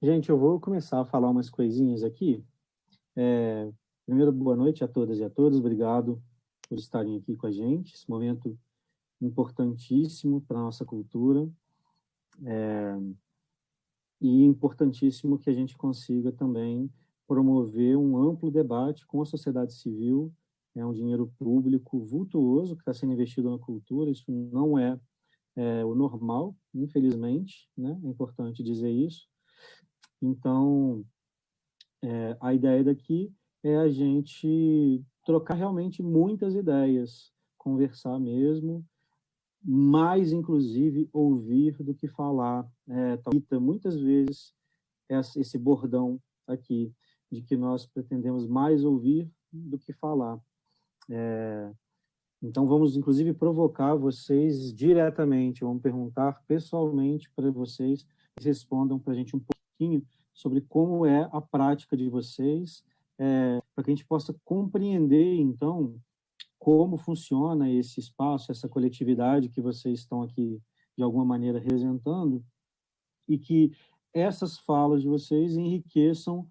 Gente, eu vou começar a falar umas coisinhas aqui. Primeiro, boa noite a todas e a todos. Obrigado por estarem aqui com a gente. Esse momento importantíssimo para a nossa cultura. E importantíssimo que a gente consiga também promover um amplo debate com a sociedade civil. É um dinheiro público vultuoso que está sendo investido na cultura. Isso não é o normal, infelizmente, né? É importante dizer isso. Então, a ideia daqui é a gente trocar realmente muitas ideias, conversar mesmo, mais inclusive ouvir do que falar. Muitas vezes esse bordão aqui de que nós pretendemos mais ouvir do que falar. Então vamos inclusive provocar vocês diretamente, vamos perguntar pessoalmente para vocês, respondam para a gente um pouquinho sobre como é a prática de vocês, para que a gente possa compreender, então, como funciona esse espaço, essa coletividade que vocês estão aqui, de alguma maneira, representando, e que essas falas de vocês enriqueçam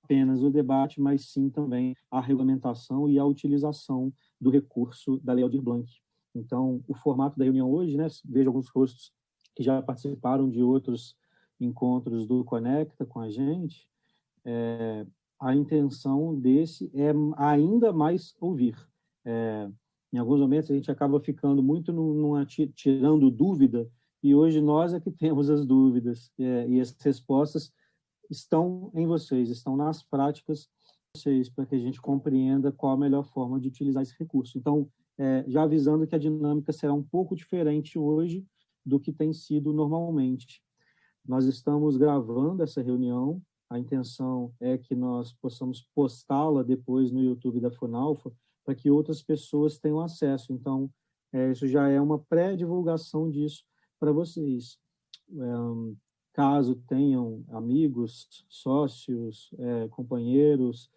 apenas o debate, mas sim também a regulamentação e a utilização do recurso da Lei Aldir Blanc. Então, o formato da reunião hoje, né, vejo alguns rostos que já participaram de outros encontros do Conecta com a gente, a intenção desse é ainda mais ouvir. Em alguns momentos a gente acaba ficando muito tirando dúvida, e hoje nós é que temos as dúvidas, e as respostas estão em vocês, estão nas práticas de vocês, para que a gente compreenda qual a melhor forma de utilizar esse recurso. Então, já avisando que a dinâmica será um pouco diferente hoje do que tem sido normalmente. Nós estamos gravando essa reunião, a intenção é que nós possamos postá-la depois no YouTube da Funalfa, para que outras pessoas tenham acesso. Então, isso já é uma pré-divulgação disso para vocês. Caso tenham amigos, sócios, companheiros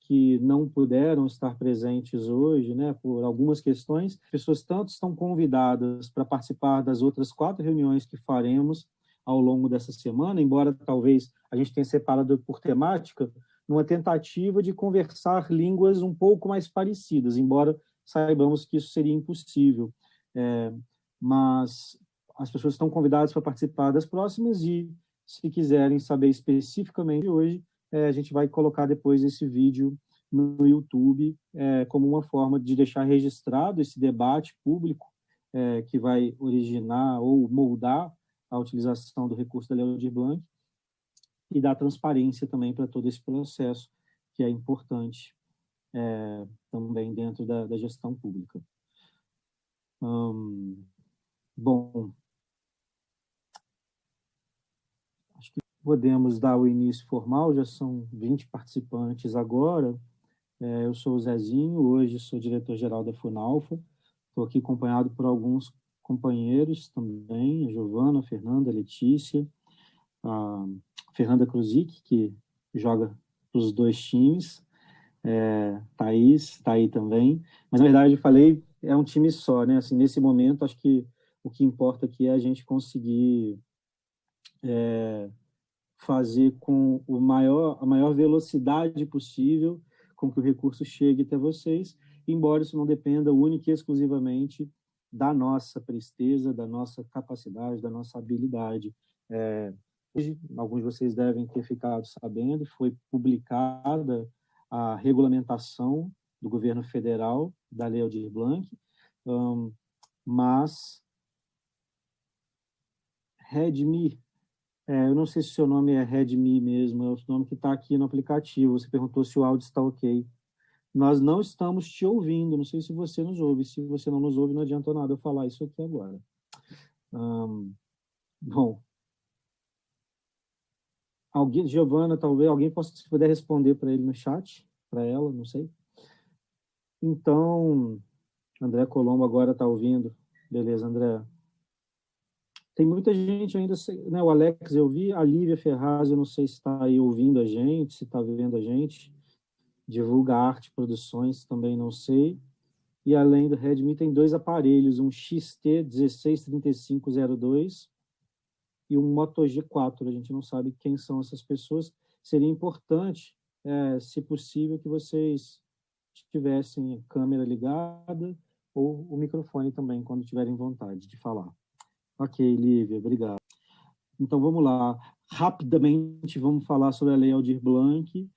que não puderam estar presentes hoje, né, por algumas questões, pessoas tanto estão convidadas para participar das outras 4 reuniões que faremos ao longo dessa semana, embora talvez a gente tenha separado por temática, numa tentativa de conversar línguas um pouco mais parecidas, embora saibamos que isso seria impossível. Mas as pessoas estão convidadas para participar das próximas e, se quiserem saber especificamente hoje, a gente vai colocar depois esse vídeo no YouTube como uma forma de deixar registrado esse debate público que vai originar ou moldar a utilização do recurso da Lei Aldir Blanc e dar transparência também para todo esse processo, que é importante também dentro da gestão pública. Bom, acho que podemos dar o início formal, já são 20 participantes agora. Eu sou o Zezinho, hoje sou diretor-geral da Funalfa, estou aqui acompanhado por alguns companheiros também, a Giovana, a Fernanda, a Letícia, a Fernanda Kruzik, que joga para os 2 times, Thaís está aí também, mas na verdade eu falei, é um time só, né? Assim, nesse momento, acho que o que importa aqui é a gente conseguir fazer com a maior velocidade possível com que o recurso chegue até vocês, embora isso não dependa única e exclusivamente da nossa presteza, da nossa capacidade, da nossa habilidade. Hoje, alguns de vocês devem ter ficado sabendo, foi publicada a regulamentação do governo federal da Lei Aldir Blanc, mas Redmi, eu não sei se o seu nome é Redmi mesmo, é o nome que está aqui no aplicativo. Você perguntou se o áudio está ok. Nós não estamos te ouvindo, não sei se você nos ouve. Se você não nos ouve, não adianta nada eu falar isso aqui agora. Bom, Giovana, talvez alguém possa, se puder responder para ele no chat, para ela, não sei. Então, André Colombo agora está ouvindo. Beleza, André. Tem muita gente ainda, né? O Alex eu vi, a Lívia Ferraz, eu não sei se está aí ouvindo a gente, se está vendo a gente. Divulga Arte Produções, também não sei. E além do Redmi, tem 2 aparelhos, um XT 163502 e um Moto G4. A gente não sabe quem são essas pessoas. Seria importante, se possível, que vocês tivessem a câmera ligada ou o microfone também, quando tiverem vontade de falar. Ok, Lívia, obrigado. Então, vamos lá. Rapidamente, vamos falar sobre a Lei Aldir Blanc,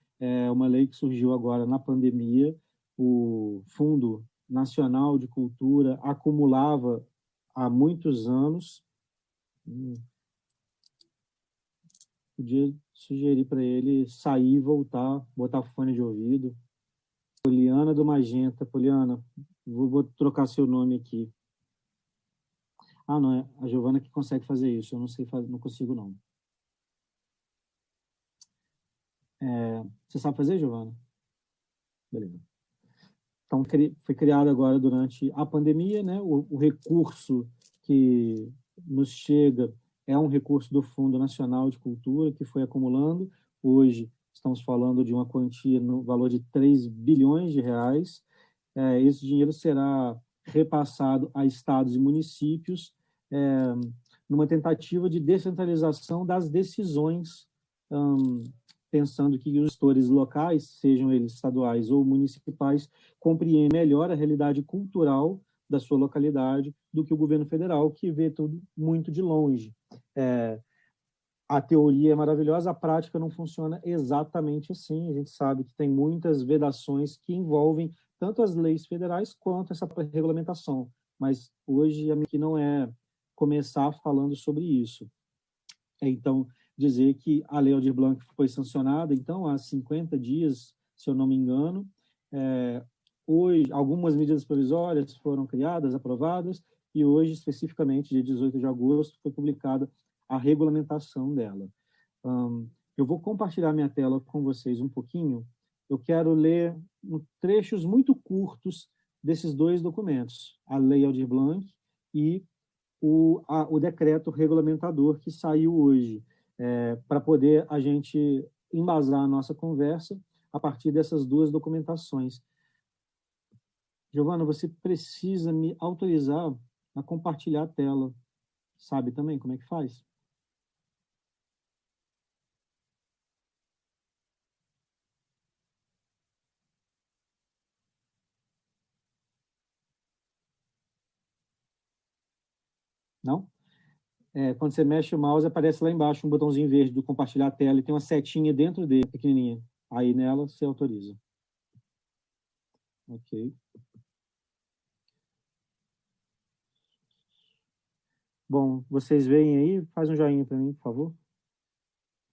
uma lei que surgiu agora na pandemia. O Fundo Nacional de Cultura acumulava há muitos anos. Podia sugerir para ele sair e voltar, botar fone de ouvido. Poliana do Magenta. Poliana, vou trocar seu nome aqui. Ah, não, é a Giovana que consegue fazer isso. Eu não sei fazer, não consigo, não. Você sabe fazer, Giovana? Beleza. Então, foi criado agora durante a pandemia, né? O recurso que nos chega é um recurso do Fundo Nacional de Cultura, que foi acumulando. Hoje, estamos falando de uma quantia no valor de 3 bilhões de reais. Esse dinheiro será repassado a estados e municípios, numa tentativa de descentralização das decisões, pensando que os gestores locais, sejam eles estaduais ou municipais, compreendem melhor a realidade cultural da sua localidade do que o governo federal, que vê tudo muito de longe. A teoria é maravilhosa, a prática não funciona exatamente assim. A gente sabe que tem muitas vedações que envolvem tanto as leis federais quanto essa regulamentação. Mas hoje a minha aqui não é começar falando sobre isso. Então, dizer que a Lei Aldir Blanc foi sancionada, então, há 50 dias, se eu não me engano. Hoje, algumas medidas provisórias foram criadas, aprovadas, e hoje, especificamente, dia 18 de agosto, foi publicada a regulamentação dela. Eu vou compartilhar minha tela com vocês um pouquinho. Eu quero ler trechos muito curtos desses dois documentos, a Lei Aldir Blanc e o decreto regulamentador que saiu hoje, para poder a gente embasar a nossa conversa a partir dessas duas documentações. Giovana, você precisa me autorizar a compartilhar a tela. Sabe também como é que faz? Não? Quando você mexe o mouse, aparece lá embaixo um botãozinho verde do compartilhar a tela e tem uma setinha dentro dele, pequenininha. Aí nela você autoriza. Ok. Bom, vocês veem aí? Faz um joinha para mim, por favor.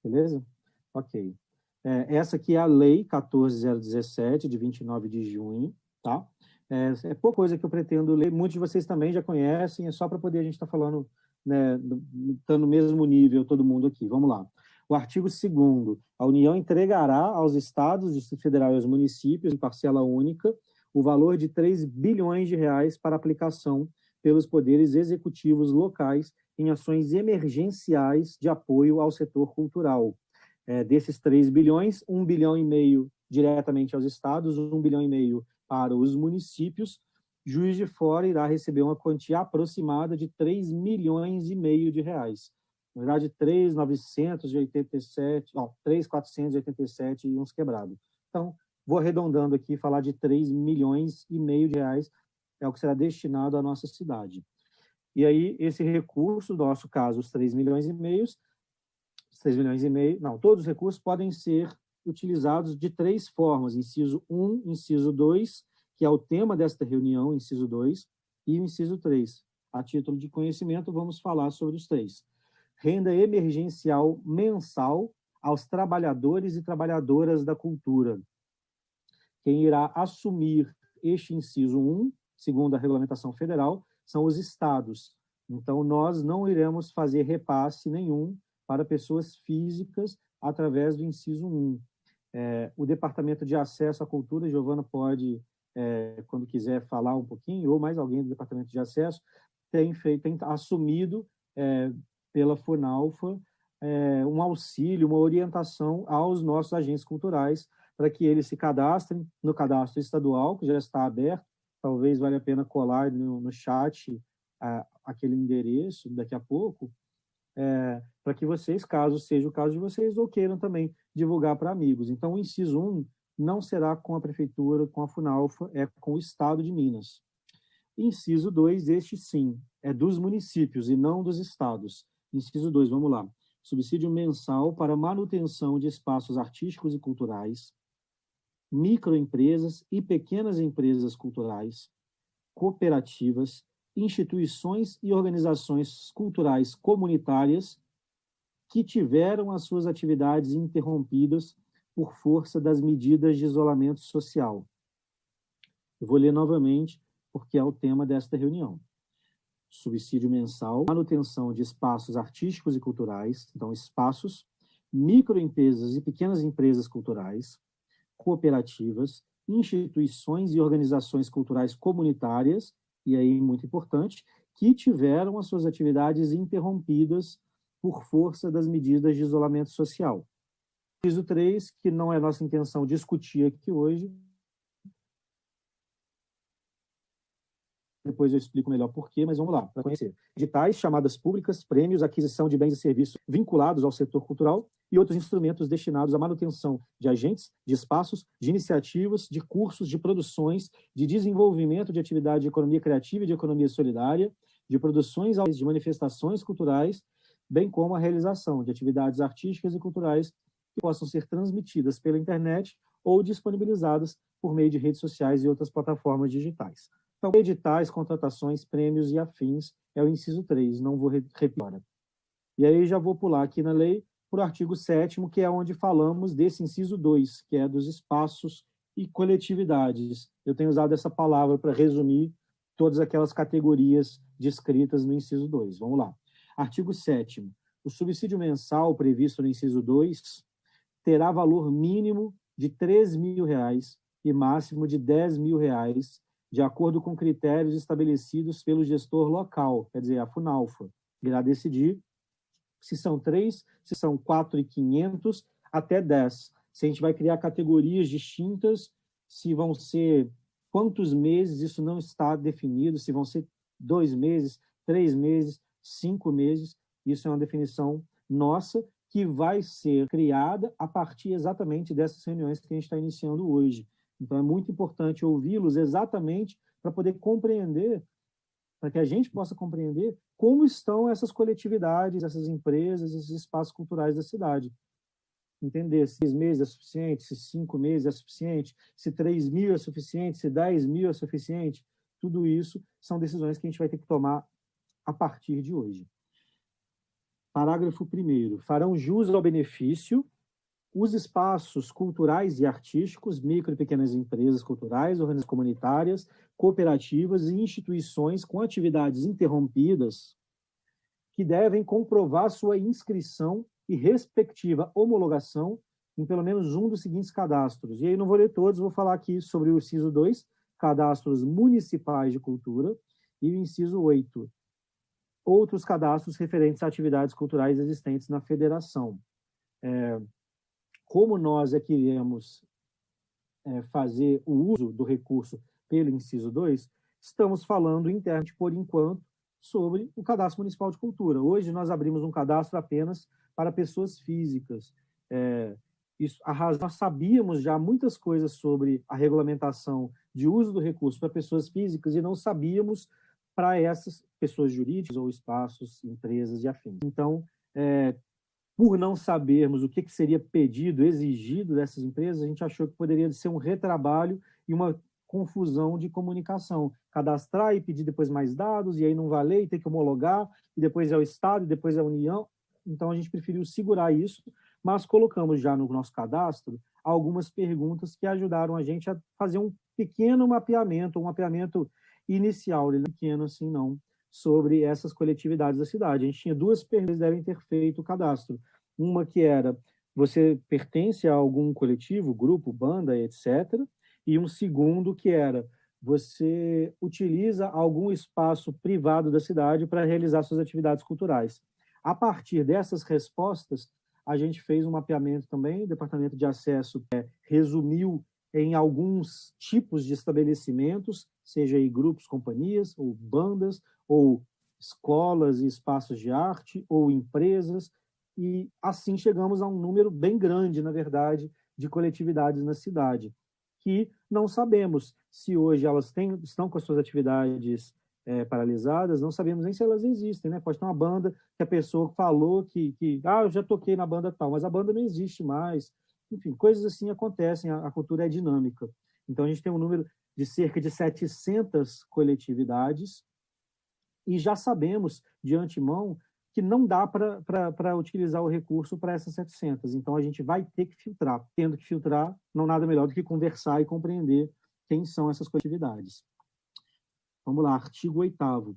Beleza? Ok. Essa aqui é a Lei 14.017, de 29 de junho, tá? É pouca coisa que eu pretendo ler, muitos de vocês também já conhecem, é só para poder a gente estar falando, né, tá no mesmo nível todo mundo aqui. Vamos lá. O artigo 2º, a União entregará aos estados, Distrito Federal e aos municípios, em parcela única, o valor de 3 bilhões de reais para aplicação pelos poderes executivos locais em ações emergenciais de apoio ao setor cultural. Desses 3 bilhões, 1,5 bilhão diretamente aos estados, 1,5 bilhão para os municípios. Juiz de Fora irá receber uma quantia aproximada de 3,5 milhões de reais. Na verdade, 3,487 e uns quebrados. Então, vou arredondando aqui, falar de 3,5 milhões de reais é o que será destinado à nossa cidade. E aí, esse recurso, no nosso caso, os 3,5 milhões, todos os recursos podem ser utilizados de 3 formas: inciso 1, inciso 2, que é o tema desta reunião, inciso 2, e o inciso 3. A título de conhecimento, vamos falar sobre os 3. Renda emergencial mensal aos trabalhadores e trabalhadoras da cultura. Quem irá assumir este inciso 1, segundo a regulamentação federal, são os estados. Então, nós não iremos fazer repasse nenhum para pessoas físicas através do inciso 1. O Departamento de Acesso à Cultura, Giovana pode, quando quiser falar um pouquinho, ou mais alguém do Departamento de Acesso, tem assumido pela FUNALFA um auxílio, uma orientação aos nossos agentes culturais para que eles se cadastrem no cadastro estadual, que já está aberto. Talvez valha a pena colar no chat aquele endereço daqui a pouco, para que vocês, caso seja o caso de vocês, ou queiram também divulgar para amigos. Então, o inciso 1 não será com a Prefeitura, com a Funalfa, é com o Estado de Minas. Inciso 2, este sim, é dos municípios e não dos estados. Inciso 2, vamos lá. Subsídio mensal para manutenção de espaços artísticos e culturais, microempresas e pequenas empresas culturais, cooperativas, instituições e organizações culturais comunitárias que tiveram as suas atividades interrompidas por força das medidas de isolamento social. Eu vou ler novamente, porque é o tema desta reunião. Subsídio mensal, manutenção de espaços artísticos e culturais, então espaços, microempresas e pequenas empresas culturais, cooperativas, instituições e organizações culturais comunitárias, e aí muito importante, que tiveram as suas atividades interrompidas por força das medidas de isolamento social. Inciso 3, que não é nossa intenção discutir aqui hoje, depois eu explico melhor por quê, mas vamos lá, para conhecer. Editais, chamadas públicas, prêmios, aquisição de bens e serviços vinculados ao setor cultural e outros instrumentos destinados à manutenção de agentes, de espaços, de iniciativas, de cursos, de produções, de desenvolvimento de atividade de economia criativa e de economia solidária, de produções de manifestações culturais, bem como a realização de atividades artísticas e culturais que possam ser transmitidas pela internet ou disponibilizadas por meio de redes sociais e outras plataformas digitais. Então, editais, contratações, prêmios e afins é o inciso 3, não vou repetir agora. E aí já vou pular aqui na lei para o artigo 7º, que é onde falamos desse inciso 2, que é dos espaços e coletividades. Eu tenho usado essa palavra para resumir todas aquelas categorias descritas no inciso 2. Vamos lá. Artigo 7º. O subsídio mensal previsto no inciso 2 terá valor mínimo de R$ 3.000 e máximo de R$ 10.000, de acordo com critérios estabelecidos pelo gestor local, quer dizer, a Funalfa. Irá decidir se são 3, se são 4.500, até 10. Se a gente vai criar categorias distintas, se vão ser quantos meses, isso não está definido, se vão ser 2 meses, 3 meses, 5 meses, isso é uma definição nossa, que vai ser criada a partir exatamente dessas reuniões que a gente está iniciando hoje. Então, é muito importante ouvi-los exatamente para poder compreender, para que a gente possa compreender como estão essas coletividades, essas empresas, esses espaços culturais da cidade. Entender se 6 meses é suficiente, se 5 meses é suficiente, se 3.000 é suficiente, se 10.000 é suficiente. Tudo isso são decisões que a gente vai ter que tomar a partir de hoje. Parágrafo 1º. Farão jus ao benefício os espaços culturais e artísticos, micro e pequenas empresas culturais, organizações comunitárias, cooperativas e instituições com atividades interrompidas que devem comprovar sua inscrição e respectiva homologação em pelo menos um dos seguintes cadastros. E aí não vou ler todos, vou falar aqui sobre o inciso 2, cadastros municipais de cultura, e o inciso 8, outros cadastros referentes a atividades culturais existentes na federação. Como nós queremos fazer o uso do recurso pelo inciso 2, estamos falando internamente, por enquanto, sobre o Cadastro Municipal de Cultura. Hoje nós abrimos um cadastro apenas para pessoas físicas. Nós sabíamos já muitas coisas sobre a regulamentação de uso do recurso para pessoas físicas e não sabíamos para essas pessoas jurídicas ou espaços, empresas e afins. Então, por não sabermos o que seria pedido, exigido dessas empresas, a gente achou que poderia ser um retrabalho e uma confusão de comunicação. Cadastrar e pedir depois mais dados, e aí não valer, e ter que homologar, e depois é o Estado, e depois é a União. Então, a gente preferiu segurar isso, mas colocamos já no nosso cadastro algumas perguntas que ajudaram a gente a fazer um pequeno mapeamento, um mapeamento inicial, pequeno assim não, sobre essas coletividades da cidade. A gente tinha 2 perguntas que devem ter feito o cadastro. Uma que era, você pertence a algum coletivo, grupo, banda, etc. E um segundo que era, você utiliza algum espaço privado da cidade para realizar suas atividades culturais. A partir dessas respostas, a gente fez um mapeamento também, o Departamento de Acesso resumiu em alguns tipos de estabelecimentos, seja aí grupos, companhias, ou bandas, ou escolas e espaços de arte ou empresas, e assim chegamos a um número bem grande, na verdade, de coletividades na cidade, que não sabemos se hoje elas estão com as suas atividades paralisadas, não sabemos nem se elas existem, né? Pode ter uma banda que a pessoa falou que eu já toquei na banda tal, mas a banda não existe mais. Enfim, coisas assim acontecem, a cultura é dinâmica. Então, a gente tem um número de cerca de 700 coletividades e já sabemos, de antemão, que não dá para utilizar o recurso para essas 700. Então, a gente vai ter que filtrar. Tendo que filtrar, não nada melhor do que conversar e compreender quem são essas coletividades. Vamos lá, artigo 8º.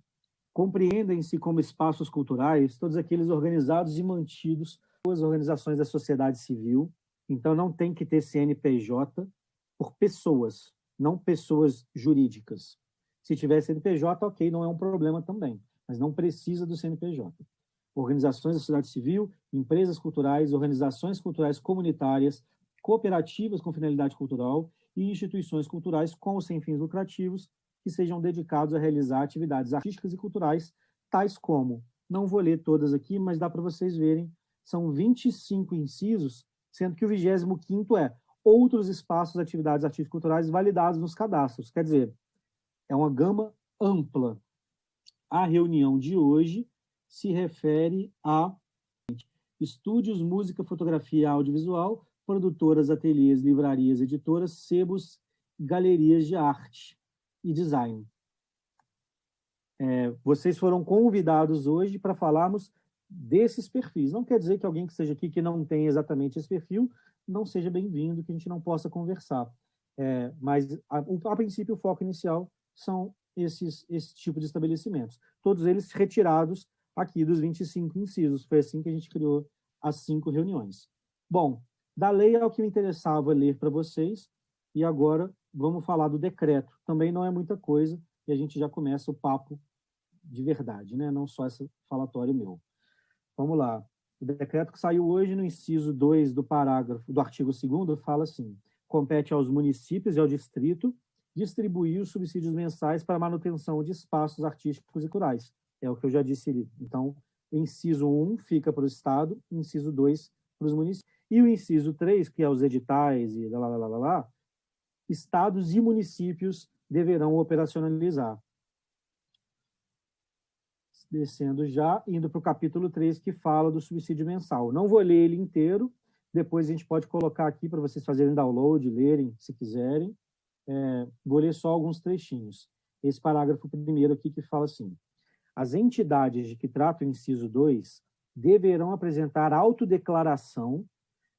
Compreendem-se como espaços culturais todos aqueles organizados e mantidos pelas organizações da sociedade civil. Então, não tem que ter CNPJ por pessoas, não pessoas jurídicas. Se tiver CNPJ, ok, não é um problema também, mas não precisa do CNPJ. Organizações da sociedade civil, empresas culturais, organizações culturais comunitárias, cooperativas com finalidade cultural e instituições culturais com ou sem fins lucrativos que sejam dedicados a realizar atividades artísticas e culturais, tais como, não vou ler todas aqui, mas dá para vocês verem, são 25 incisos, sendo que o 25º é outros espaços, atividades artísticas e culturais validados nos cadastros. Quer dizer, é uma gama ampla. A reunião de hoje se refere a estúdios, música, fotografia e audiovisual, produtoras, ateliês, livrarias, editoras, sebos, galerias de arte e design. Vocês foram convidados hoje para falarmos desses perfis. Não quer dizer que alguém que esteja aqui que não tem exatamente esse perfil não seja bem-vindo, que a gente não possa conversar. Mas, a princípio, o foco inicial são esse tipo de estabelecimentos. Todos eles retirados aqui dos 25 incisos. Foi assim que a gente criou as 5 reuniões. Bom, da lei é o que me interessava ler para vocês, e agora vamos falar do decreto. Também não é muita coisa, e a gente já começa o papo de verdade, né? Não só esse falatório meu. Vamos lá. O decreto que saiu hoje no inciso 2 do parágrafo do artigo 2º fala assim: compete aos municípios e ao distrito distribuir os subsídios mensais para manutenção de espaços artísticos e culturais. É o que eu já disse ali. Então, o inciso 1 fica para o Estado, o inciso 2 para os municípios. E o inciso 3, que é os editais e estados e municípios deverão operacionalizar. Descendo já, indo para o capítulo 3, que fala do subsídio mensal. Não vou ler ele inteiro, depois a gente pode colocar aqui para vocês fazerem download, lerem, se quiserem. Vou ler só alguns trechinhos. Esse parágrafo primeiro aqui que fala assim: as entidades de que trata o inciso 2 deverão apresentar autodeclaração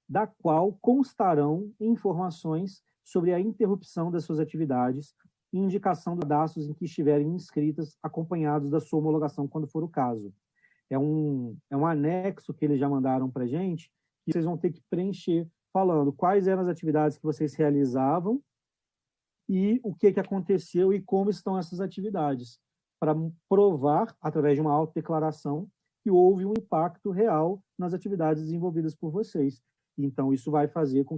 da qual constarão informações sobre a interrupção das suas atividades e indicação dos cadastros em que estiverem inscritas, acompanhados da sua homologação, quando for o caso. É um anexo que eles já mandaram para a gente, que vocês vão ter que preencher, falando quais eram as atividades que vocês realizavam e o que aconteceu e como estão essas atividades, para provar, através de uma autodeclaração, que houve um impacto real nas atividades desenvolvidas por vocês. Então, isso vai fazer com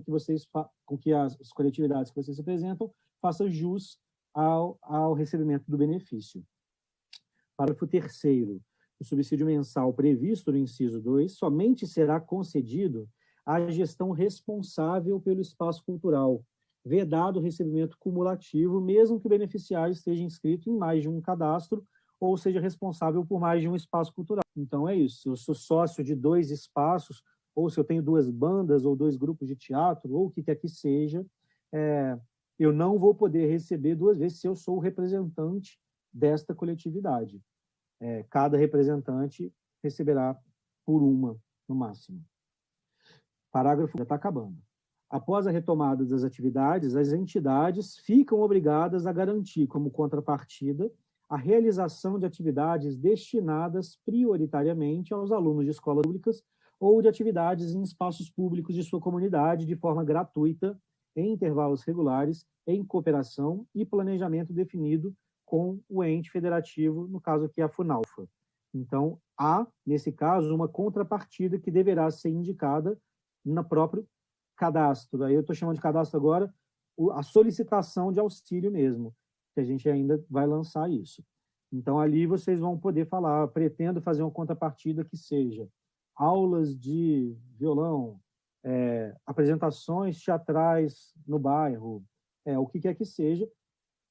que as coletividades que vocês representam façam jus ao recebimento do benefício. Parágrafo 3º. O subsídio mensal previsto no inciso 2 somente será concedido à gestão responsável pelo espaço cultural, vedado o recebimento cumulativo, mesmo que o beneficiário esteja inscrito em mais de um cadastro ou seja responsável por mais de um espaço cultural. Então, é isso. Se eu sou sócio de 2 espaços, ou se eu tenho 2 bandas, ou 2 grupos de teatro, ou o que quer que seja, eu não vou poder receber 2 vezes se eu sou o representante desta coletividade. Cada representante receberá por uma, no máximo. Parágrafo já está acabando. Após a retomada das atividades, as entidades ficam obrigadas a garantir, como contrapartida, a realização de atividades destinadas prioritariamente aos alunos de escolas públicas ou de atividades em espaços públicos de sua comunidade de forma gratuita, em intervalos regulares, em cooperação e planejamento definido com o ente federativo, no caso aqui a FUNALFA. Então, há, nesse caso, uma contrapartida que deverá ser indicada no próprio cadastro. Aí eu estou chamando de cadastro agora a solicitação de auxílio mesmo, que a gente ainda vai lançar isso. Então, ali vocês vão poder falar, pretendo fazer uma contrapartida que seja aulas de violão, apresentações teatrais no bairro, o que quer que seja.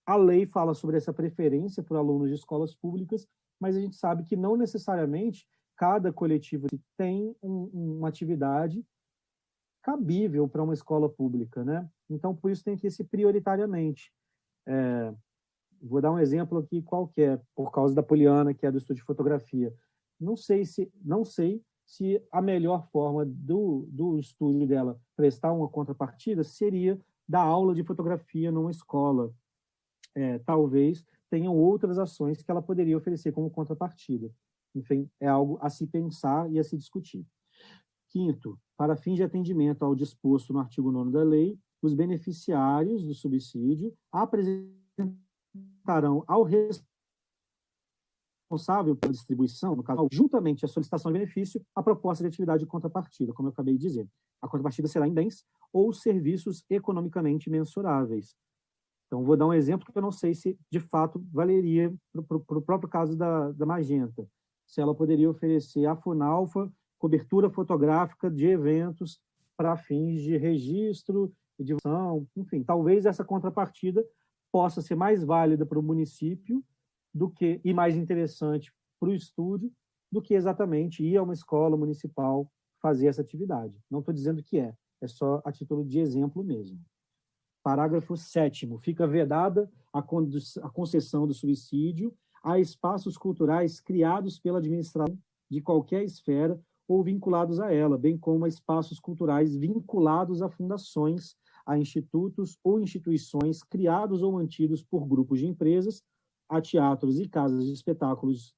A lei fala sobre essa preferência por alunos de escolas públicas, mas a gente sabe que não necessariamente cada coletivo tem uma atividade cabível para uma escola pública, né? Então, por isso tem que ser prioritariamente. Vou dar um exemplo aqui qualquer, por causa da Poliana, que é do estúdio de fotografia. Não sei se a melhor forma do estúdio dela prestar uma contrapartida seria dar aula de fotografia numa escola. Talvez tenham outras ações que ela poderia oferecer como contrapartida. Enfim, é algo a se pensar e a se discutir. Quinto, para fins de atendimento ao disposto no artigo 9º da lei, os beneficiários do subsídio apresentarão ao responsável pela distribuição, no caso, juntamente à solicitação de benefício, a proposta de atividade de contrapartida, como eu acabei de dizer. A contrapartida será em bens ou serviços economicamente mensuráveis. Então, vou dar um exemplo que eu não sei se, de fato, valeria para o próprio caso da Magenta. Se ela poderia oferecer à Funalfa cobertura fotográfica de eventos para fins de registro e divulgação, enfim, talvez essa contrapartida possa ser mais válida para o município e mais interessante para o estúdio do que exatamente ir a uma escola municipal fazer essa atividade. Não estou dizendo que é só a título de exemplo mesmo. Parágrafo 7º. Fica vedada a concessão do subsídio a espaços culturais criados pela administração de qualquer esfera ou vinculados a ela, bem como a espaços culturais vinculados a fundações, a institutos ou instituições criados ou mantidos por grupos de empresas, a teatros e casas de espetáculos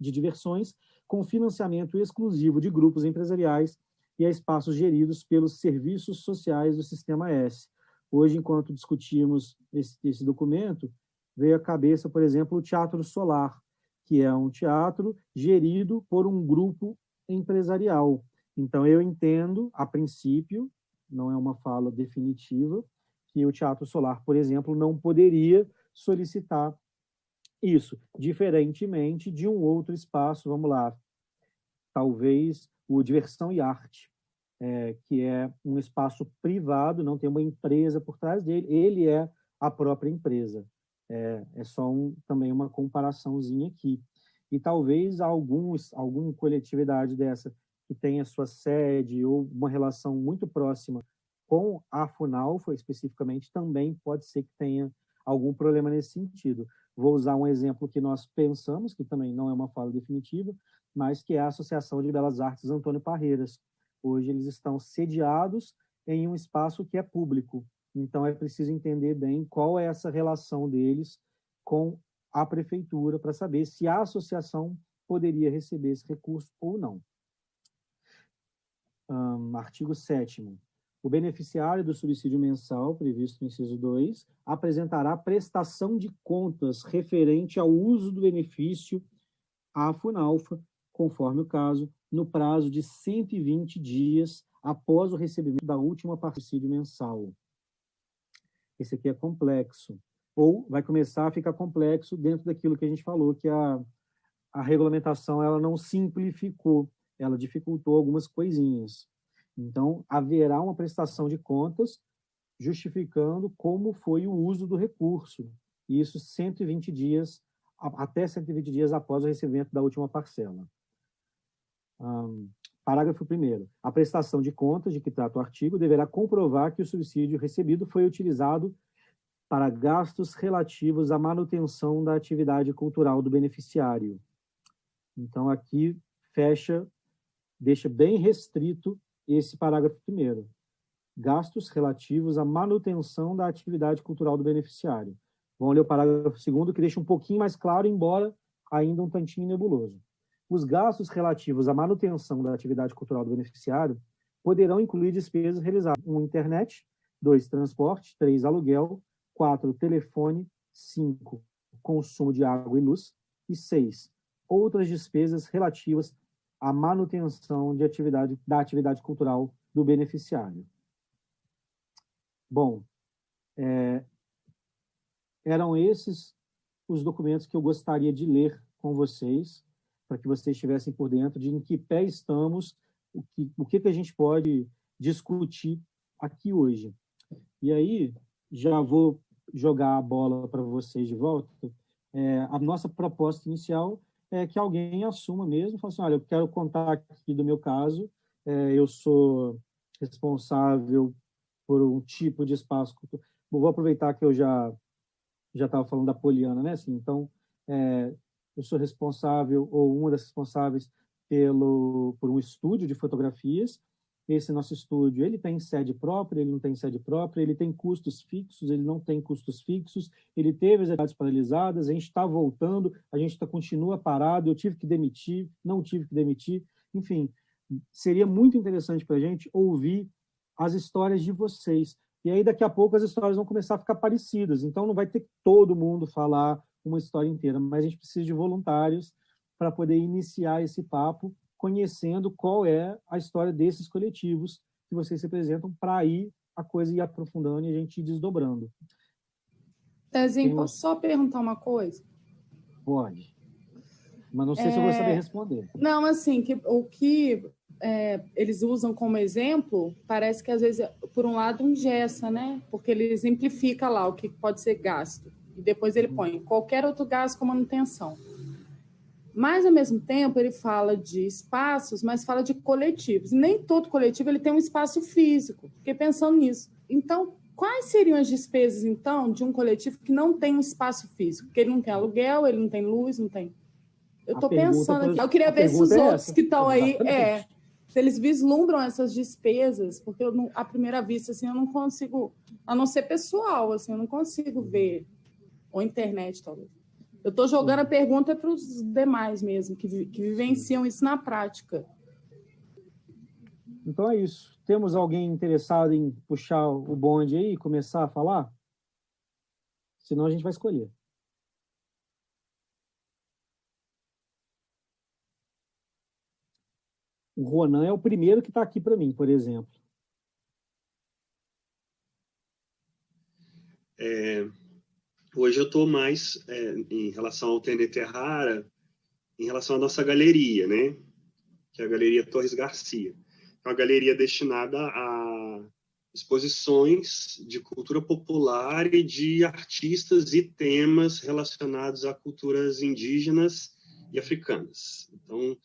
de diversões, com financiamento exclusivo de grupos empresariais e a espaços geridos pelos serviços sociais do Sistema S. Hoje, enquanto discutimos esse documento, veio à cabeça, por exemplo, o Teatro Solar, que é um teatro gerido por um grupo empresarial. Então, eu entendo, a princípio, não é uma fala definitiva, que o Teatro Solar, por exemplo, não poderia solicitar isso, diferentemente de um outro espaço, vamos lá, talvez o Diversão e Arte, que é um espaço privado, não tem uma empresa por trás dele, ele é a própria empresa. É só também uma comparaçãozinha aqui. E talvez alguma coletividade dessa que tenha sua sede ou uma relação muito próxima com a Funalfa, especificamente, também pode ser que tenha algum problema nesse sentido. Vou usar um exemplo que nós pensamos, que também não é uma fala definitiva, mas que é a Associação de Belas Artes Antônio Parreiras. Hoje eles estão sediados em um espaço que é público. Então é preciso entender bem qual é essa relação deles com a prefeitura para saber se a associação poderia receber esse recurso ou não. Artigo 7º. O beneficiário do subsídio mensal, previsto no inciso 2, apresentará prestação de contas referente ao uso do benefício à Funalfa, conforme o caso, no prazo de 120 dias após o recebimento da última parte do subsídio mensal. Esse aqui é complexo. Ou vai começar a ficar complexo dentro daquilo que a gente falou, que a regulamentação ela não simplificou, ela dificultou algumas coisinhas. Então, haverá uma prestação de contas justificando como foi o uso do recurso. Isso 120 dias, até 120 dias após o recebimento da última parcela. Parágrafo 1º. A prestação de contas de que trata o artigo deverá comprovar que o subsídio recebido foi utilizado para gastos relativos à manutenção da atividade cultural do beneficiário. Então, aqui deixa bem restrito esse parágrafo 1º. Gastos relativos à manutenção da atividade cultural do beneficiário. Vamos ler o parágrafo 2º, que deixa um pouquinho mais claro, embora ainda um tantinho nebuloso. Os gastos relativos à manutenção da atividade cultural do beneficiário poderão incluir despesas realizadas: 1, internet; 2, transporte; 3, aluguel; 4, telefone; 5, consumo de água e luz; e 6, outras despesas relativas à manutenção da atividade cultural do beneficiário. Bom, eram esses os documentos que eu gostaria de ler com vocês, para que vocês estivessem por dentro de em que pé estamos, o que a gente pode discutir aqui hoje. E aí, já vou jogar a bola para vocês de volta. A nossa proposta inicial é que alguém assuma mesmo, fala assim, olha, eu quero contar aqui do meu caso, eu sou responsável por um tipo de espaço. Vou aproveitar que eu já estava falando da Poliana, né? Assim, então, eu sou responsável, ou uma das responsáveis, por um estúdio de fotografias. Esse nosso estúdio, ele tem sede própria, ele não tem sede própria, ele tem custos fixos, ele não tem custos fixos, ele teve as atividades paralisadas, a gente está voltando, a gente continua parado, eu tive que demitir, não tive que demitir, enfim, seria muito interessante para a gente ouvir as histórias de vocês. E aí, daqui a pouco, as histórias vão começar a ficar parecidas, então não vai ter que todo mundo falar uma história inteira, mas a gente precisa de voluntários para poder iniciar esse papo, conhecendo qual é a história desses coletivos que vocês representam, para aí a coisa ir aprofundando e a gente ir desdobrando. Tezinho, posso só perguntar uma coisa? Pode. Mas não sei se eu vou saber responder. Não, assim, o que eles usam como exemplo, parece que às vezes, por um lado, engessa, né? Porque ele exemplifica lá o que pode ser gasto. E depois ele põe qualquer outro gasto com manutenção. Mas, ao mesmo tempo, ele fala de espaços, mas fala de coletivos. Nem todo coletivo ele tem um espaço físico. Fiquei pensando nisso. Então, quais seriam as despesas, então, de um coletivo que não tem um espaço físico? Porque ele não tem aluguel, ele não tem luz, não tem... Eu estou pensando aqui. Eu queria ver se os outros que estão aí... se eles vislumbram essas despesas, porque eu, à primeira vista, assim, eu não consigo... A não ser pessoal, assim, eu não consigo ver. Ou internet, talvez. Eu estou jogando a pergunta para os demais mesmo, que vivenciam isso na prática. Então é isso. Temos alguém interessado em puxar o bonde aí e começar a falar? Senão a gente vai escolher. O Ronan é o primeiro que está aqui para mim, por exemplo. Hoje eu estou mais em relação ao TNT Rara, em relação à nossa galeria, né? Que é a Galeria Torres Garcia. É uma galeria destinada a exposições de cultura popular e de artistas e temas relacionados a culturas indígenas e africanas. Então,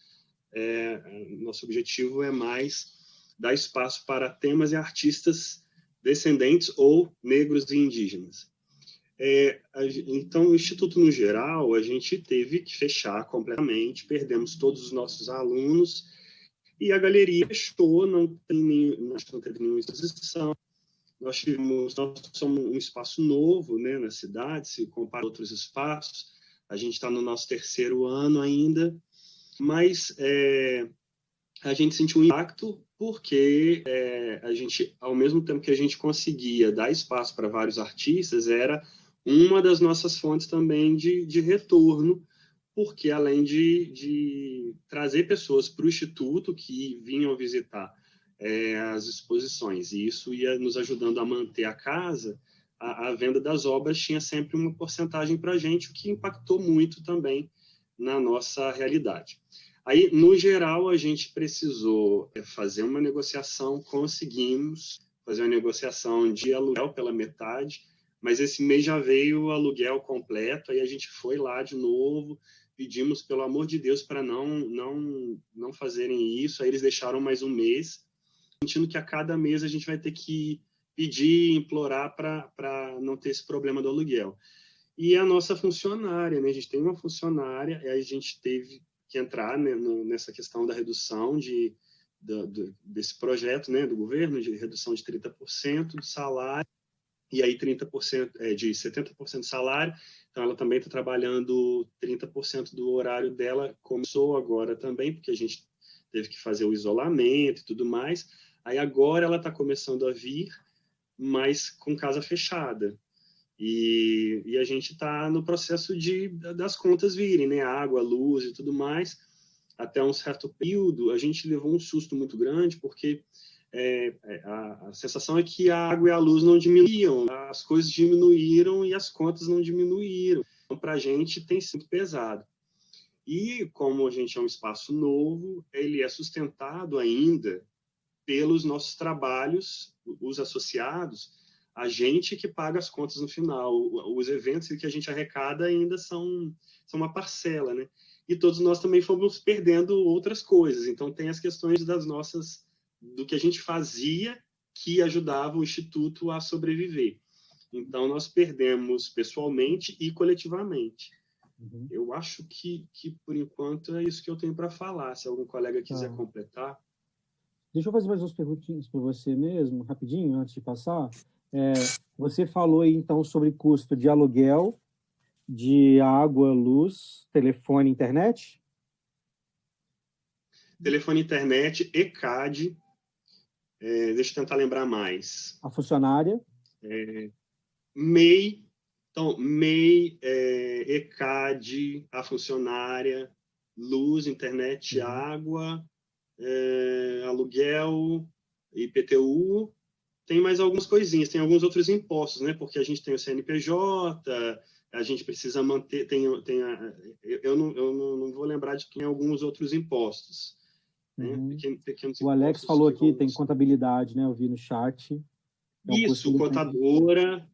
nosso objetivo é mais dar espaço para temas e artistas descendentes ou negros e indígenas. Então, o Instituto, no geral, a gente teve que fechar completamente, perdemos todos os nossos alunos, e a galeria fechou, não teve nenhuma exposição. Nós somos um espaço novo, né, na cidade, se compara a outros espaços. A gente está no nosso 3º ano ainda, mas a gente sentiu um impacto porque a gente, ao mesmo tempo que a gente conseguia dar espaço para vários artistas, era uma das nossas fontes também de retorno, porque além de trazer pessoas para o Instituto que vinham visitar as exposições, e isso ia nos ajudando a manter a casa, a venda das obras tinha sempre uma porcentagem para a gente, o que impactou muito também na nossa realidade. Aí, no geral, a gente precisou fazer uma negociação, conseguimos fazer uma negociação de aluguel pela metade, mas esse mês já veio o aluguel completo, aí a gente foi lá de novo, pedimos, pelo amor de Deus, para não fazerem isso, aí eles deixaram mais um mês, sentindo que a cada mês a gente vai ter que pedir, implorar para não ter esse problema do aluguel. E a nossa funcionária, né? A gente tem uma funcionária, e a gente teve que entrar, né, nessa questão da redução desse projeto, né, do governo, de redução de 30% do salário, e aí 30% de 70% do salário. Então, ela também está trabalhando 30% do horário dela, começou agora também, porque a gente teve que fazer o isolamento e tudo mais. Aí agora ela está começando a vir, mas com casa fechada. E a gente está no processo das contas virem, né? Água, luz e tudo mais. Até um certo período, a gente levou um susto muito grande, porque a sensação é que a água e a luz não diminuíam, as coisas diminuíram e as contas não diminuíram. Então, para a gente tem sido pesado. E como a gente é um espaço novo, ele é sustentado ainda pelos nossos trabalhos, os associados, a gente que paga as contas no final. Os eventos que a gente arrecada ainda são uma parcela, né? E todos nós também fomos perdendo outras coisas. Então, tem as questões do que a gente fazia que ajudava o Instituto a sobreviver. Então, nós perdemos pessoalmente e coletivamente. Uhum. Eu acho que, por enquanto, é isso que eu tenho para falar. Se algum colega quiser completar. Deixa eu fazer mais umas perguntinhas para você mesmo, rapidinho, antes de passar. Você falou aí, então, sobre custo de aluguel, de água, luz, telefone, internet? Telefone, internet, ECAD. Deixa eu tentar lembrar mais. A funcionária? MEI. Então, MEI, ECAD, a funcionária, luz, internet, água, aluguel, IPTU. Tem mais algumas coisinhas, tem alguns outros impostos, né? Porque a gente tem o CNPJ, a gente precisa manter, eu não vou lembrar de tem alguns outros impostos. Uhum. Né? Pequenos o Alex impostos falou aqui, tem contabilidade, né? Eu vi no chat. Isso, contadora,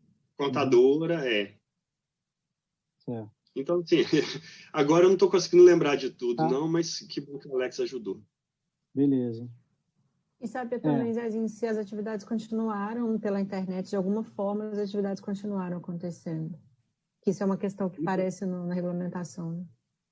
Certo. Então, assim, agora eu não estou conseguindo lembrar de tudo, não, mas que bom que o Alex ajudou. Beleza. E saber também se as atividades continuaram pela internet, de alguma forma as atividades continuaram acontecendo. Que isso é uma questão que aparece na regulamentação, né?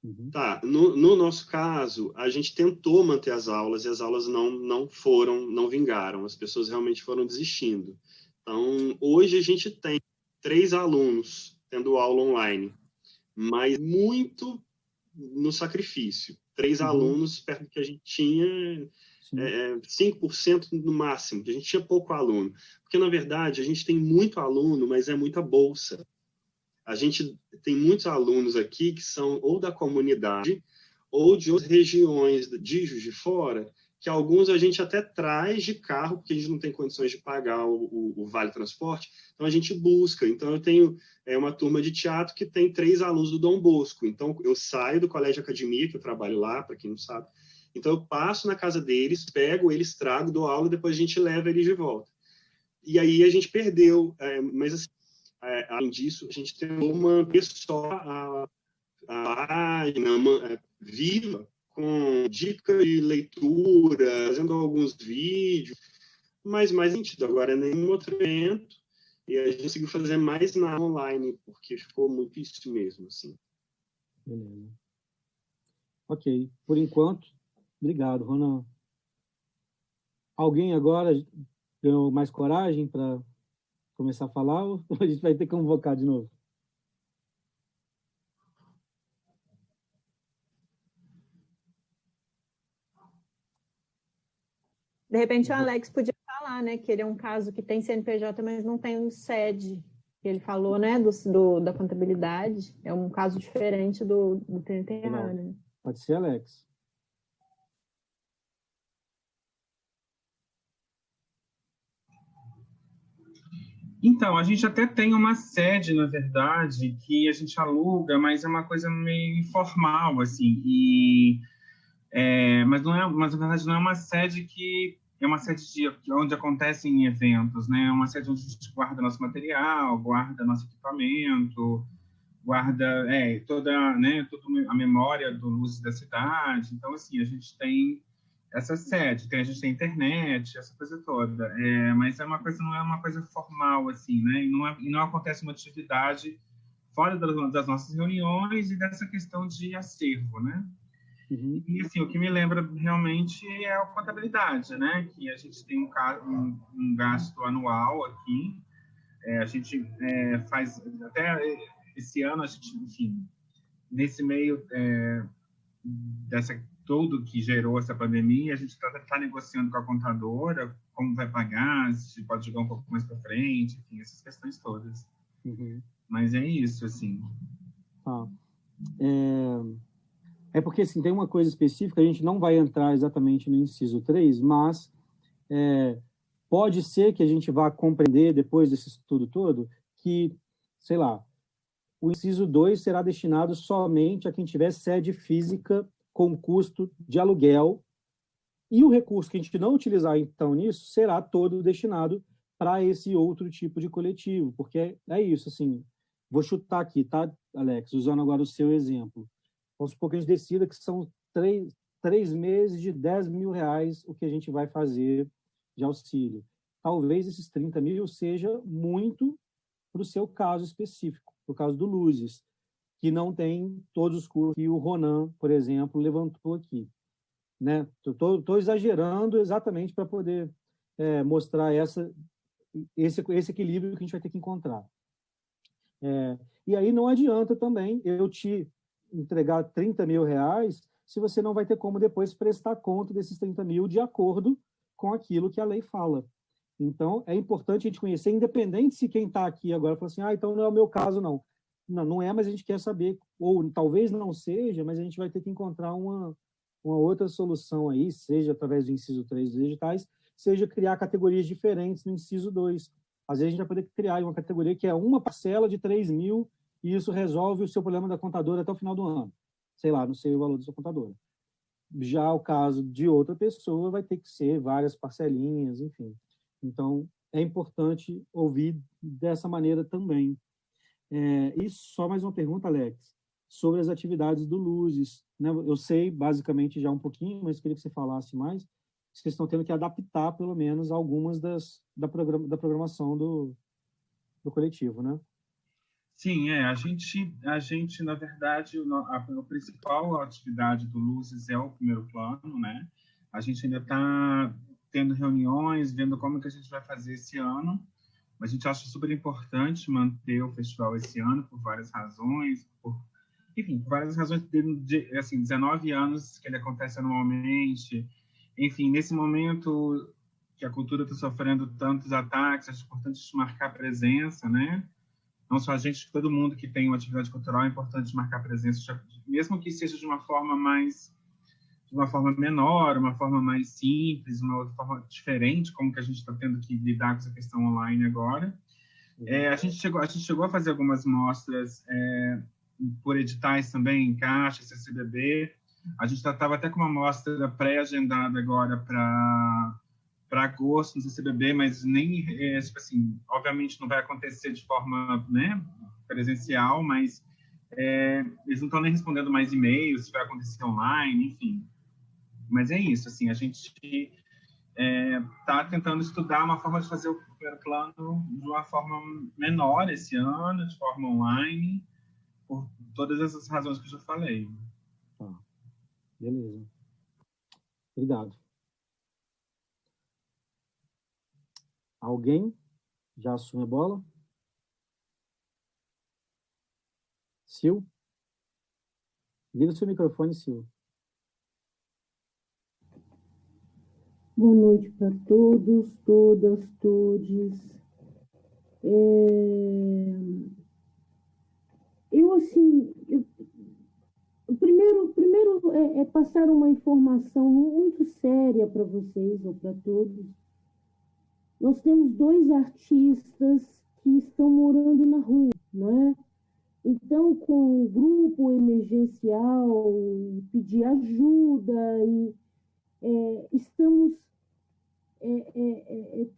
Uhum. Tá, no nosso caso, a gente tentou manter as aulas e as aulas não vingaram, as pessoas realmente foram desistindo. Então, hoje a gente tem 3 alunos tendo aula online, mas muito no sacrifício. 3 alunos perto do que a gente tinha, 5% no máximo, que a gente tinha pouco aluno. Porque, na verdade, a gente tem muito aluno, mas é muita bolsa. A gente tem muitos alunos aqui que são ou da comunidade ou de outras regiões de Juiz de Fora, que alguns a gente até traz de carro, porque a gente não tem condições de pagar o Vale Transporte, então a gente busca. Então eu tenho uma turma de teatro que tem 3 alunos do Dom Bosco, então eu saio do Colégio Academia, que eu trabalho lá, para quem não sabe, então eu passo na casa deles, pego eles, trago, dou aula, e depois a gente leva eles de volta. E aí a gente perdeu, mas assim, além disso, a gente tentou manter só a página viva, com dicas de leitura, fazendo alguns vídeos, mas mais nítido. Agora, nenhum outro evento, e a gente conseguiu fazer mais na online, porque ficou muito isso mesmo, assim. Beleza. Ok. Por enquanto, obrigado, Ronan. Alguém agora ganhou mais coragem para começar a falar ou a gente vai ter que convocar de novo? De repente o Alex podia falar, né, que ele é um caso que tem CNPJ, mas não tem sede. Ele falou, né, da contabilidade. É um caso diferente do TNTH, né? Pode ser, Alex. Então, a gente até tem uma sede, na verdade, que a gente aluga, mas é uma coisa meio informal, assim, mas na verdade não é uma sede que é uma sede onde acontecem eventos, né? É uma sede onde a gente guarda nosso material, guarda nosso equipamento, guarda toda, né, toda a memória do Luzes da Cidade. Então, assim, a gente tem essa sede, a gente tem internet, essa coisa toda, mas não é uma coisa formal, assim, né? E não acontece uma atividade fora das nossas reuniões e dessa questão de acervo, né? Uhum. E, assim, o que me lembra realmente é a contabilidade, né? Que a gente tem um gasto anual aqui, a gente faz, até esse ano, a gente, enfim, nesse meio dessa tudo que gerou essa pandemia, a gente está negociando com a contadora como vai pagar, se pode jogar um pouco mais para frente, enfim, essas questões todas. Uhum. Mas é isso, assim. É porque, assim, tem uma coisa específica, a gente não vai entrar exatamente no inciso 3, mas pode ser que a gente vá compreender, depois desse estudo todo, que, sei lá, o inciso 2 será destinado somente a quem tiver sede física com custo de aluguel, e o recurso que a gente não utilizar, então, nisso, será todo destinado para esse outro tipo de coletivo, porque é isso, assim, vou chutar aqui, tá, Alex, usando agora o seu exemplo. Vamos supor que a gente decida que são 3 meses de R$10 mil o que a gente vai fazer de auxílio. Talvez esses 30 mil seja muito para o seu caso específico, por causa do Luzes, que não tem todos os custos que o Ronan, por exemplo, levantou aqui. Né? Estou exagerando exatamente para poder mostrar esse equilíbrio que a gente vai ter que encontrar. E aí não adianta também eu te entregar R$30 mil se você não vai ter como depois prestar conta desses 30 mil de acordo com aquilo que a lei fala. Então, é importante a gente conhecer, independente se quem está aqui agora fala assim, então não é o meu caso, não. Não é, mas a gente quer saber, ou talvez não seja, mas a gente vai ter que encontrar uma outra solução aí, seja através do inciso 3 dos editais, seja criar categorias diferentes no inciso 2. Às vezes a gente vai poder criar uma categoria que é uma parcela de 3 mil e isso resolve o seu problema da contadora até o final do ano. Sei lá, não sei o valor da sua contadora. Já o caso de outra pessoa vai ter que ser várias parcelinhas, enfim. Então, é importante ouvir dessa maneira também. E só mais uma pergunta, Alex, sobre as atividades do Luzes. Né? Eu sei, basicamente, já um pouquinho, mas queria que você falasse mais. Vocês estão tendo que adaptar, pelo menos, algumas da programação do coletivo, né? Sim, a gente, na verdade, a principal atividade do Luzes é o primeiro plano, né? A gente ainda está tendo reuniões, vendo como que a gente vai fazer esse ano. A gente acha super importante manter o festival esse ano por várias razões, enfim, por várias razões, assim, 19 anos que ele acontece anualmente. Enfim, nesse momento que a cultura está sofrendo tantos ataques, acho importante marcar presença, né? Não só a gente, todo mundo que tem uma atividade cultural, é importante marcar presença, mesmo que seja de uma forma menor, uma forma mais simples, uma outra forma diferente, como que a gente está tendo que lidar com essa questão online agora. A gente chegou a fazer algumas mostras por editais também, em Caixa, CCBB. A gente estava até com uma mostra pré-agendada agora para agosto no CCBB, mas nem, tipo assim, obviamente não vai acontecer de forma, né, presencial, mas eles não estão nem respondendo mais e-mails, se vai acontecer online, enfim. Mas é isso, assim, a gente está tentando estudar uma forma de fazer o primeiro plano de uma forma menor esse ano, de forma online, por todas essas razões que eu já falei. Beleza. Obrigado. Alguém já assume a bola? Sil? Liga o seu microfone, Sil. Boa noite para todos, todas, todes. Primeiro é passar uma informação muito séria para vocês ou para todos. Nós temos 2 artistas que estão morando na rua, né? Então, com o grupo emergencial, pedir ajuda e estamos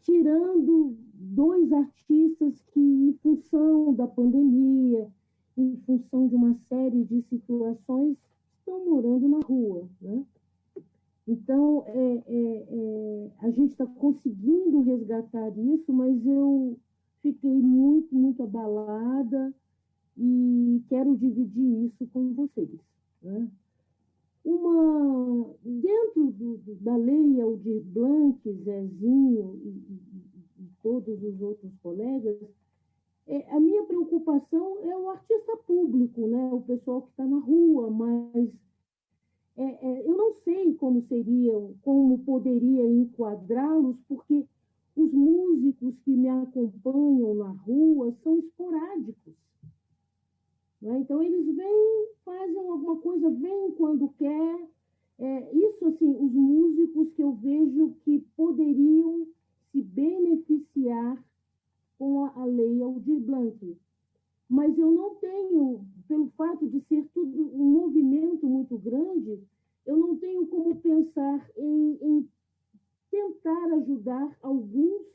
tirando 2 artistas que, em função da pandemia, em função de uma série de situações, estão morando na rua, né? Então, a gente está conseguindo resgatar isso, mas eu fiquei muito, muito abalada e quero dividir isso com vocês, né? Dentro da lei Aldir Blanc, Zezinho e todos os outros colegas, a minha preocupação é o artista público, né? O pessoal que está na rua, mas eu não sei como poderia enquadrá-los, porque os músicos que me acompanham na rua são esporádicos. Né? Então, eles vêm, fazem alguma coisa, vêm quando quer. Isso, assim, os músicos que eu vejo que poderiam se beneficiar com a lei Aldir Blanc. mas eu não tenho, pelo fato de ser tudo um movimento muito grande, eu não tenho como pensar em tentar ajudar alguns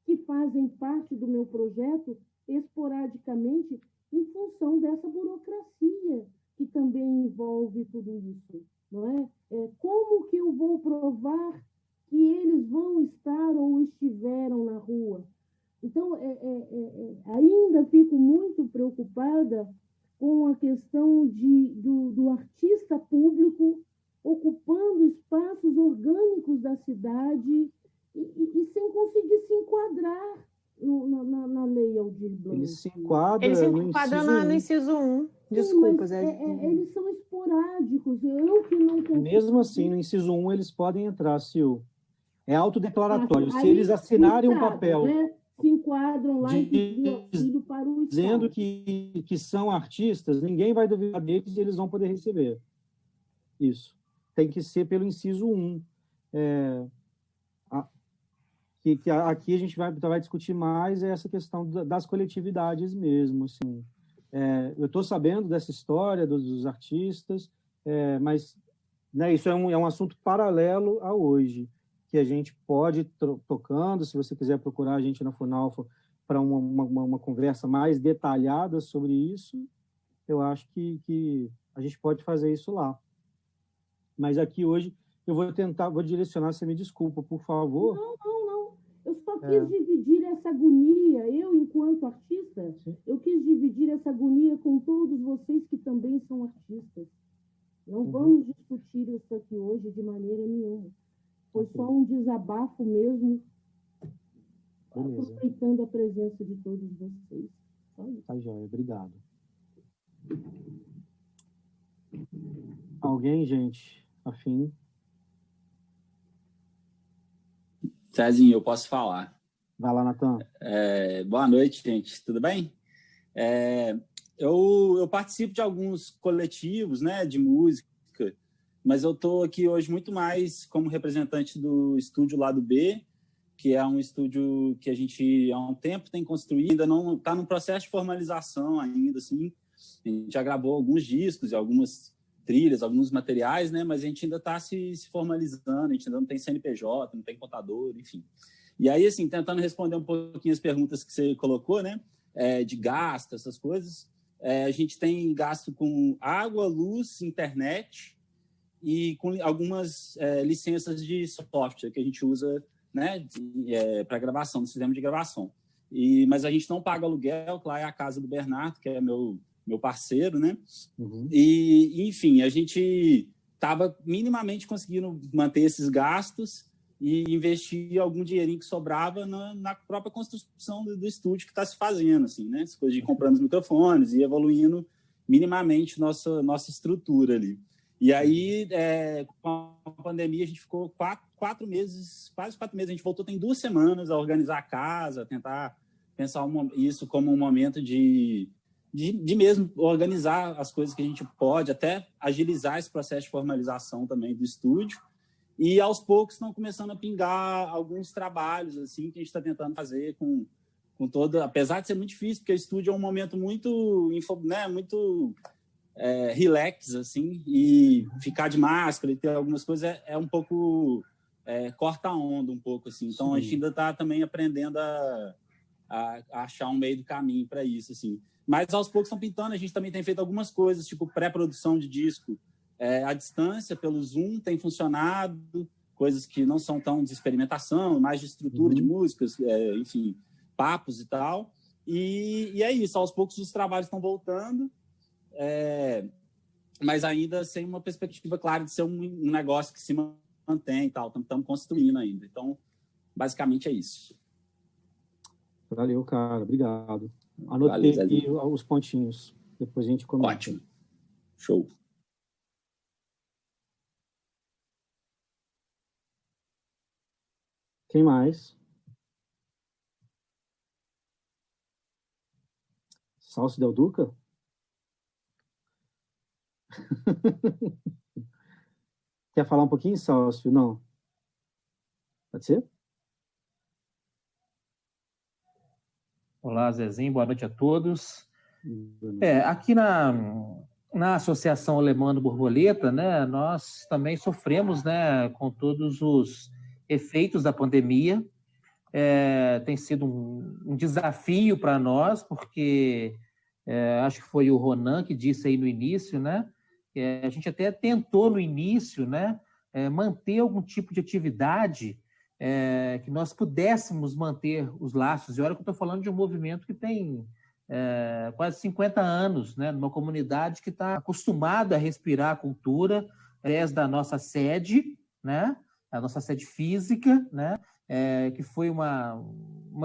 que fazem parte do meu projeto esporadicamente em função dessa burocracia que também envolve tudo isso, não é? Como que eu vou provar que eles vão estar ou estiveram na rua? Então, ainda fico muito preocupada com a questão do artista público ocupando espaços orgânicos da cidade e sem conseguir se enquadrar na lei Aldir Blanc. Ele se enquadra no inciso 1. Desculpa, Zé. Eles são esporádicos. Eu que não consigo... Mesmo assim, no inciso 1, eles podem entrar, Sil. É autodeclaratório. Se eles assinarem um papel... Né? Se enquadram lá e auxílio para o Estado. Dizendo que são artistas, ninguém vai duvidar deles e eles vão poder receber. Isso. Tem que ser pelo inciso 1. Aqui a gente vai discutir mais essa questão das coletividades mesmo. Assim. Eu estou sabendo dessa história dos artistas, mas né, isso é um assunto paralelo a hoje, que a gente pode tocando, se você quiser procurar a gente na Funalfa para uma conversa mais detalhada sobre isso, eu acho que a gente pode fazer isso lá. Mas aqui hoje eu vou direcionar, você me desculpa, por favor. Não. Eu só quis dividir essa agonia, eu, enquanto artista, eu quis dividir essa agonia com todos vocês que também são artistas. Não vamos discutir isso aqui hoje de maneira nenhuma. Foi só um desabafo mesmo, aproveitando a presença de todos vocês. Tá joia, obrigado. Alguém, gente, afim? Cezinho, eu posso falar. Vai lá, Natan. Boa noite, gente. Tudo bem? Eu participo de alguns coletivos, né, de música, mas eu estou aqui hoje muito mais como representante do estúdio Lado B, que é um estúdio que a gente há um tempo tem construído, ainda não está num processo de formalização ainda, assim. A gente já gravou alguns discos e algumas trilhas, alguns materiais, né? Mas a gente ainda está se formalizando, a gente ainda não tem CNPJ, não tem contador, enfim. E aí, assim, tentando responder um pouquinho as perguntas que você colocou, né? De gasto, essas coisas. A gente tem gasto com água, luz, internet e com algumas licenças de software que a gente usa, né, para gravação, no sistema de gravação. Mas a gente não paga aluguel, que lá é a casa do Bernardo, que é meu parceiro, né? E, enfim, a gente estava minimamente conseguindo manter esses gastos e investir algum dinheirinho que sobrava na própria construção do estúdio que está se fazendo, assim, né? As coisas de comprando os microfones e evoluindo minimamente nossa estrutura ali. E aí, com a pandemia, a gente ficou quase 4 meses, a gente voltou tem 2 semanas a organizar a casa, tentar pensar isso como um momento de mesmo organizar as coisas que a gente pode, até agilizar esse processo de formalização também do estúdio. E, aos poucos, estão começando a pingar alguns trabalhos assim, que a gente está tentando fazer com toda... Apesar de ser muito difícil, porque o estúdio é um momento muito, né, muito relax, assim, e ficar de máscara e ter algumas coisas é um pouco... corta a onda um pouco, assim. Então, sim, a gente ainda está também aprendendo a achar um meio do caminho para isso, assim. Mas, aos poucos, estão pintando. A gente também tem feito algumas coisas, tipo pré-produção de disco à distância, pelo Zoom, tem funcionado, coisas que não são tão de experimentação, mais de estrutura de músicas, enfim, papos e tal. E é isso, aos poucos os trabalhos estão voltando, mas ainda sem uma perspectiva clara de ser um negócio que se mantém e tal, estamos construindo ainda. Então, basicamente é isso. Valeu, cara, obrigado. Anotei aqui os pontinhos, depois a gente comenta. Ótimo, show. Quem mais? Salso Del Duca? Quer falar um pouquinho, Salso? Não? Pode ser? Olá, Zezinho. Boa noite a todos. Aqui na Associação Alemã do Borboleta, né, nós também sofremos, né, com todos os efeitos da pandemia. Tem sido um desafio para nós, porque acho que foi o Ronan que disse aí no início, né, a gente até tentou no início, né, manter algum tipo de atividade que nós pudéssemos manter os laços. E olha que eu estou falando de um movimento que tem quase 50 anos, né, numa comunidade que está acostumada a respirar a cultura através da nossa sede, né, a nossa sede física, né, que foi uma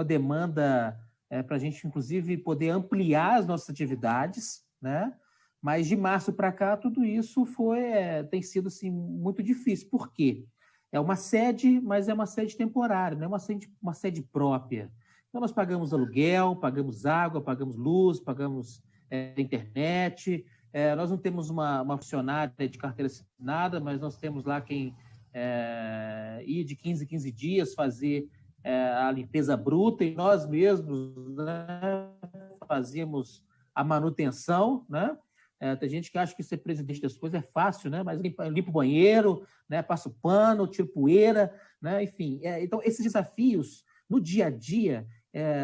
demanda para a gente, inclusive, poder ampliar as nossas atividades, né? Mas de março para cá, tudo isso tem sido assim, muito difícil. Por quê? É uma sede, mas é uma sede temporária, não é uma sede própria. Então, nós pagamos aluguel, pagamos água, pagamos luz, pagamos internet. Nós não temos uma funcionária de carteira assinada, mas nós temos lá quem ir de 15 em 15 dias fazer a limpeza bruta, e nós mesmos, né, fazíamos a manutenção, né? Tem gente que acha que ser presidente das coisas é fácil, né? Mas limpa o banheiro, né? Passa o pano, tira poeira, né? Enfim, então esses desafios no dia a dia,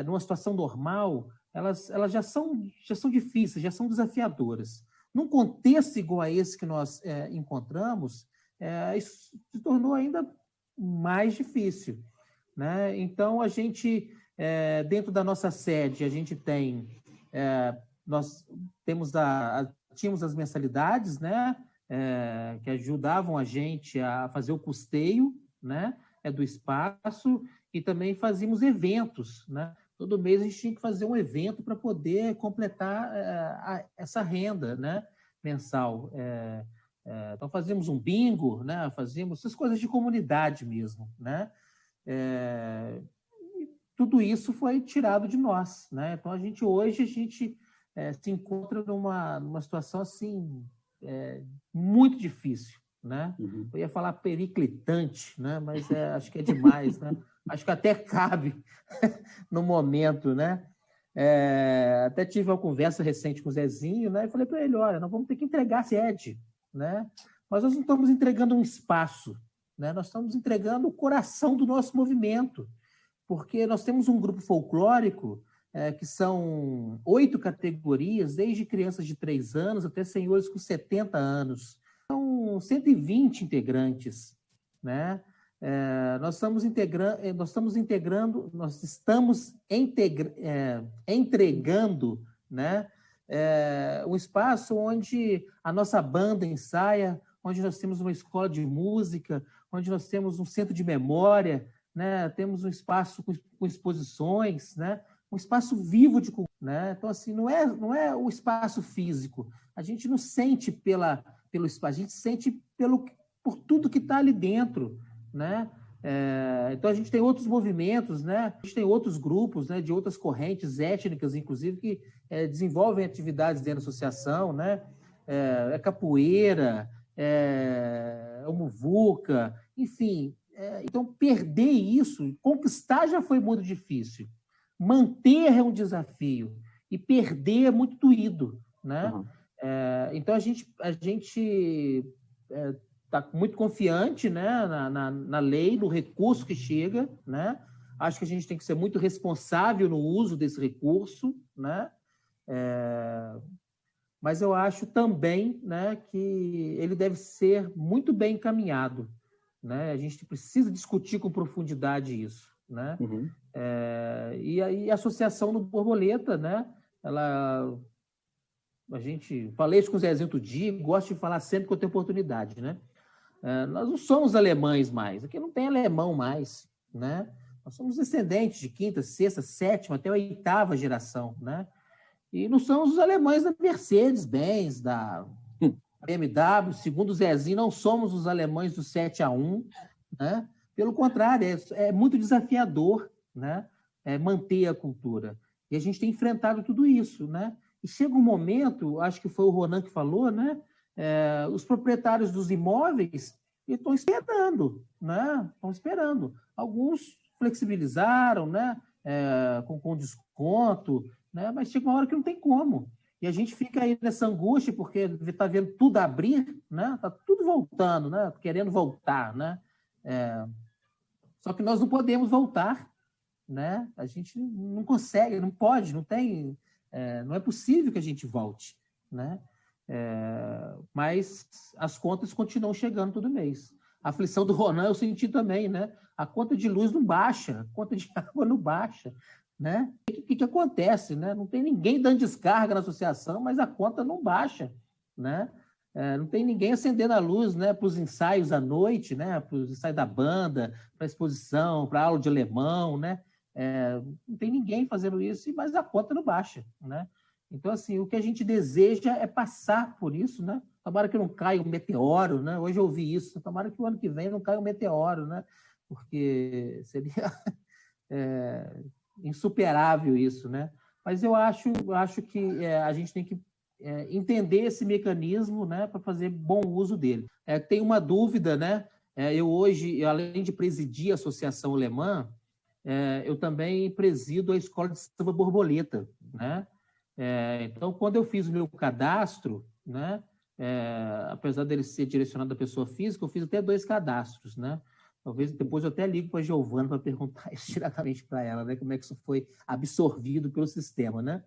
numa situação normal, elas já são difíceis, já são desafiadoras. Num contexto igual a esse que nós encontramos, isso se tornou ainda mais difícil, né? Então, a gente, dentro da nossa sede, a gente tem, nós tínhamos as mensalidades, né? Que ajudavam a gente a fazer o custeio, né? Do espaço, e também fazíamos eventos, né? Todo mês a gente tinha que fazer um evento para poder completar essa renda, né? Mensal. Então, fazíamos um bingo, né? Fazíamos essas coisas de comunidade mesmo, né? Tudo isso foi tirado de nós, né? Então, hoje a gente se encontra numa situação assim muito difícil, né? Uhum. Eu ia falar periclitante, né? Mas acho que é demais, né? Acho que até cabe no momento, né? Até tive uma conversa recente com o Zezinho, né? E falei para ele, olha, nós vamos ter que entregar a sede, né? Mas nós não estamos entregando um espaço, né? Nós estamos entregando o coração do nosso movimento, porque nós temos um grupo folclórico que são 8 categorias, desde crianças de 3 anos até senhores com 70 anos. São 120 integrantes, né? Nós estamos entregando, né? Um espaço onde a nossa banda ensaia, onde nós temos uma escola de música, onde nós temos um centro de memória, né? Temos um espaço com exposições, né? Um espaço vivo de cultura, né? Então, assim, não é o espaço físico. A gente não sente pelo espaço, a gente sente por tudo que está ali dentro, né? Então, a gente tem outros movimentos, né? A gente tem outros grupos, né? De outras correntes étnicas, inclusive, que desenvolvem atividades dentro da associação, né? Capoeira, muvuca, enfim. Então, perder isso, conquistar já foi muito difícil. Manter é um desafio. E perder é muito doído, né? Uhum. Então, a gente está muito confiante, né, na lei, no recurso que chega, né? Acho que a gente tem que ser muito responsável no uso desse recurso, né? Mas eu acho também, né, que ele deve ser muito bem encaminhado, né? A gente precisa discutir com profundidade isso, né? Uhum. E aí a Associação do Borboleta, né? Falei isso com o Zezinho outro dia, gosto de falar sempre que eu tenho oportunidade, né? Nós não somos alemães mais, aqui não tem alemão mais, né? Nós somos descendentes de 5ª, 6ª, 7ª, até a 8ª geração, né? E não somos os alemães da Mercedes-Benz, da BMW, segundo o Zezinho, não somos os alemães do 7-1, né? Pelo contrário, é muito desafiador, né? Manter a cultura. E a gente tem enfrentado tudo isso, né? E chega um momento, acho que foi o Ronan que falou, né? Os proprietários dos imóveis estão esperando, né? Estão esperando. Alguns flexibilizaram, né? Com desconto, né? Mas chega uma hora que não tem como. E a gente fica aí nessa angústia, porque está vendo tudo abrir, né? Está tudo voltando, né? Querendo voltar, né? Só que nós não podemos voltar, né? A gente não consegue, não pode, não tem... não é possível que a gente volte, né? Mas as contas continuam chegando todo mês. A aflição do Ronan eu senti também, né? A conta de luz não baixa, a conta de água não baixa, né? O que acontece, né? Não tem ninguém dando descarga na associação, mas a conta não baixa, né? Não tem ninguém acendendo a luz, né? Para os ensaios à noite, né? Para os ensaios da banda, para a exposição, para a aula de alemão, né? Não tem ninguém fazendo isso, mas a conta não baixa, né? Então, assim, o que a gente deseja é passar por isso, né? Tomara que não caia um meteoro, né? Hoje eu ouvi isso. Tomara que o ano que vem não caia um meteoro, né? Porque seria insuperável isso, né? Mas eu acho que a gente tem que entender esse mecanismo, né? Para fazer bom uso dele. Tem uma dúvida, né? Eu hoje, além de presidir a Associação Alemã, eu também presido a Escola de Samba Borboleta, né? Então, quando eu fiz o meu cadastro, né, apesar dele ser direcionado à pessoa física, eu fiz até 2 cadastros, né? Talvez depois eu até ligo para a Giovana para perguntar isso diretamente para ela, né, como é que isso foi absorvido pelo sistema, né?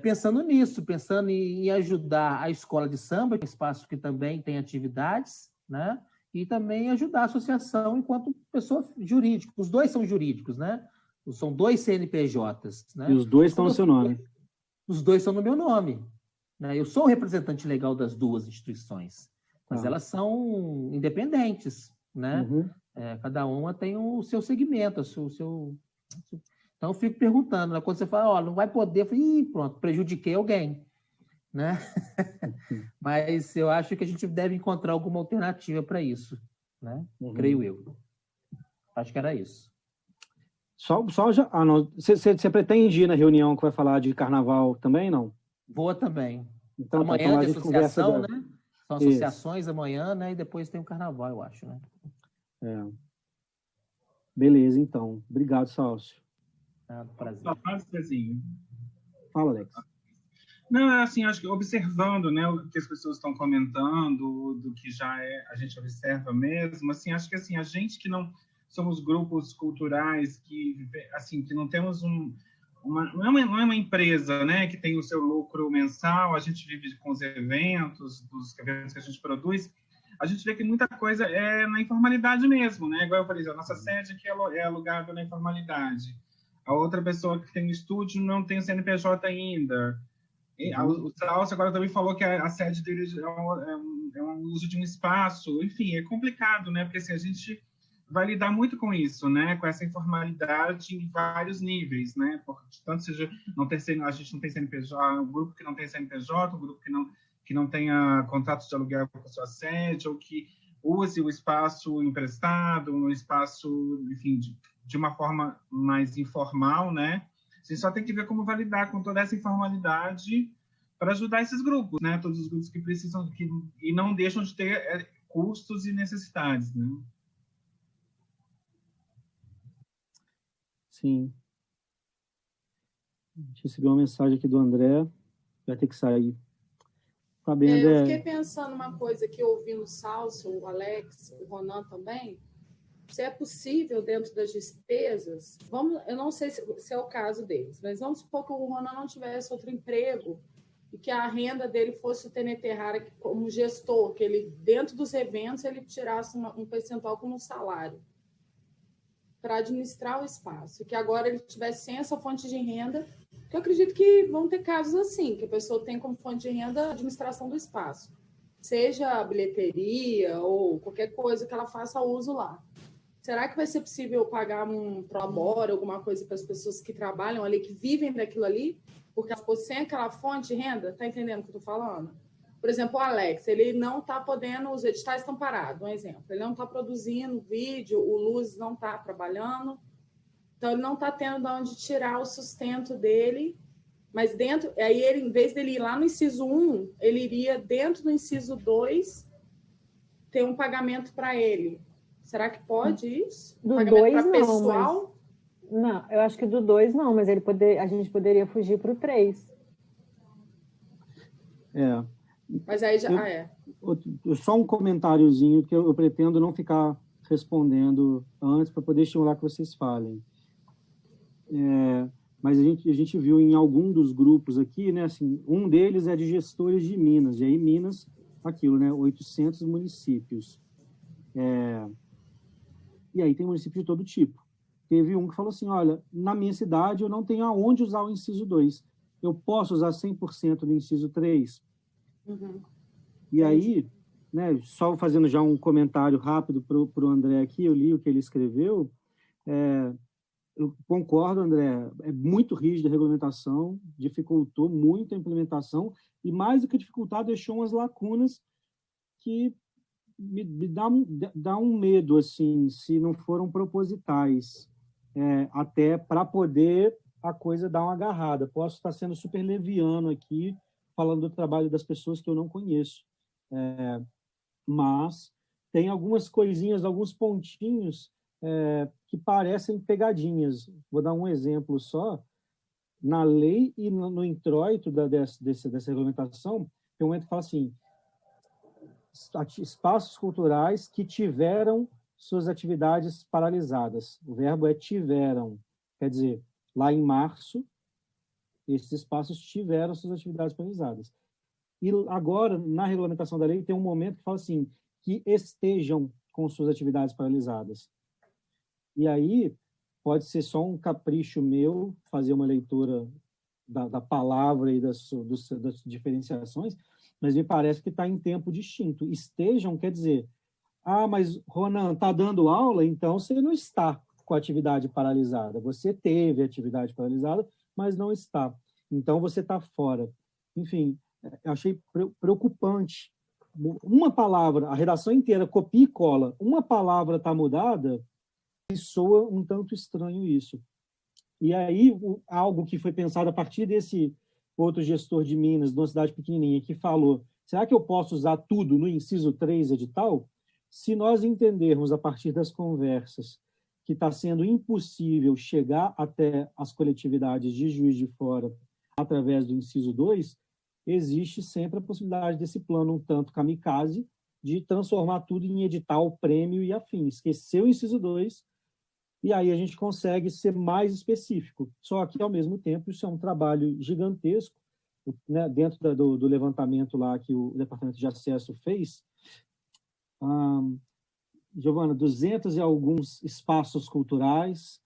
Pensando nisso, pensando em ajudar a escola de samba, que é um espaço que também tem atividades, né? E também ajudar a associação enquanto pessoa jurídica. Os 2 são jurídicos, né? São 2 CNPJs, né? E os 2 estão no seu nome. Os 2 são no meu nome, né? Eu sou o representante legal das 2 instituições, mas elas são independentes, né? Uhum. Cada uma tem o seu segmento, Então, eu fico perguntando, né? Quando você fala, não vai poder, eu falo, pronto, prejudiquei alguém, né? Mas eu acho que a gente deve encontrar alguma alternativa para isso, né? Creio eu. Acho que era isso. Só já... não. Você pretende ir na reunião que vai falar de carnaval também, não? Vou também. Então, amanhã então de associação, né? São associações isso. Amanhã, né? E depois tem o carnaval, eu acho, né? Beleza, então. Obrigado, Sálcio. Prazer. Fala, Alex. Não, assim, acho que observando, né, o que as pessoas estão comentando, do que já a gente observa mesmo, assim, acho que assim, a gente que não somos grupos culturais que, assim, que não temos não é uma empresa, né, que tem o seu lucro mensal, a gente vive com os eventos, dos eventos que a gente produz, a gente vê que muita coisa é na informalidade mesmo, né, igual eu falei, a nossa sede aqui é alugada na informalidade, a outra pessoa que tem o estúdio não tem o CNPJ ainda. O Sálcio agora também falou que a sede dele é um uso de um espaço, enfim, é complicado, né, porque assim, a gente vai lidar muito com isso, né, com essa informalidade em vários níveis, né, tanto seja a gente não tem CNPJ, um grupo que não tem CNPJ, um grupo que não tenha contratos de aluguel com a sua sede, ou que use o espaço emprestado, um espaço, enfim, de uma forma mais informal, né, a gente só tem que ver como vai lidar com toda essa informalidade para ajudar esses grupos, né, todos os grupos que precisam, e não deixam de ter custos e necessidades, né. Sim. A gente recebeu uma mensagem aqui do André. Vai ter que sair. Tá bem, André. Eu fiquei pensando uma coisa que ouvindo o Sálcio, o Alex, o Ronan também, se é possível dentro das despesas, eu não sei se é o caso deles, mas vamos supor que o Ronan não tivesse outro emprego e que a renda dele fosse o TNT Rara como gestor, que ele, dentro dos eventos, ele tirasse um percentual como um salário para administrar o espaço, que agora ele tivesse sem essa fonte de renda, que eu acredito que vão ter casos assim, que a pessoa tem como fonte de renda a administração do espaço, seja a bilheteria ou qualquer coisa que ela faça uso lá. Será que vai ser possível pagar um prolabore, alguma coisa para as pessoas que trabalham ali, que vivem daquilo ali, porque ela ficou sem aquela fonte de renda? Tá entendendo o que eu estou falando? Por exemplo, o Alex, ele não está podendo, os editais estão parados, um exemplo. Ele não está produzindo vídeo, o Luz não está trabalhando, então ele não está tendo de onde tirar o sustento dele, mas dentro, aí ele, em vez dele ir lá no inciso 1, ele iria dentro do inciso 2 ter um pagamento para ele. Será que pode isso? Do pagamento 2 não, pessoal? Mas... Não, eu acho que do 2 não, mas a gente poderia fugir para o 3. Mas aí já... Só um comentáriozinho, que eu pretendo não ficar respondendo antes, para poder estimular que vocês falem. Mas a gente viu em algum dos grupos aqui, né, assim, um deles é de gestores de Minas, e aí Minas, aquilo, né, 800 municípios. E aí tem município de todo tipo. Teve um que falou assim, olha, na minha cidade eu não tenho aonde usar o inciso 2. Eu posso usar 100% do inciso 3? Uhum. E aí, né, só fazendo já um comentário rápido para o André aqui, eu li o que ele escreveu, eu concordo, André, é muito rígida a regulamentação, dificultou muito a implementação, e mais do que dificultar, deixou umas lacunas que me dá um medo, assim, se não foram propositais, até para poder a coisa dar uma agarrada. Posso estar sendo super leviano aqui, falando do trabalho das pessoas que eu não conheço, mas tem algumas coisinhas, alguns pontinhos que parecem pegadinhas. Vou dar um exemplo só. Na lei e no introito dessa regulamentação, tem um momento que fala assim, espaços culturais que tiveram suas atividades paralisadas. O verbo é tiveram. Quer dizer, lá em março, esses espaços tiveram suas atividades paralisadas. E agora, na regulamentação da lei, tem um momento que fala assim, que estejam com suas atividades paralisadas. E aí, pode ser só um capricho meu fazer uma leitura da palavra e das diferenciações, mas me parece que está em tempo distinto. Estejam quer dizer, mas Ronan, está dando aula, então você não está com a atividade paralisada. Você teve atividade paralisada, mas não está. Então, você está fora. Enfim, achei preocupante. Uma palavra, a redação inteira copia e cola, uma palavra está mudada, e soa um tanto estranho isso. E aí, algo que foi pensado a partir desse outro gestor de Minas, de uma cidade pequenininha, que falou, será que eu posso usar tudo no inciso 3 edital? Se nós entendermos, a partir das conversas, que está sendo impossível chegar até as coletividades de Juiz de Fora através do inciso 2, existe sempre a possibilidade desse plano um tanto kamikaze de transformar tudo em edital, prêmio e afins. Esquecer o inciso 2, e aí a gente consegue ser mais específico. Só que, ao mesmo tempo, isso é um trabalho gigantesco, né, dentro do levantamento lá que o Departamento de Acesso fez. Giovana, 200 e alguns espaços culturais,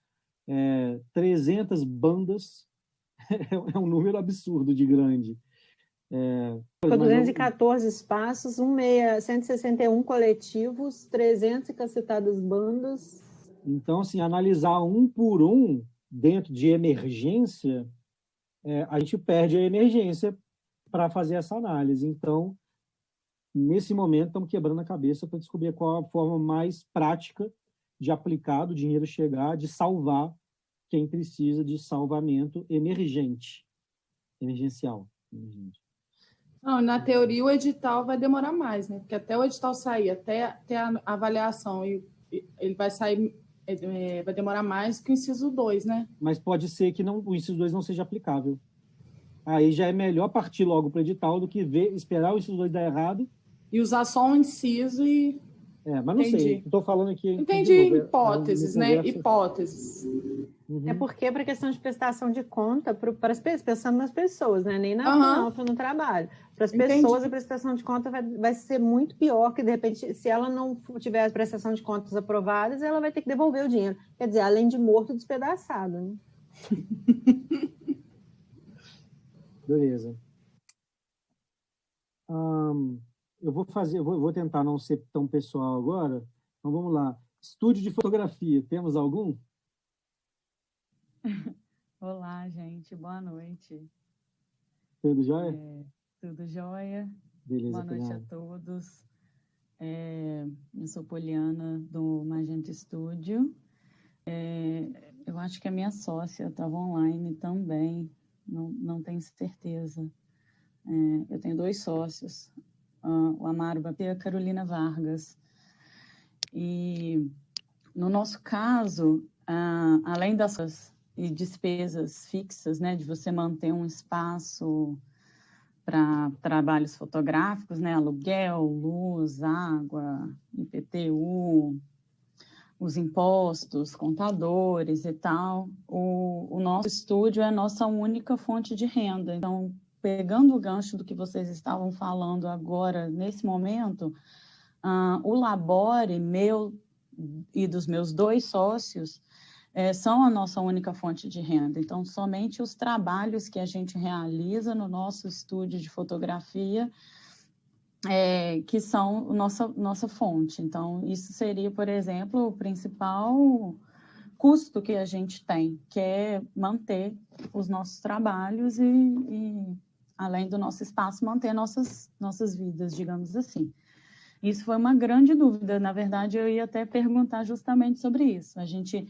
300 bandas, é um número absurdo de grande. 214 espaços, 161 coletivos, 300 e cacetadas bandas. Então, assim, analisar um por um dentro de emergência, a gente perde a emergência para fazer essa análise. Então, nesse momento, estamos quebrando a cabeça para descobrir qual a forma mais prática de aplicar, do dinheiro chegar, de salvar quem precisa de salvamento emergencial. Não, na teoria, o edital vai demorar mais, né? Porque até o edital sair, até a avaliação, ele vai sair... vai demorar mais que o inciso 2, né? Mas pode ser que o inciso 2 não seja aplicável. Aí já é melhor partir logo para o edital do que esperar o inciso 2 dar errado. E usar só um inciso e... mas não sei, estou falando aqui... Entendi, hipóteses, né? Hipóteses. Uhum. É porque para a questão de prestação de conta, pensando nas pessoas, né? Nem na no trabalho. Para as pessoas, a prestação de conta vai ser muito pior, que de repente, se ela não tiver a prestação de contas aprovadas, ela vai ter que devolver o dinheiro. Quer dizer, além de morto, despedaçado, né? Beleza. Eu vou tentar não ser tão pessoal agora. Então, vamos lá. Estúdio de fotografia, temos algum? Olá, gente. Boa noite. Tudo jóia? Tudo jóia. Beleza, boa noite a todos. Eu sou Poliana, do Magenta Estúdio. Eu acho que a minha sócia estava online também, não tenho certeza. Eu tenho 2 sócios, o Amaro Bapê e a Carolina Vargas. E, no nosso caso, além das despesas fixas, né, de você manter um espaço para trabalhos fotográficos, né? Aluguel, luz, água, IPTU, os impostos, contadores e tal. O nosso estúdio é a nossa única fonte de renda. Então, pegando o gancho do que vocês estavam falando agora, nesse momento, o Labore, meu e dos meus 2 sócios, são a nossa única fonte de renda. Então, somente os trabalhos que a gente realiza no nosso estúdio de fotografia que são nossa fonte. Então, isso seria, por exemplo, o principal custo que a gente tem, que é manter os nossos trabalhos e além do nosso espaço, manter nossas vidas, digamos assim. Isso foi uma grande dúvida. Na verdade, eu ia até perguntar justamente sobre isso. A gente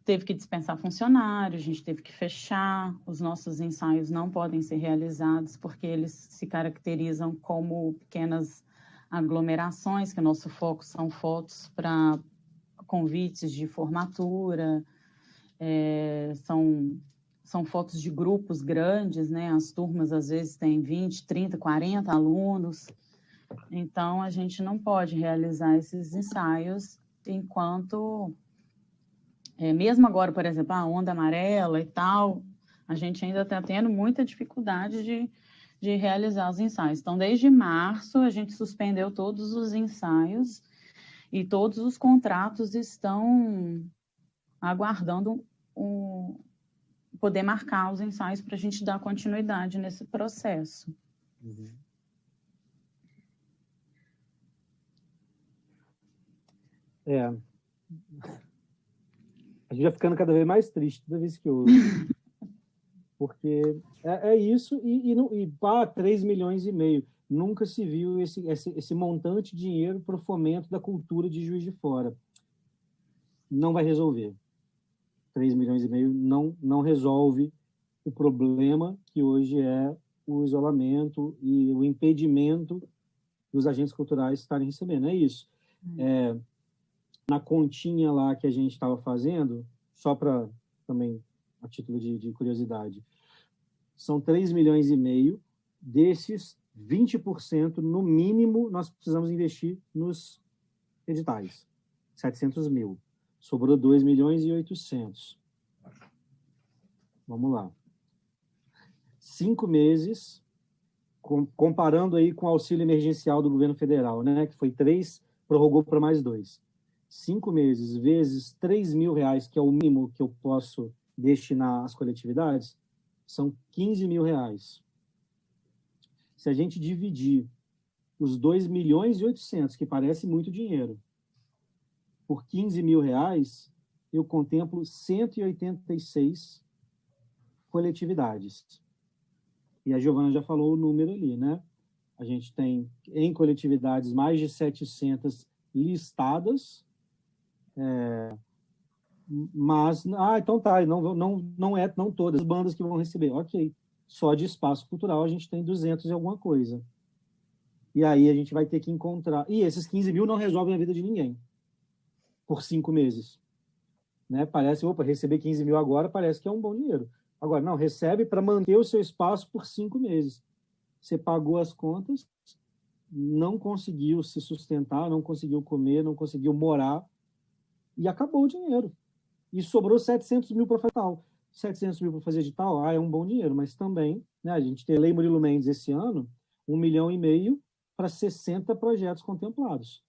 teve que dispensar funcionários, a gente teve que fechar, os nossos ensaios não podem ser realizados porque eles se caracterizam como pequenas aglomerações, que nosso foco são fotos para convites de formatura, são fotos de grupos grandes, né? As turmas às vezes têm 20, 30, 40 alunos, então a gente não pode realizar esses ensaios enquanto... mesmo agora, por exemplo, a onda amarela e tal, a gente ainda está tendo muita dificuldade de realizar os ensaios. Então, desde março, a gente suspendeu todos os ensaios e todos os contratos estão aguardando poder marcar os ensaios para a gente dar continuidade nesse processo. Uhum. A gente vai ficando cada vez mais triste toda vez que ouve. Porque é isso, e 3,5 milhões. Nunca se viu esse montante de dinheiro para o fomento da cultura de Juiz de Fora. Não vai resolver. 3,5 milhões não resolve o problema que hoje é o isolamento e o impedimento dos agentes culturais estarem recebendo. É isso. Na continha lá que a gente estava fazendo, só para também a título de curiosidade, são 3,5 milhões. Desses, 20% no mínimo nós precisamos investir nos editais, 700 mil. Sobrou 2,8 milhões. Vamos lá. 5 meses, comparando aí com o auxílio emergencial do governo federal, né, que foi 3, prorrogou para mais 2. 5 meses vezes R$3.000, que é o mínimo que eu posso destinar às coletividades, são R$15 mil. Se a gente dividir os 2,8 milhões, que parece muito dinheiro, por R$15 mil, eu contemplo 186 coletividades. E a Giovana já falou o número ali, né? A gente tem em coletividades mais de 700 listadas, mas então tá, não todas as bandas que vão receber, ok, só de espaço cultural a gente tem 200 e alguma coisa, e aí a gente vai ter que encontrar, e esses 15 mil não resolvem a vida de ninguém por 5 meses, né? Parece, receber 15 mil agora parece que é um bom dinheiro, agora não, recebe para manter o seu espaço por 5 meses, você pagou as contas, não conseguiu se sustentar, não conseguiu comer, não conseguiu morar, e acabou o dinheiro. E sobrou 700 mil para fazer tal. 700 mil para fazer edital, é um bom dinheiro, mas também, né, a gente tem Lei Murilo Mendes esse ano, 1,5 milhão para 60 projetos contemplados.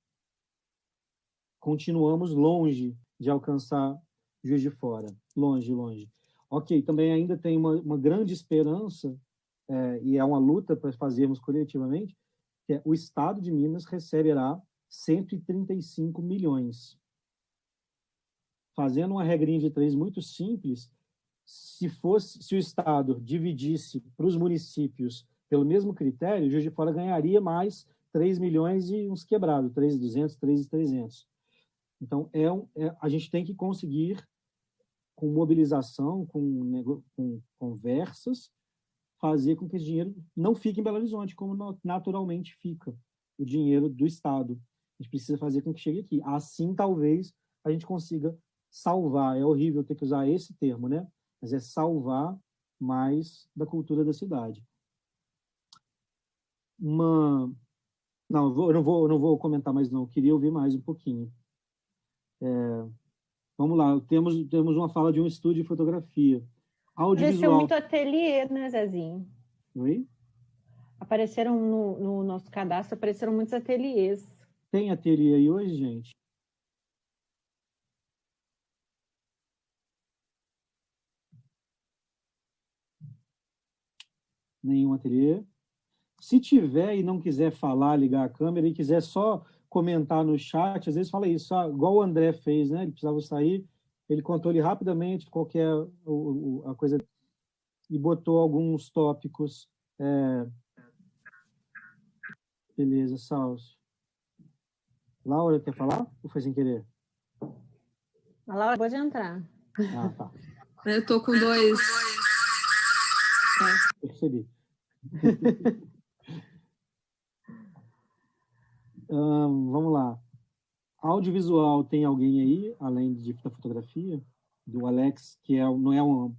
Continuamos longe de alcançar Juiz de Fora. Longe. Ok, também ainda tem uma grande esperança, e é uma luta para fazermos coletivamente, que é o Estado de Minas receberá 135 milhões. Fazendo uma regrinha de 3 muito simples, se o Estado dividisse para os municípios pelo mesmo critério, Juiz de Fora ganharia mais 3 milhões e uns quebrados, 3.200, 3.300. Então, a gente tem que conseguir, com mobilização, com conversas, fazer com que esse dinheiro não fique em Belo Horizonte, como naturalmente fica o dinheiro do Estado. A gente precisa fazer com que chegue aqui. Assim, talvez, a gente consiga salvar, é horrível ter que usar esse termo, né? Mas é salvar mais da cultura da cidade. uma... Não, eu não vou comentar mais, não. Eu queria ouvir mais um pouquinho. Vamos lá, temos uma fala de um estúdio de fotografia. Apareceu Audiovisual. muito ateliê, né, Zezinho? Oi? Apareceram no nosso cadastro, apareceram muitos ateliês. Tem ateliê aí hoje, gente? Nenhum ateliê? Se tiver e não quiser falar, ligar a câmera e quiser só comentar no chat, às vezes fala isso, igual o André fez, né? Ele precisava sair, ele contou ali rapidamente qual que é a coisa e botou alguns tópicos. Beleza, Salso. Laura, quer falar? Ou foi sem querer? A Laura pode entrar. Ah, tá. Eu tô com dois. Percebi. Vamos lá. Audiovisual, tem alguém aí, além da fotografia? Do Alex, que não é um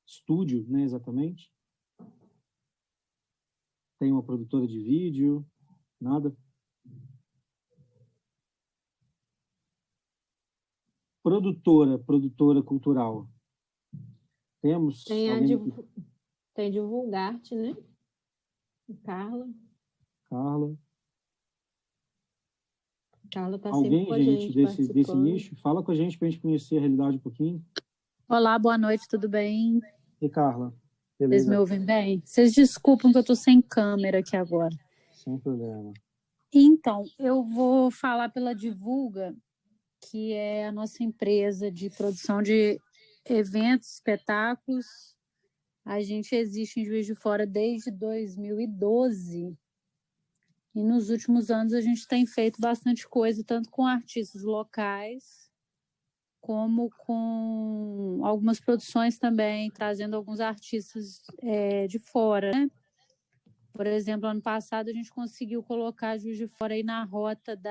estúdio, né, exatamente? Tem uma produtora de vídeo? Nada? Produtora cultural. Temos? Tem Divulgarte, né? Carla. Carla está sempre com a gente, desse nicho? Fala com a gente para a gente conhecer a realidade um pouquinho. Olá, boa noite, tudo bem? E Carla? Beleza? Vocês me ouvem bem? Vocês desculpam que eu estou sem câmera aqui agora. Sem problema. Então, eu vou falar pela Divulga, que é a nossa empresa de produção de eventos, espetáculos. A gente existe em Juiz de Fora desde 2012. E nos últimos anos a gente tem feito bastante coisa, tanto com artistas locais, como com algumas produções também, trazendo alguns artistas de fora, né? Por exemplo, ano passado a gente conseguiu colocar Juiz de Fora aí na rota de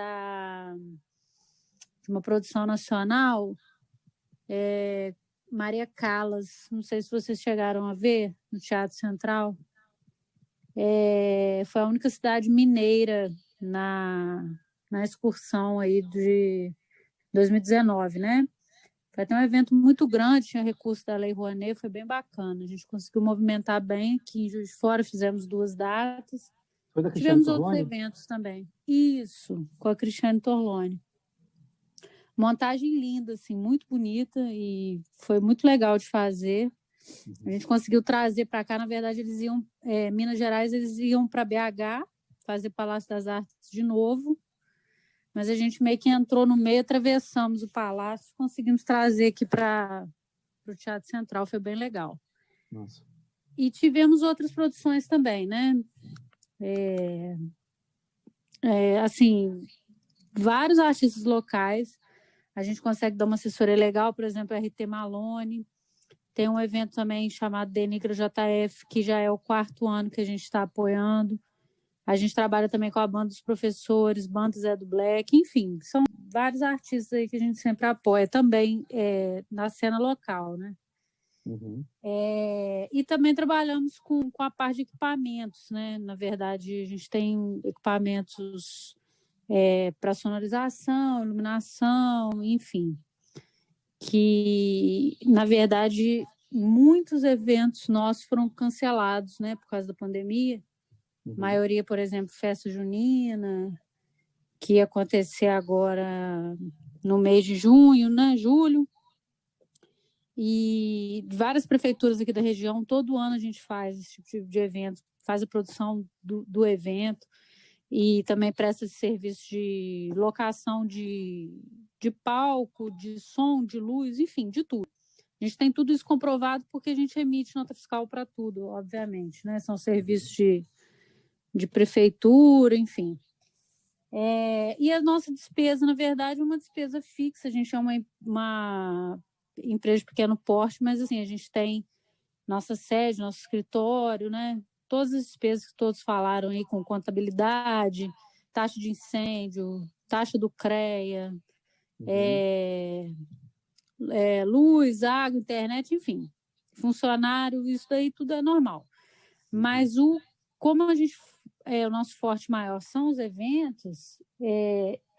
uma produção nacional, Maria Callas, não sei se vocês chegaram a ver, no Teatro Central. Foi a única cidade mineira na excursão aí de 2019, né? Foi até um evento muito grande, tinha recurso da Lei Rouanet, foi bem bacana. A gente conseguiu movimentar bem aqui em Juiz de Fora, fizemos 2 datas. Foi da Cristiane Tivemos Torlone? outros eventos também. Isso, com a Cristiane Torlone. Montagem linda, assim, muito bonita e foi muito legal de fazer. A gente conseguiu trazer para cá, na verdade, eles iam, Minas Gerais, eles iam para BH, fazer Palácio das Artes de novo, mas a gente meio que entrou no meio, atravessamos o Palácio, conseguimos trazer aqui para o Teatro Central, foi bem legal. Nossa. E tivemos outras produções também, né? Assim, vários artistas locais, a gente consegue dar uma assessoria legal, por exemplo, a RT Malone. Tem um evento também chamado Denigra JF, que já é o 4º ano que a gente está apoiando. A gente trabalha também com a Banda dos Professores, Banda Zé do Black, enfim, são vários artistas aí que a gente sempre apoia, também na cena local, né? Uhum. E também trabalhamos com a parte de equipamentos, né? Na verdade, a gente tem equipamentos para sonorização, iluminação, enfim, que, na verdade, muitos eventos nossos foram cancelados, né, por causa da pandemia. Uhum. A maioria, por exemplo, festa junina, que ia acontecer agora no mês de junho, né, julho. E várias prefeituras aqui da região, todo ano a gente faz esse tipo de evento, faz a produção do evento e também presta serviço de locação de palco, de som, de luz, enfim, de tudo. A gente tem tudo isso comprovado porque a gente emite nota fiscal para tudo, obviamente, né? São serviços de prefeitura, enfim. E a nossa despesa, na verdade, é uma despesa fixa. A gente é uma empresa de pequeno porte, mas assim, a gente tem nossa sede, nosso escritório, né? Todas as despesas que todos falaram aí, com contabilidade, taxa de incêndio, taxa do CREA, luz, água, internet, enfim, funcionário, isso daí tudo é normal. Mas como a gente o nosso forte maior são os eventos,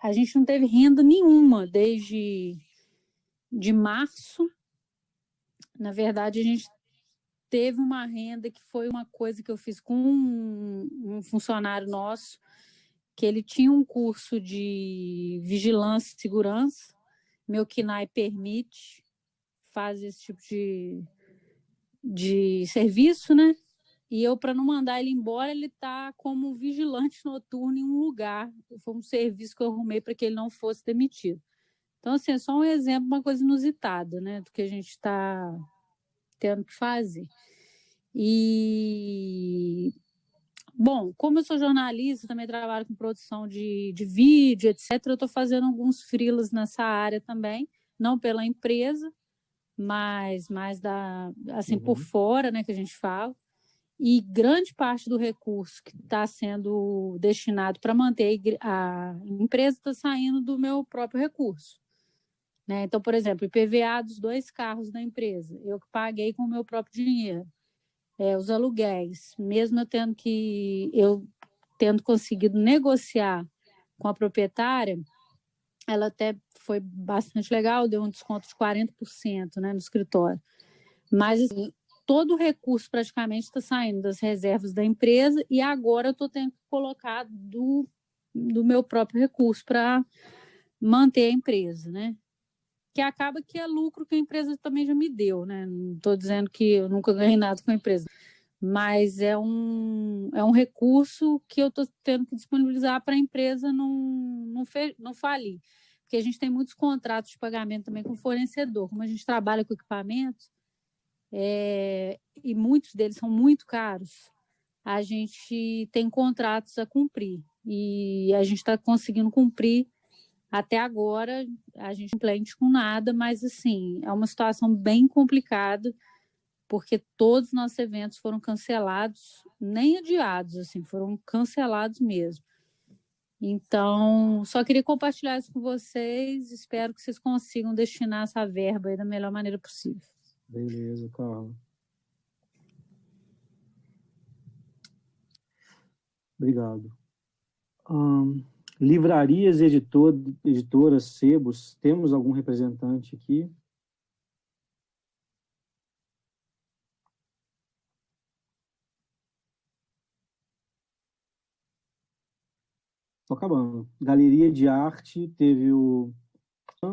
a gente não teve renda nenhuma desde de março. Na verdade, a gente teve uma renda que foi uma coisa que eu fiz com um funcionário nosso, que ele tinha um curso de vigilância e segurança. Meu KNAI permite, faz esse tipo de serviço, né? E eu, para não mandar ele embora, ele está como vigilante noturno em um lugar. Foi um serviço que eu arrumei para que ele não fosse demitido. Então, assim, é só um exemplo, uma coisa inusitada, né? Do que a gente está tendo que fazer. E, bom, como eu sou jornalista, também trabalho com produção de vídeo, etc., eu estou fazendo alguns freelas nessa área também, não pela empresa, mas mais assim, por fora, né, que a gente fala. E grande parte do recurso que está sendo destinado para manter a empresa está saindo do meu próprio recurso. Né? Então, por exemplo, IPVA dos 2 carros da empresa, eu que paguei com o meu próprio dinheiro. Os aluguéis, mesmo eu tendo conseguido negociar com a proprietária, ela até foi bastante legal, deu um desconto de 40%, né, no escritório. Mas, assim, todo o recurso praticamente está saindo das reservas da empresa e agora eu estou tendo que colocar do meu próprio recurso para manter a empresa, né? Que acaba que é lucro que a empresa também já me deu, né? Não estou dizendo que eu nunca ganhei nada com a empresa, mas é um recurso que eu estou tendo que disponibilizar para a empresa não falir. Porque a gente tem muitos contratos de pagamento também com o fornecedor. Como a gente trabalha com equipamentos, e muitos deles são muito caros, a gente tem contratos a cumprir. E a gente está conseguindo cumprir até agora, a gente não plente com nada, mas assim, é uma situação bem complicada, porque todos os nossos eventos foram cancelados, nem adiados, assim, foram cancelados mesmo. Então, só queria compartilhar isso com vocês, espero que vocês consigam destinar essa verba aí da melhor maneira possível. Beleza, Carla. Obrigado. Livrarias, editoras, sebos, temos algum representante aqui? Estou acabando. Galeria de arte, teve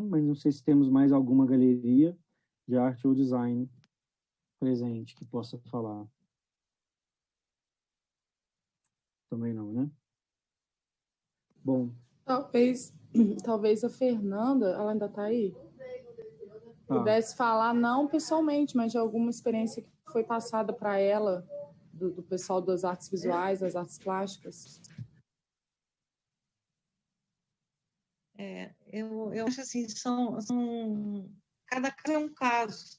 mas não sei se temos mais alguma galeria de arte ou design presente que possa falar. Também não, né? Bom. Talvez a Fernanda, ela ainda está aí? Pudesse falar, não pessoalmente, mas de alguma experiência que foi passada para ela, do pessoal das artes visuais, das artes plásticas. Eu acho assim, cada caso é um caso.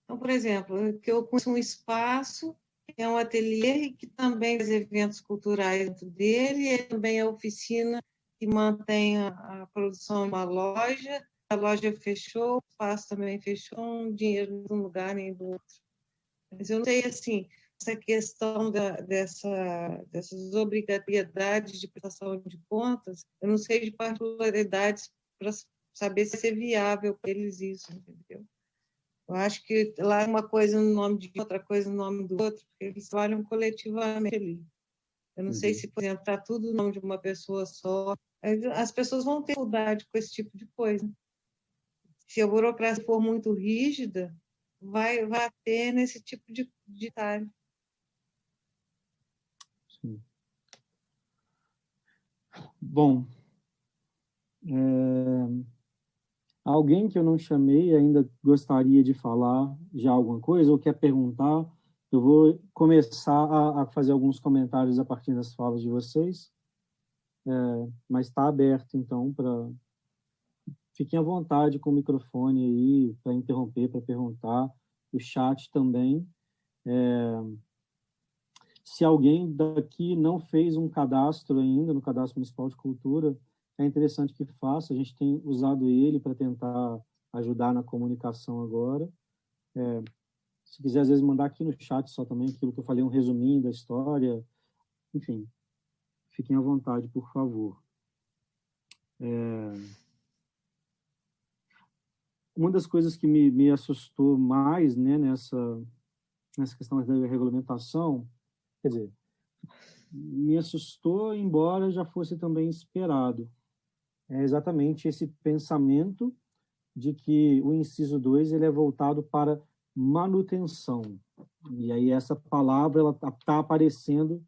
Então, por exemplo, que eu conheço um espaço, é um ateliê que também faz eventos culturais dentro dele, e também é oficina que mantém a produção em uma loja. A loja fechou, o espaço também fechou, um dinheiro de um lugar nem do outro. Mas eu não sei, assim, essa questão dessas obrigatoriedades de prestação de contas, eu não sei de particularidades para saber se é viável para eles isso, entendeu? Eu acho que lá é uma coisa no nome de outra coisa no nome do outro, porque eles trabalham coletivamente ali. Eu não sei se, por exemplo, está tudo no nome de uma pessoa só. As pessoas vão ter dificuldade com esse tipo de coisa. Se a burocracia for muito rígida, vai ter nesse tipo de detalhe. Sim. Bom, alguém que eu não chamei ainda gostaria de falar já alguma coisa ou quer perguntar? Eu vou começar a fazer alguns comentários a partir das falas de vocês, mas está aberto, então, para... Fiquem à vontade com o microfone aí para interromper, para perguntar. O chat também. Se alguém daqui não fez um cadastro ainda no Cadastro Municipal de Cultura, é interessante que faça. A gente tem usado ele para tentar ajudar na comunicação agora. Se quiser, às vezes, mandar aqui no chat só também aquilo que eu falei, um resuminho da história, enfim, fiquem à vontade, por favor. Uma das coisas que me assustou mais, né, nessa questão da regulamentação, quer dizer, me assustou, embora já fosse também esperado, é exatamente esse pensamento de que o inciso 2 ele é voltado para manutenção. E aí essa palavra ela está aparecendo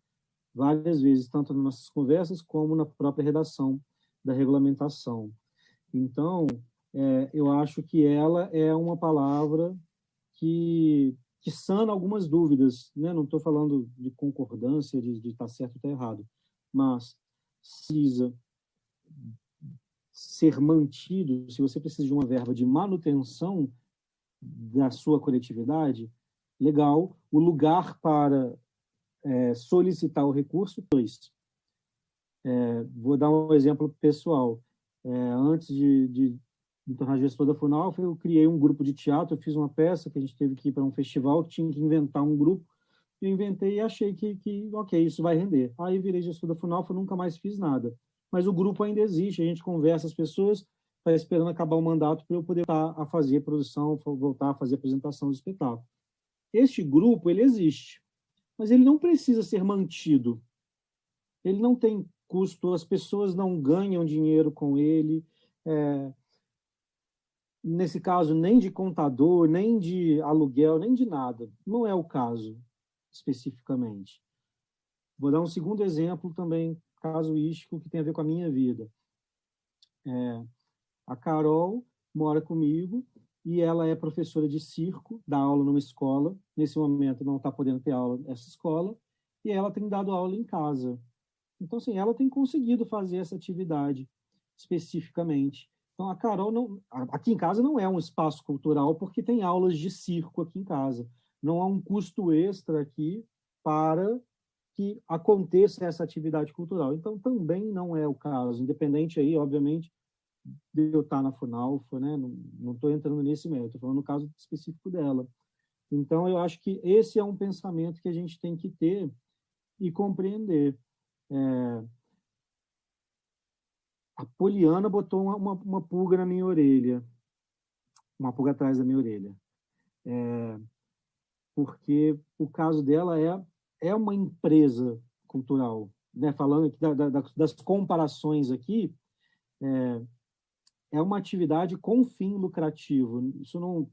várias vezes, tanto nas nossas conversas como na própria redação da regulamentação. Então, eu acho que ela é uma palavra que sana algumas dúvidas, né? Não estou falando de concordância, de estar certo ou estar errado, mas precisa ser mantido, se você precisa de uma verba de manutenção da sua coletividade, legal, o lugar para solicitar o recurso, 2. Vou dar um exemplo pessoal. Antes de me tornar gestor da Funalfa, eu criei um grupo de teatro, eu fiz uma peça que a gente teve que ir para um festival, tinha que inventar um grupo, eu inventei e achei que ok, isso vai render. Aí virei gestor da Funalfa, nunca mais fiz nada. Mas o grupo ainda existe, a gente conversa, as pessoas estão esperando acabar o mandato para eu poder voltar a fazer produção, voltar a fazer apresentação do espetáculo. Este grupo, ele existe, mas ele não precisa ser mantido. Ele não tem custo, as pessoas não ganham dinheiro com ele, nesse caso, nem de contador, nem de aluguel, nem de nada. Não é o caso, especificamente. Vou dar um segundo exemplo também, casuístico, que tem a ver com a minha vida. A Carol mora comigo e ela é professora de circo, dá aula numa escola. Nesse momento não está podendo ter aula nessa escola e ela tem dado aula em casa. Então, assim, ela tem conseguido fazer essa atividade especificamente. Então, a Carol, aqui em casa não é um espaço cultural porque tem aulas de circo aqui em casa. Não há um custo extra aqui para que aconteça essa atividade cultural. Então, também não é o caso, independente aí, obviamente, de eu estar na Funalfa, né? Não estou entrando nesse mérito, estou falando no caso específico dela. Então, eu acho que esse é um pensamento que a gente tem que ter e compreender. A Poliana botou uma pulga na minha orelha, uma pulga atrás da minha orelha, porque o caso dela é uma empresa cultural, né? Falando aqui das comparações aqui, é uma atividade com fim lucrativo. Isso não